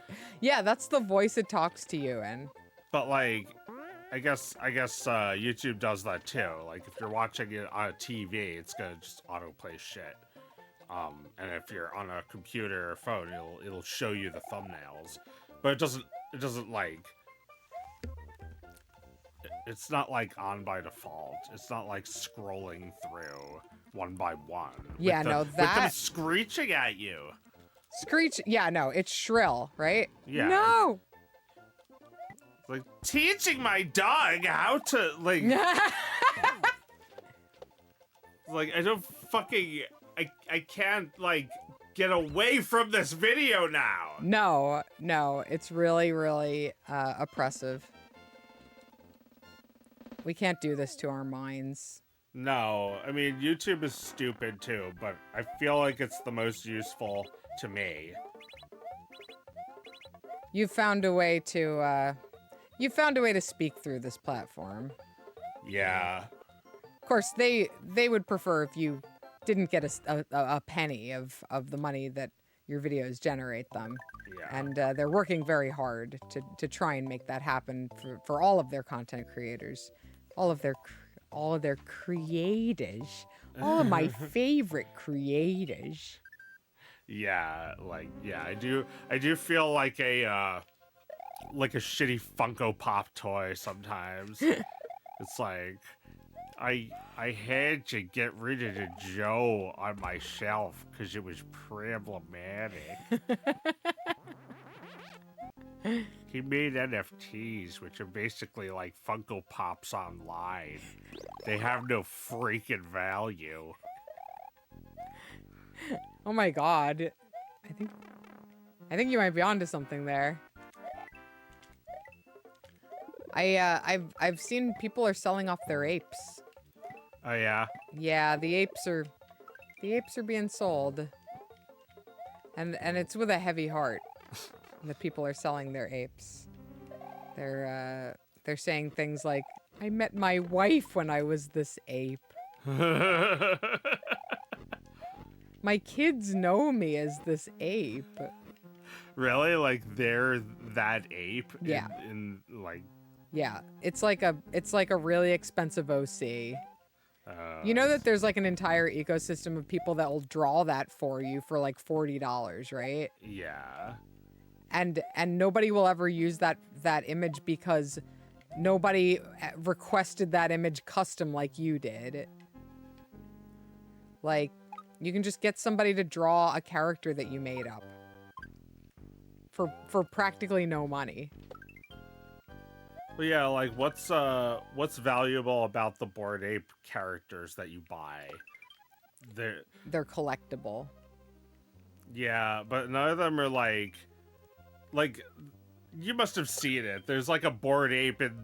Yeah, that's the voice it talks to you in. But like, I guess YouTube does that too. Like if you're watching it on a TV, it's gonna just autoplay shit. And if you're on a computer or phone, it'll show you the thumbnails. But it It doesn't like. It's not like on by default. It's not like scrolling through one by one. Yeah, no, with them that screeching at you. screech. Yeah, no, it's shrill, right? Yeah. No. It's like teaching my dog how to like. Like I don't fucking. I can't like get away from this video now. No, it's really, really oppressive. We can't do this to our minds. No, I mean YouTube is stupid too, but I feel like it's the most useful to me. You found a way to speak through this platform. Yeah. Of course, they would prefer if you didn't get a penny of the money that your videos generate them. Yeah. And they're working very hard to try and make that happen for all of their content creators, all of their creators, all of my favorite creators. Yeah, like I do feel like a shitty Funko Pop toy sometimes. It's like I had to get rid of the Joe on my shelf because it was problematic. He made NFTs, which are basically like Funko Pops online. They have no freaking value. Oh my god. I think you might be onto something there. I've seen people are selling off their apes. Oh yeah? Yeah, the apes are being sold. And it's with a heavy heart that people are selling their apes. They're saying things like, I met my wife when I was this ape. My kids know me as this ape. Really? Like they're that ape? Yeah. In like. Yeah, it's like a really expensive OC. You know that there's like an entire ecosystem of people that will draw that for you for like $40, right? Yeah. And nobody will ever use that image because nobody requested that image custom like you did. Like, you can just get somebody to draw a character that you made up for practically no money. Well, yeah, like what's valuable about the Bored Ape characters that you buy? They're collectible. Yeah, but none of them are like you must have seen it. There's like a Bored Ape in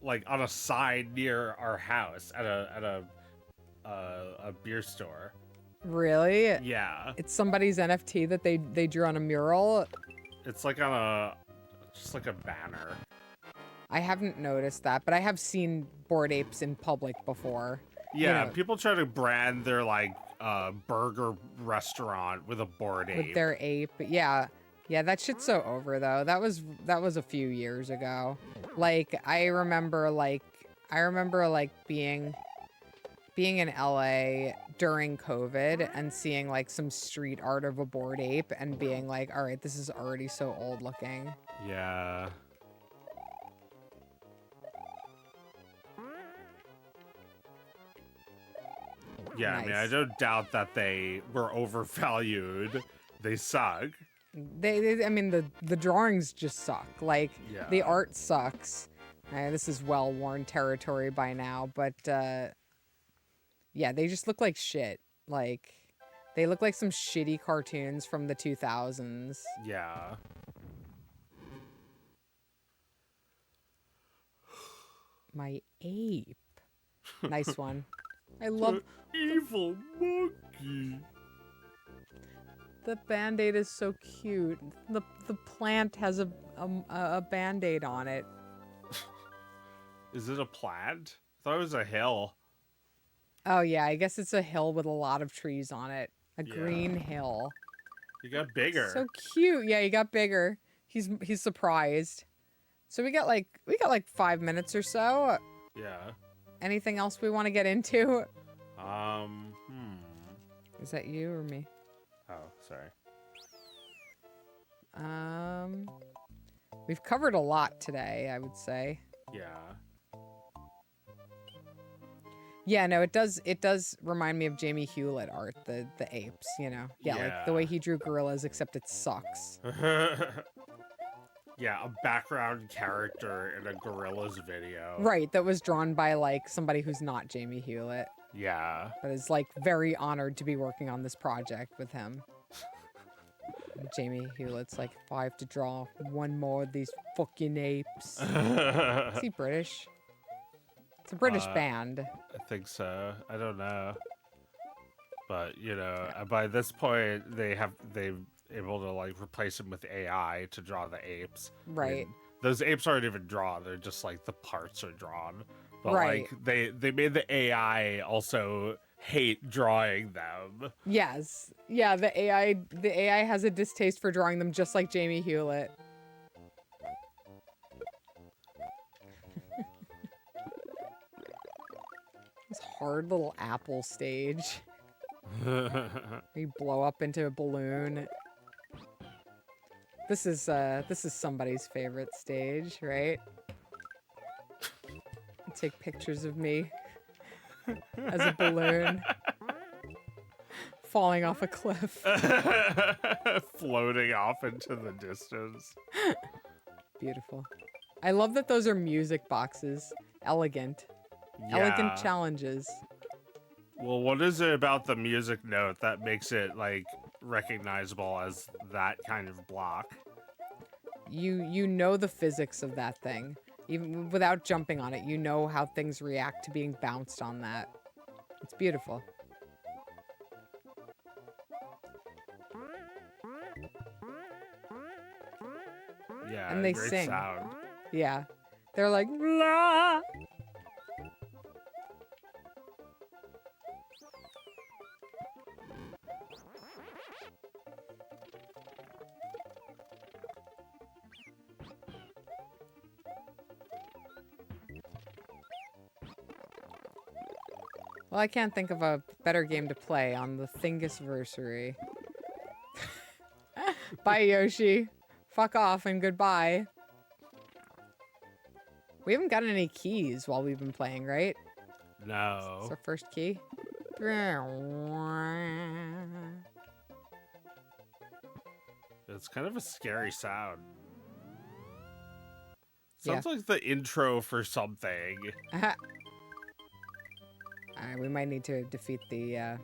like on a sign near our house at a beer store. Really? Yeah. It's somebody's NFT that they drew on a mural. It's like on just like a banner. I haven't noticed that, but I have seen Bored Apes in public before. Yeah, You know, people try to brand their like burger restaurant with a Bored Ape. with their ape. Yeah, that shit's so over though. That was a few years ago. Like I remember being in LA during COVID and seeing like some street art of a Bored Ape and being like, all right, this is already so old looking. Yeah. Yeah, I mean, I Nice. don't doubt that they were overvalued. They suck. I mean, the drawings just suck. Like, Yeah. the art sucks. This is well-worn territory by now, but, yeah, they just look like shit. Like, they look like some shitty cartoons from the 2000s. Yeah. My ape. Nice one. I love... Evil monkey. The Band-Aid is so cute. The plant has a Band-Aid on it. Is it a plant? I thought it was a hill. Oh yeah, I guess it's a hill with a lot of trees on it. A Yeah. green hill. You got bigger. So cute. Yeah, he got bigger. He's surprised. So we got like 5 minutes or so. Yeah. Anything else we want to get into? Is that you or me? Oh, sorry. We've covered a lot today, I would say. Yeah. Yeah, no, it does remind me of Jamie Hewlett art, the apes, you know. Yeah, like the way he drew gorillas, except it sucks. Yeah, a background character in a Gorillaz video. Right, that was drawn by like somebody who's not Jamie Hewlett, Yeah. but is like very honored to be working on this project with him. And Jamie Hewlett's like, if I have to draw one more of these fucking apes. Is he British? It's a British band. I think so. I don't know. But, you know, by this point, they've able to, like, replace him with AI to draw the apes. Right. And those apes aren't even drawn. They're just, like, the parts are drawn. But, Right. like, they made the AI also hate drawing them. Yes. Yeah, the AI has a distaste for drawing them just like Jamie Hewlett. This hard little apple stage. You blow up into a balloon. This is somebody's favorite stage, right? Take pictures of me as a balloon falling off a cliff. Floating off into the distance. Beautiful. I love that those are music boxes. Elegant. Yeah. Elegant challenges. Well, what is it about the music note that makes it, like, recognizable as that kind of block? You know the physics of that thing. Even without jumping on it, you know how things react to being bounced on that. It's beautiful. Yeah, And they great sing. sound. Yeah. They're like, la. Well, I can't think of a better game to play on the Thingus-versary. Bye, Yoshi. Fuck off and goodbye. We haven't gotten any keys while we've been playing, right? No. It's our first key. It's kind of a scary sound. Yeah. Sounds like the intro for something. Alright, we might need to defeat the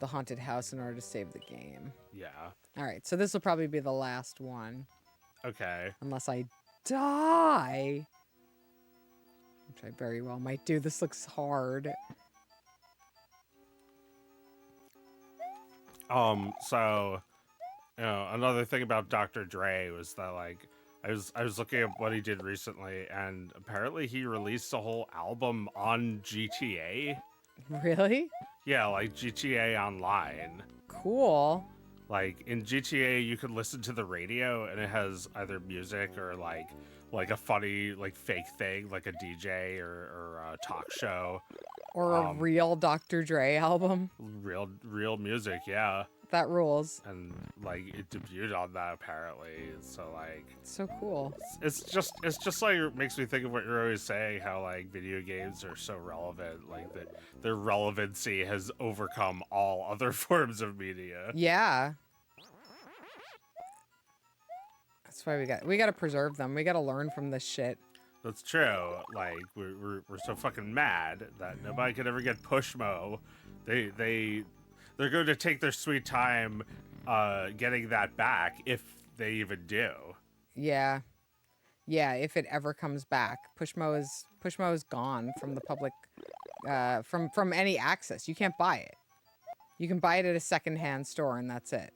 haunted house in order to save the game. Yeah. Alright, so this will probably be the last one. Okay. Unless I die. Which I very well might do. This looks hard. So, you know, another thing about Dr. Dre was that, like, I was looking at what he did recently, and apparently he released a whole album on GTA. Really? Yeah, like GTA Online. Cool. Like in GTA, you can listen to the radio, and it has either music or like a funny like fake thing, like a DJ or a talk show. Or a real Dr. Dre album. Real music, yeah. That rules. And like it debuted on that apparently. So like It's so cool. it's just like it makes me think of what you're always saying, how like video games are so relevant, like that their relevancy has overcome all other forms of media. Yeah. That's why we got to preserve them. We got to learn from this shit. That's true. Like we're so fucking mad that nobody could ever get Pushmo. They're going to take their sweet time getting that back if they even do. Yeah. Yeah, if it ever comes back. Pushmo is gone from the public from any access. You can't buy it. You can buy it at a secondhand store and that's it.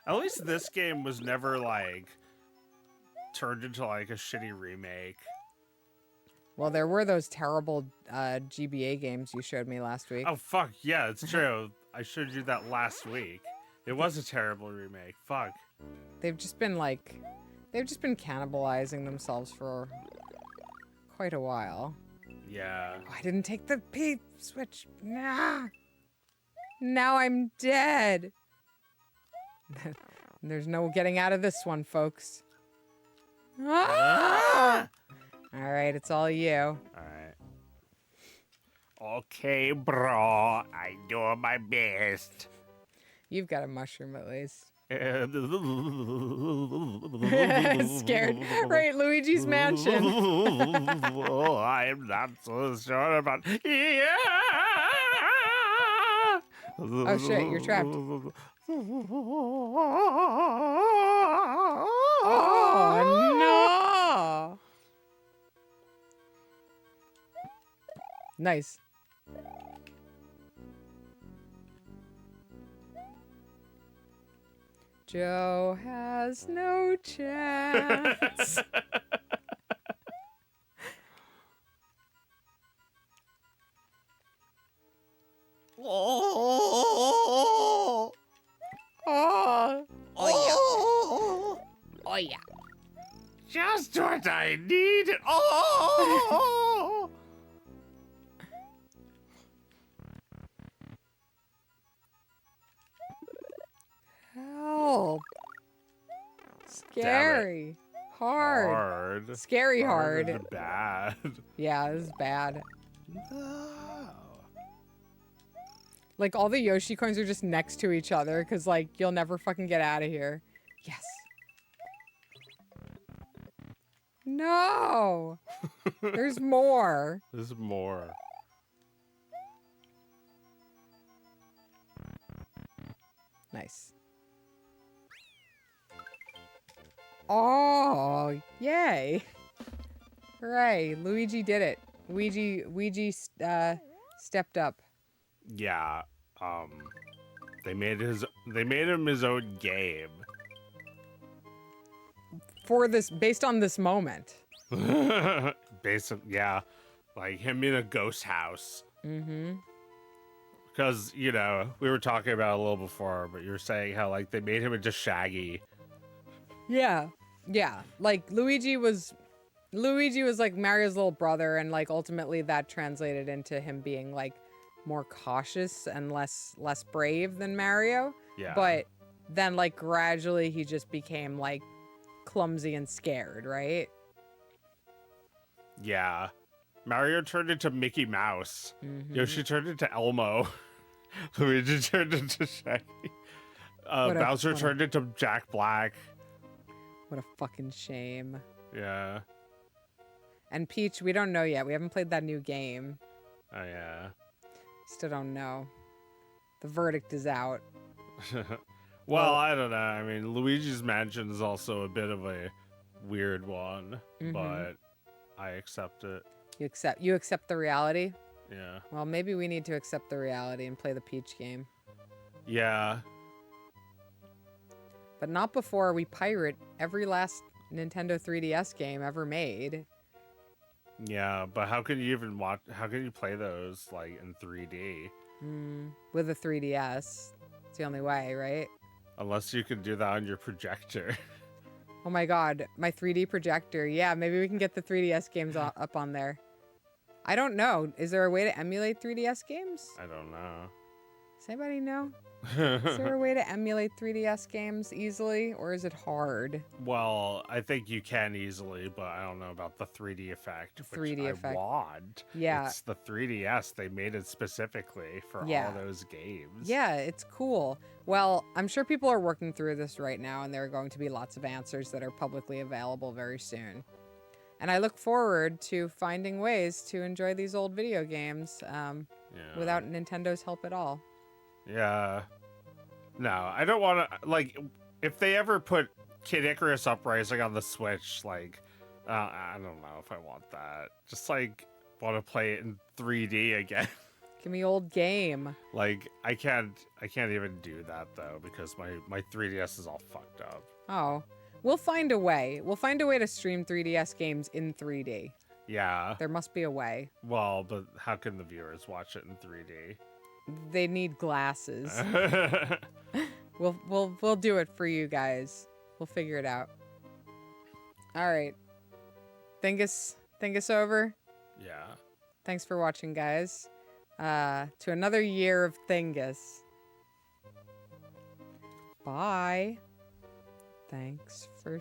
At least this game was never like turned into like a shitty remake. Well, there were those terrible GBA games you showed me last week. Oh fuck, yeah, it's true. I showed you that last week. It was a terrible remake. Fuck. They've just been cannibalizing themselves for quite a while. Yeah. Oh, I didn't take the P switch. Nah. Now I'm dead. There's no getting out of this one, folks. Ah! All right, it's all you. All right. Okay, bro. I do my best. You've got a mushroom at least. I'm Scared. Right, Luigi's Mansion. not so sure about. Yeah. Oh shit, you're trapped. Oh no! Nice. Joe has no chance. Oh, Oh. oh, Oh yeah. just what I need. Oh, Help. Scary. Hard. Scary hard. is bad. Yeah, this is bad. no. Like, all the Yoshi coins are just next to each other, because, like, you'll never fucking get out of here. Yes. No! There's more. There's more. Nice. Oh, yay. Hooray, Luigi did it. Luigi stepped up. Yeah. They made him his own game. For this, based on this moment. Yeah. Like him in a ghost house. Mm-hmm. Because, you know, we were talking about it a little before, but you were saying how, like, they made him into Shaggy. Yeah. Yeah. Like, Luigi was like Mario's little brother, and like ultimately that translated into him being like more cautious and less brave than Mario. Yeah. But then like gradually he just became like clumsy and scared, right? Yeah. Mario turned into Mickey Mouse. Mm-hmm. Yoshi turned into Elmo. Luigi turned into Shaggy. Bowser turned into Jack Black. What a fucking shame. Yeah. And Peach, we don't know yet. We haven't played that new game. Oh, yeah. Still don't know. The verdict is out. Well, I don't know. I mean, Luigi's Mansion is also a bit of a weird one, but I accept it. You accept the reality? Yeah. Well, maybe we need to accept the reality and play the Peach game. Yeah. But not before we pirate every last Nintendo 3DS game ever made. Yeah, but how can you play those, like, in 3D? With a 3DS. It's the only way, right? Unless you can do that on your projector. Oh my god, my 3D projector. Yeah, maybe we can get the 3DS games up on there. I don't know. Is there a way to emulate 3DS games? I don't know. Does anybody know? Is there a way to emulate 3DS games easily, or is it hard? Well, I think you can easily, but I don't know about the 3D effect. The 3D which effect. I want. Yeah. It's the 3DS. They made it specifically for all those games. Yeah, it's cool. Well, I'm sure people are working through this right now, and there are going to be lots of answers that are publicly available very soon. And I look forward to finding ways to enjoy these old video games without Nintendo's help at all. Yeah. No, I don't want to, like, if they ever put Kid Icarus Uprising on the Switch, like, I don't know if I want that. Just, like, want to play it in 3D again. Give me old game. Like, I can't even do that, though, because my 3DS is all fucked up. Oh. We'll find a way. We'll find a way to stream 3DS games in 3D. Yeah. There must be a way. Well, but how can the viewers watch it in 3D? They need glasses. We'll do it for you guys. We'll figure it out. All right. Thingus over. Yeah. Thanks for watching, guys. To another year of Thingus. Bye. Thanks for